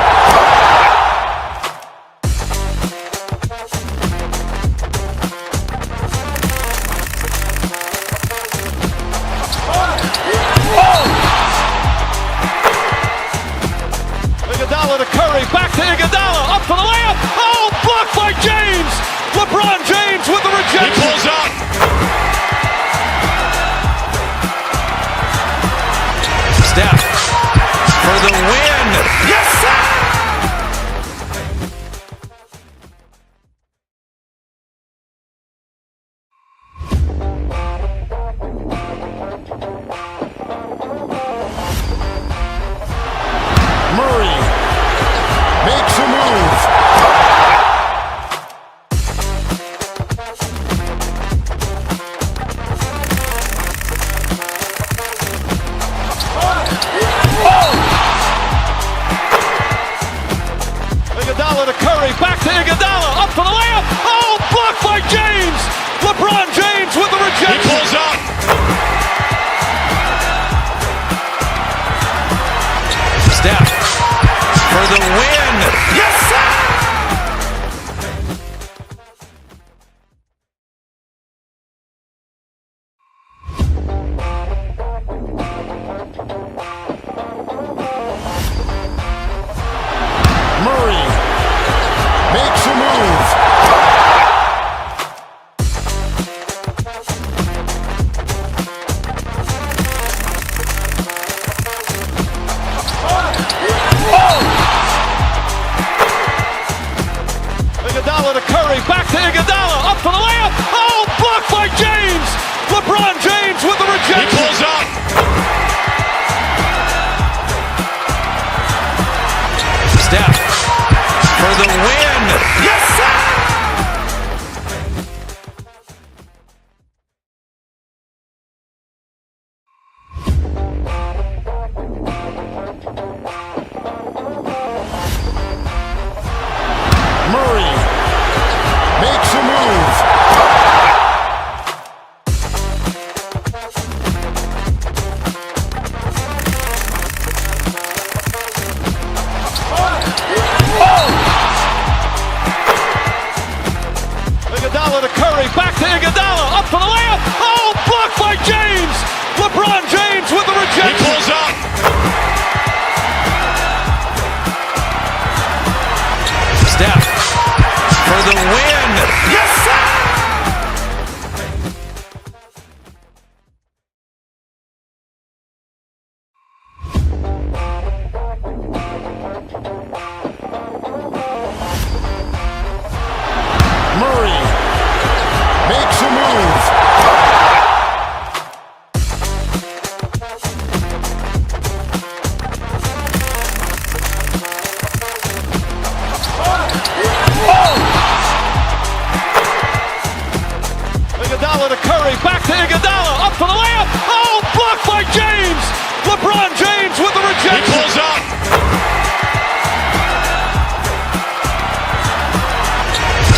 Iguodala to Curry, back to Iguodala, up for the layup. Oh, blocked by James. LeBron James with the rejection. He pulls up.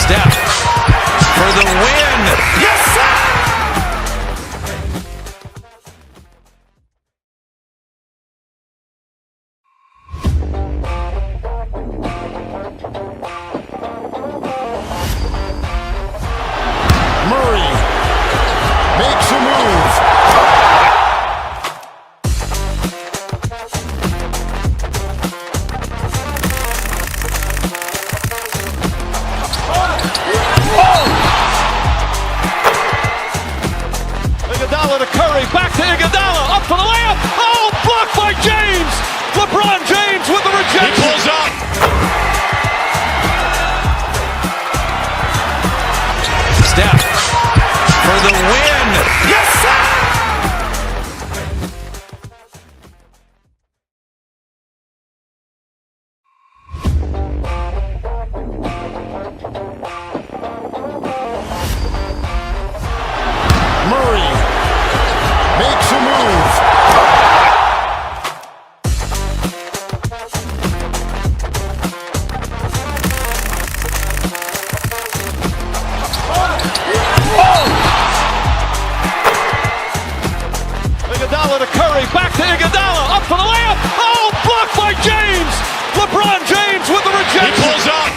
Steph for the win. Yes, sir! Murray makes a move. Iguodala to Curry, back to Iguodala, up for the layup. Oh, blocked by James. LeBron James with the rejection. He pulls up. Steph for the win. Yes, sir! Murray makes a move. Iguodala to Curry, back to Iguodala, up for the layup. Oh, blocked by James. LeBron James with the rejection. He pulls up.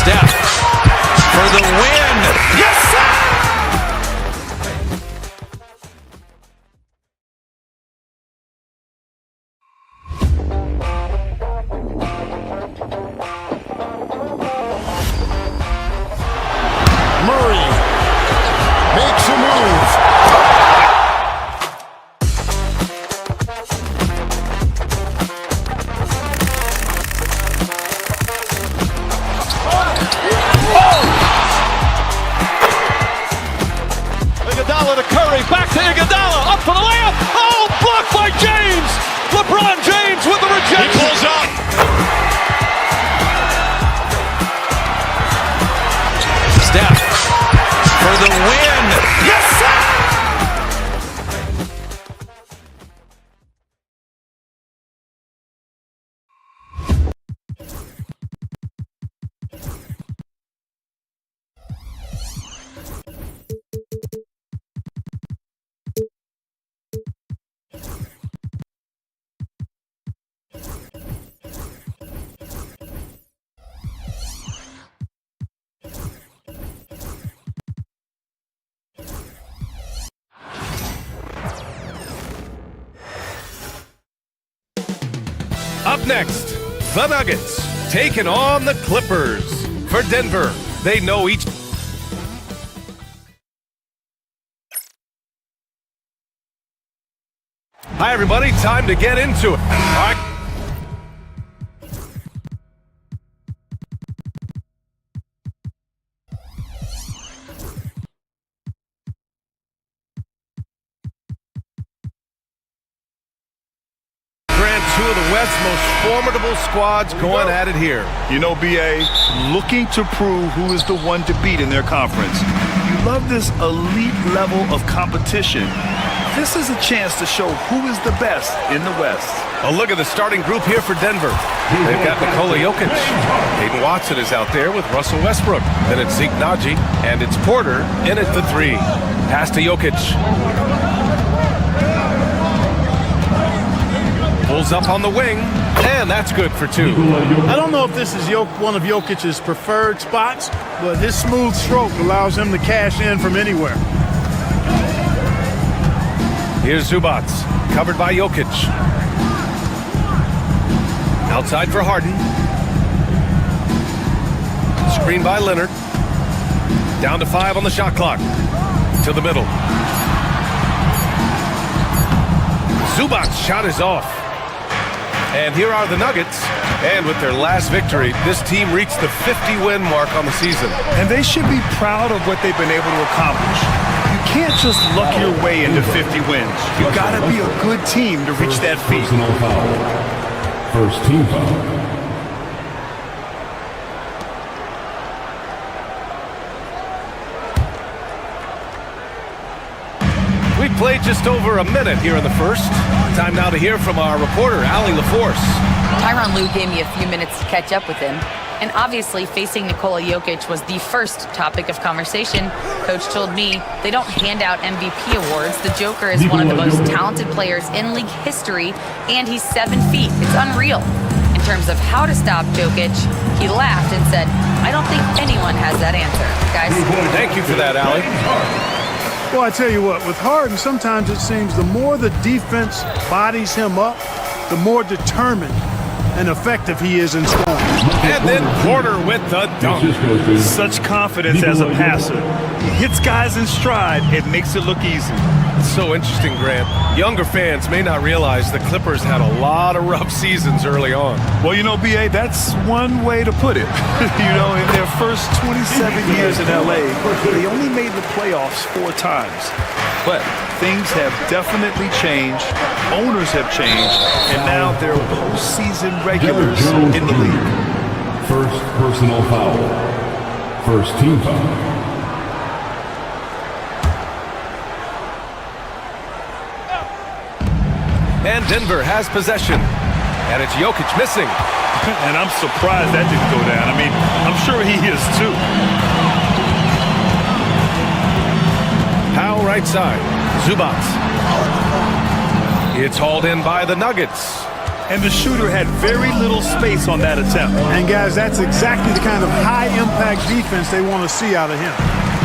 Steph for the win. Yes, sir! Murray makes a move. Iguodala to Curry, back to Iguodala, up for the layup. Oh, blocked by James. LeBron James with the rejection. He pulls up. Steph for the win. Yes, sir! Up next, the Nuggets taking on the Clippers. For Denver, they know each. Hi, everybody. Time to get into it. All right. Two of the West's most formidable squads going at it here. You know, BA, looking to prove who is the one to beat in their conference. You love this elite level of competition. This is a chance to show who is the best in the West. A look at the starting group here for Denver. They've got Nikola Jokic. Hayden Watson is out there with Russell Westbrook. Then it's Zeke Naji, and it's Porter in at the 3. Pass to Jokic. Pulls up on the wing, and that's good for 2. I don't know if this is one of Jokic's preferred spots, but his smooth stroke allows him to cash in from anywhere. Here's Zubac, covered by Jokic. Outside for Harden. Screen by Leonard. Down to 5 on the shot clock. To the middle. Zubac's shot is off. And here are the Nuggets. And with their last victory, this team reached the 50-win mark on the season. And they should be proud of what they've been able to accomplish. You can't just luck your way into 50 wins. You gotta be a good team to reach that feat. First team foul. played just over a minute here in the first. Time now to hear from our reporter, Allie LaForce. Tyronn Lue gave me a few minutes to catch up with him. And obviously, facing Nikola Jokic was the first topic of conversation. Coach told me they don't hand out MVP awards. The Joker is one of the most talented players in league history, and he's 7 feet. It's unreal. In terms of how to stop Jokic, he laughed and said, I don't think anyone has that answer. Guys, thank you for that, Allie. Well, I tell you what, with Harden, sometimes it seems the more the defense bodies him up, the more determined and effective he is in scoring. And then Porter with the dunk. Such confidence as a passer. He hits guys in stride. It makes it look easy. It's so interesting, Grant. Younger fans may not realize the Clippers had a lot of rough seasons early on. Well, you know, B.A., that's one way to put it. You know, in their first 27 years in L.A., they only made the playoffs 4 times. But things have definitely changed. Owners have changed. And now they're postseason regulars in the league. First personal foul. First team foul. And Denver has possession. And it's Jokic missing. And I'm surprised that didn't go down. I mean, I'm sure he is too. Powell right side. Zubac. It's hauled in by the Nuggets. And the shooter had very little space on that attempt. And guys, that's exactly the kind of high-impact defense they want to see out of him.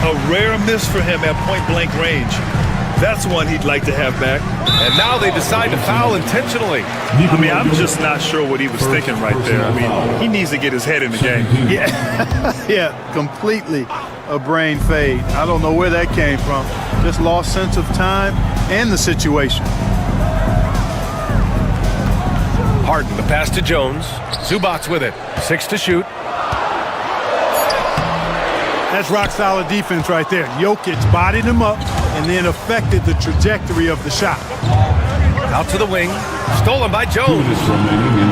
A rare miss for him at point-blank range. That's one he'd like to have back. And now they decide to foul intentionally. I mean, I'm just not sure what he was thinking right there. I mean, he needs to get his head in the game. Yeah, completely a brain fade. I don't know where that came from. Just lost sense of time and the situation. Harden, the pass to Jones. Zubac with it. 6 to shoot. That's rock-solid defense right there. Jokic bodied him up and then affected the trajectory of the shot. Out to the wing. Stolen by Jones.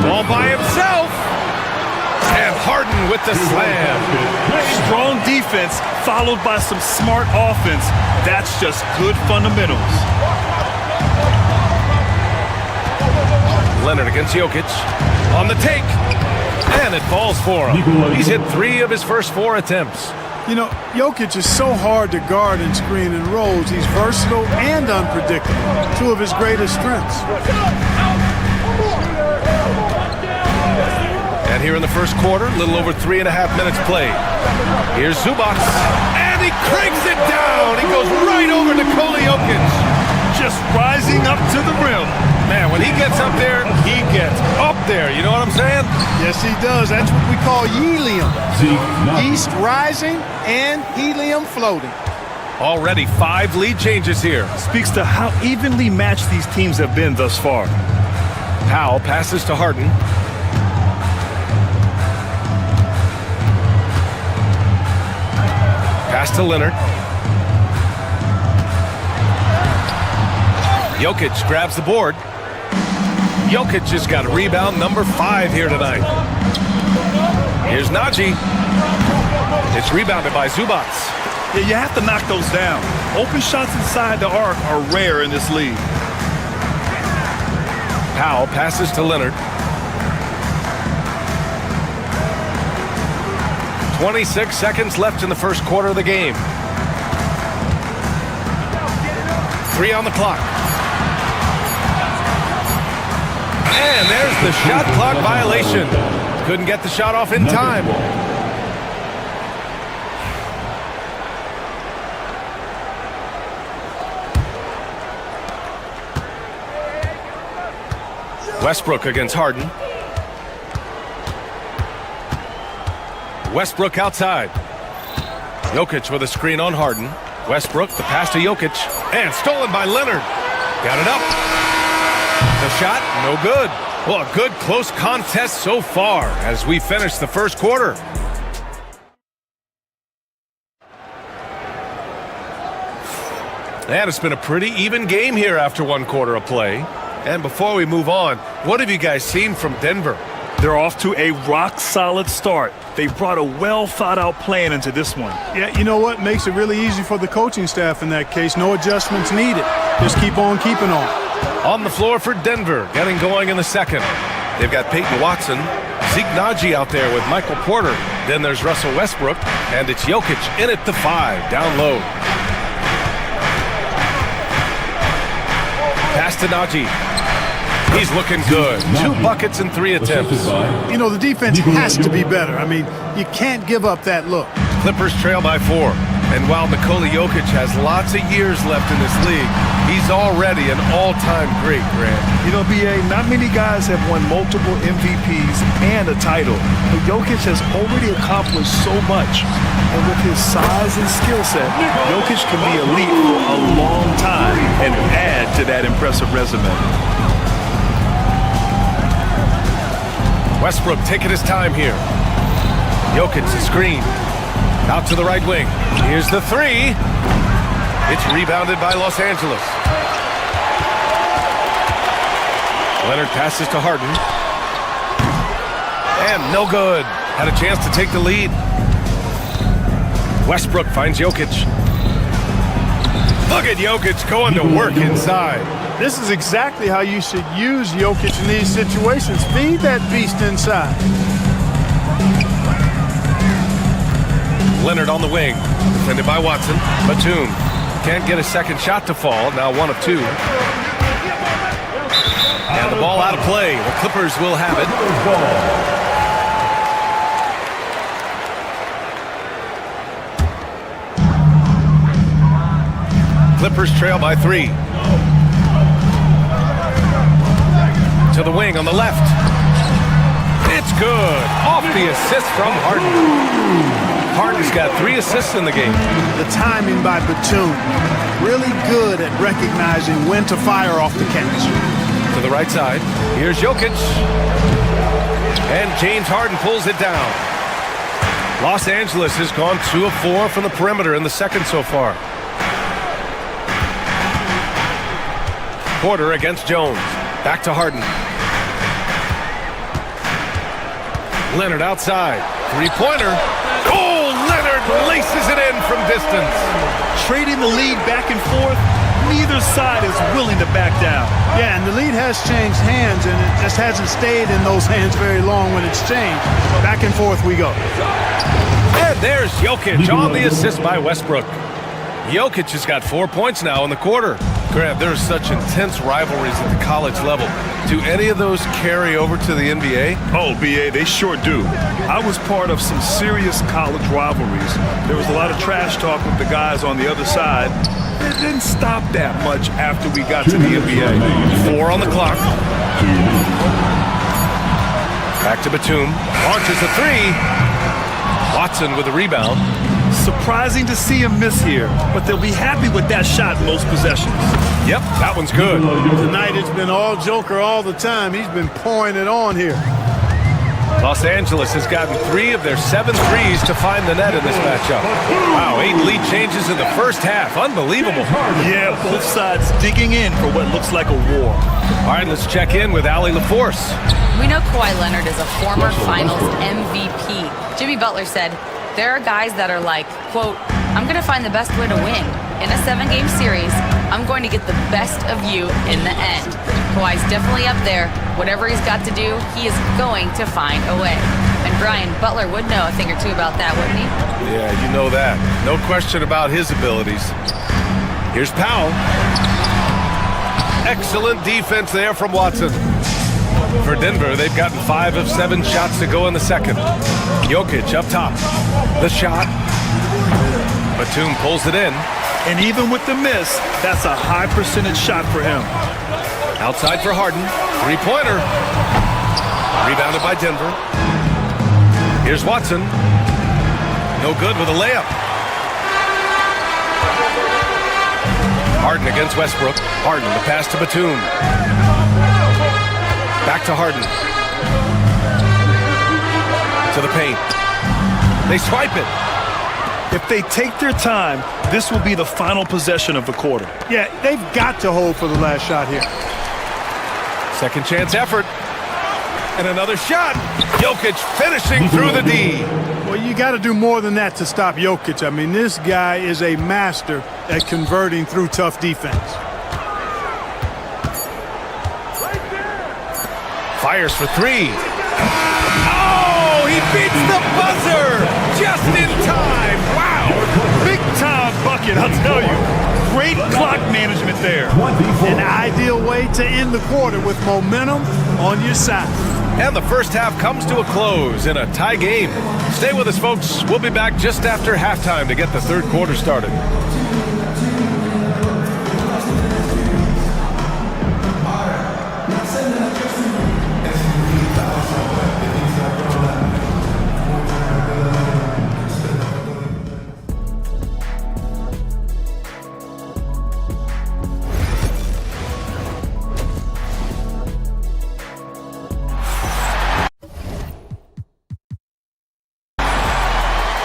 All by himself. And Harden with the slam. Strong defense followed by some smart offense. That's just good fundamentals. Leonard against Jokic. On the take. And it falls for him. He's hit 3 of his first 4 attempts. You know, Jokic is so hard to guard and screen and rolls. He's versatile and unpredictable. 2 of his greatest strengths. And here in the first quarter, a little over 3.5 minutes played. Here's Zubac. And he cranks it down. He goes right over Nikola Jokic. Just rising up to the rim. Man, when he gets up there, he gets up there. You know what I'm saying? Yes, he does. That's what we call helium. East rising and helium floating. Already 5 lead changes here. Speaks to how evenly matched these teams have been thus far. Powell passes to Harden. Pass to Leonard. Jokic grabs the board. Jokic has got rebound number 5 here tonight. Here's Najee. It's rebounded by Zubac. Yeah, you have to knock those down. Open shots inside the arc are rare in this league. Powell passes to Leonard. 26 seconds left in the first quarter of the game. 3 on the clock. And there's the shot clock violation. Couldn't get the shot off in time. Westbrook against Harden. Westbrook outside. Jokic with a screen on Harden. Westbrook, the pass to Jokic. And stolen by Leonard. Got it up. The shot, no good. Well, a good close contest so far as we finish the first quarter. And it's been a pretty even game here after 1 quarter of play. And before we move on, what have you guys seen from Denver? They're off to a rock-solid start. They brought a well-thought-out plan into this one. Yeah, you know what? Makes it really easy for the coaching staff in that case. No adjustments needed. Just keep on keeping on. On the floor for Denver, getting going in the second. They've got Peyton Watson, Zeke Naji out there with Michael Porter. Then there's Russell Westbrook, and it's Jokic in at the 5, down low. Pass to Naji. He's looking good. 2 buckets and 3 attempts. You know, the defense has to be better. I mean, you can't give up that look. Clippers trail by 4. And while Nikola Jokic has lots of years left in this league, he's already an all-time great, Grant. You know, B.A., not many guys have won multiple MVPs and a title. But Jokic has already accomplished so much. And with his size and skill set, Jokic can be elite for a long time and add to that impressive resume. Westbrook taking his time here. Jokic, the screen. Out to the right wing. Here's the 3. It's rebounded by Los Angeles. Leonard passes to Harden. And no good. Had a chance to take the lead. Westbrook finds Jokic. Look at Jokic going to work inside. This is exactly how you should use Jokic in these situations. Feed that beast inside. Leonard on the wing, defended by Watson. Batum can't get a second shot to fall, now 1 of 2. And the ball out of play. The Clippers will have it. Clippers trail by 3. To the wing on the left. It's good. Off the assist from Harden. Harden's got 3 assists in the game. The timing by Batum. Really good at recognizing when to fire off the catch. To the right side. Here's Jokic. And James Harden pulls it down. Los Angeles has gone 2 of 4 from the perimeter in the second so far. Porter against Jones. Back to Harden. Leonard outside. 3-pointer. Oh, Leonard laces it in from distance. Trading the lead back and forth, neither side is willing to back down. Yeah, and the lead has changed hands, and it just hasn't stayed in those hands very long when it's changed. Back and forth we go. And there's Jokic on the assist by Westbrook. Jokic has got 4 points now in the quarter. Grant, there's such intense rivalries at the college level. Do any of those carry over to the NBA? Oh, B.A., they sure do. I was part of some serious college rivalries. There was a lot of trash talk with the guys on the other side. It didn't stop that much after we got to the NBA. 4 on the clock. Back to Batum. Launches a 3. Watson with the rebound. Surprising to see him miss here, but they'll be happy with that shot most possessions. Yep, that one's good. Tonight it's been all Joker all the time. He's been pouring it on here. Los Angeles has gotten 3 of their 7 threes to find the net in this matchup. Wow, 8 lead changes in the first half. Unbelievable. Yeah, both sides digging in for what looks like a war. All right, let's check in with Allie LaForce. We know Kawhi Leonard is a former Finals MVP. Jimmy Butler said, there are guys that are like, quote, I'm going to find the best way to win. In a 7-game series, I'm going to get the best of you in the end. Kawhi's definitely up there. Whatever he's got to do, he is going to find a way. And Brian, Butler would know a thing or two about that, wouldn't he? Yeah, you know that. No question about his abilities. Here's Powell. Excellent defense there from Watson. For Denver, they've gotten 5 of 7 shots to go in the second. Jokic up top. The shot. Batum pulls it in. And even with the miss, that's a high percentage shot for him. Outside for Harden. 3-pointer. Rebounded by Denver. Here's Watson. No good with a layup. Harden against Westbrook. Harden, the pass to Batum. Back to Harden. To the paint. They swipe it. If they take their time, this will be the final possession of the quarter. Yeah, they've got to hold for the last shot here. Second chance effort. And another shot. Jokic finishing through the D. Well, you got to do more than that to stop Jokic. I mean, this guy is a master at converting through tough defense. Fires for three. Oh, he beats the buzzer just in time. Wow. Big time bucket, I'll tell you. Great clock management there. An ideal way to end the quarter with momentum on your side. And the first half comes to a close in a tie game. Stay with us, folks. We'll be back just after halftime to get the third quarter started.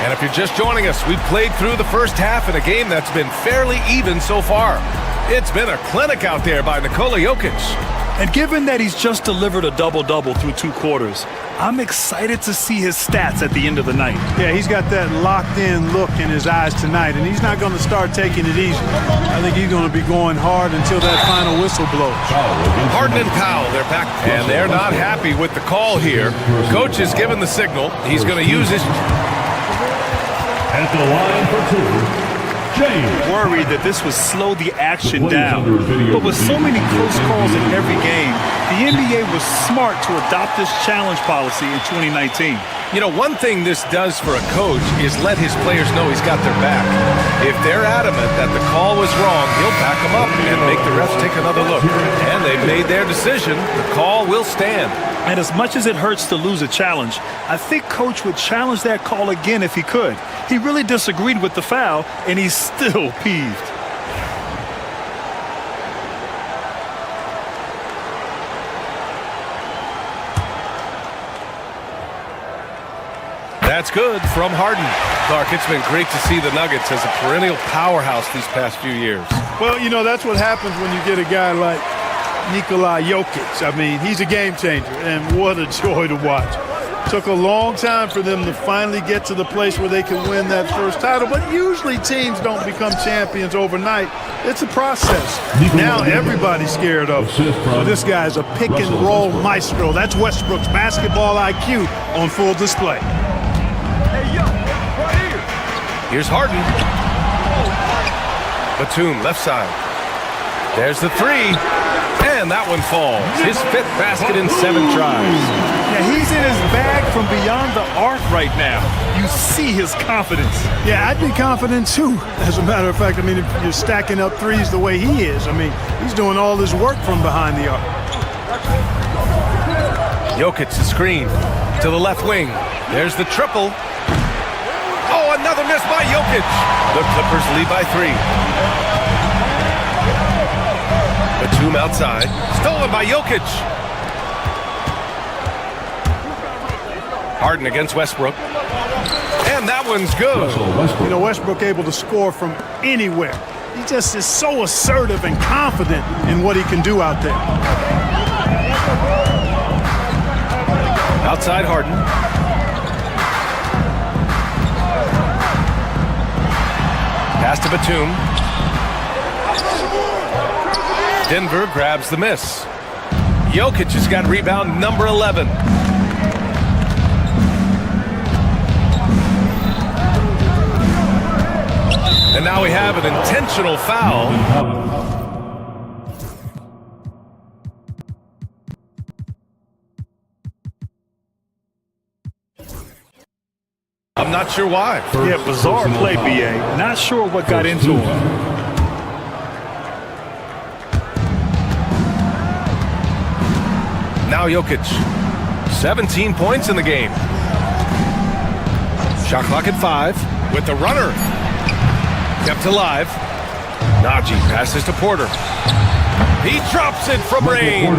And if you're just joining us, we've played through the first half in a game that's been fairly even so far. It's been a clinic out there by Nikola Jokic. And given that he's just delivered a double-double through 2 quarters, I'm excited to see his stats at the end of the night. Yeah, he's got that locked-in look in his eyes tonight, and he's not going to start taking it easy. I think he's going to be going hard until that final whistle blows. Harden and Powell, they're back, and they're not happy with the call here. Coach has given the signal. He's going to use his... At the line for 2, James. Worried that this would slow the action down. But with so many close calls in every game, the NBA was smart to adopt this challenge policy in 2019. You know, one thing this does for a coach is let his players know he's got their back. If they're adamant that the call was wrong, he'll back them up and make the refs take another look. And they've made their decision. The call will stand. And as much as it hurts to lose a challenge, I think Coach would challenge that call again if he could. He really disagreed with the foul, and he's still peeved. That's good from Harden. Clark, it's been great to see the Nuggets as a perennial powerhouse these past few years. Well, you know, that's what happens when you get a guy like Nikola Jokic. I mean, he's a game changer, and what a joy to watch. Took a long time for them to finally get to the place where they can win that first title, but usually teams don't become champions overnight. It's a process. Now everybody's scared of him. So this guy's a pick-and-roll maestro. That's Westbrook's basketball IQ on full display. Here's Harden. Batum, left side. There's the three. And that one falls. His 5th basket in 7 tries. Yeah, he's in his bag from beyond the arc right now. You see his confidence. Yeah, I'd be confident too. As a matter of fact, I mean, if you're stacking up threes the way he is, I mean, he's doing all this work from behind the arc. Jokic, the screen to the left wing. There's the triple. Oh, another miss by Jokic. The Clippers lead by 3. Batum outside. Stolen by Jokic. Harden against Westbrook. And that one's good. You know, Westbrook able to score from anywhere. He just is so assertive and confident in what he can do out there. Outside Harden. Pass to Batum. Denver grabs the miss. Jokic has got rebound number 11. And now we have an intentional foul. I'm not sure why. Yeah, bizarre play, BA. Not sure what got into him. Now Jokic, 17 points in the game. Shot clock at 5 with the runner. Kept alive. Najee passes to Porter. He drops it from range.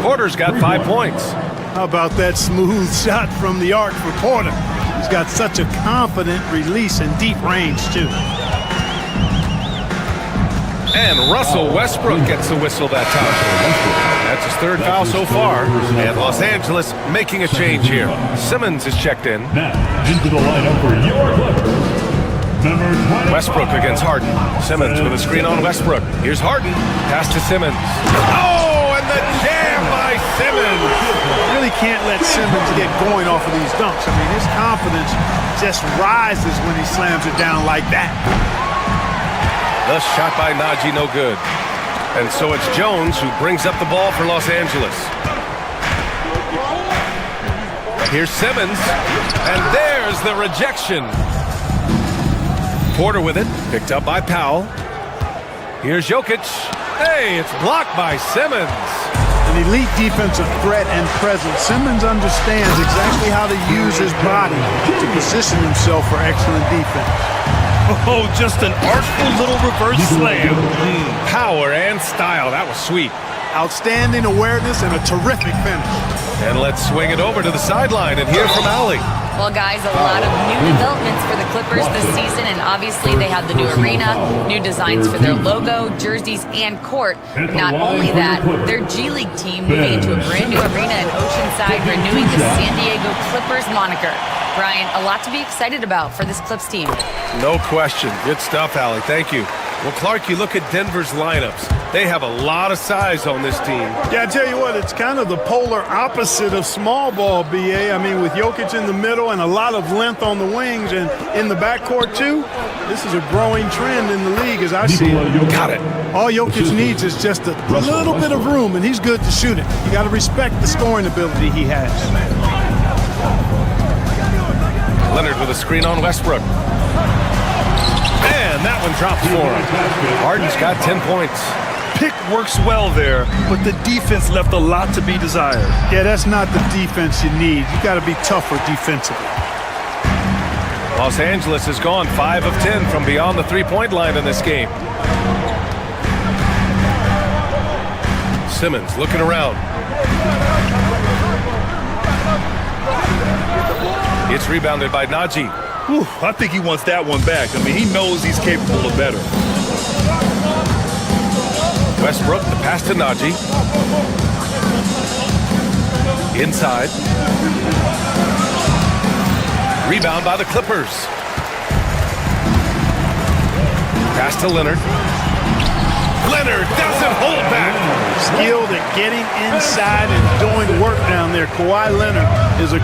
Porter's got 5 points. How about that smooth shot from the arc for Porter? He's got such a confident release in deep range, too. And Russell Westbrook gets the whistle that time. That's his 3rd foul so far. And Los Angeles making a change here. Simmons is checked in. Now, into the lineup for your Clippers. Westbrook against Harden. Simmons with a screen on Westbrook. Here's Harden. Pass to Simmons. Oh, and the jam by Simmons. You really can't let Simmons get going off of these dunks. I mean, his confidence just rises when he slams it down like that. The shot by Najee, no good. And so it's Jones who brings up the ball for Los Angeles. Here's Simmons, and there's the rejection. Porter with it, picked up by Powell. Here's Jokic. Hey, it's blocked by Simmons. An elite defensive threat and presence. Simmons understands exactly how to use his body to position himself for excellent defense. Oh, just an artful little reverse slam. Power and style. That was sweet. Outstanding awareness and a terrific finish. And let's swing it over to the sideline and hear from Allie. Well, guys, a lot of new developments for the Clippers this season, and obviously they have the new arena, new designs for their logo, jerseys, and court. Not only that, their G League team moving into a brand new arena in Oceanside, renewing the San Diego Clippers moniker. Brian, a lot to be excited about for this Clips team. No question. Good stuff, Allie. Thank you. Well, Clark, you look at Denver's lineups. They have a lot of size on this team. Yeah, I tell you what, it's kind of the polar opposite of small ball, B.A. I mean, with Jokic in the middle and a lot of length on the wings and in the backcourt, too, this is a growing trend in the league as I see it. Got it. All Jokic needs is just a little bit of room, and he's good to shoot it. You got to respect the scoring ability he has. Leonard with a screen on Westbrook. And that one drops for him. Harden's got 10 points. Pick works well there, but the defense left a lot to be desired. Yeah, that's not the defense you need. You got to be tougher defensively. Los Angeles has gone 5 of 10 from beyond the three-point line in this game. Simmons looking around. It's rebounded by Najee. Whew, I think he wants that one back. I mean, he knows he's capable of better. Westbrook, the pass to Najee. Inside. Rebound by the Clippers. Pass to Leonard. Leonard doesn't hold back. Skilled at getting inside and doing work down there. Kawhi Leonard is a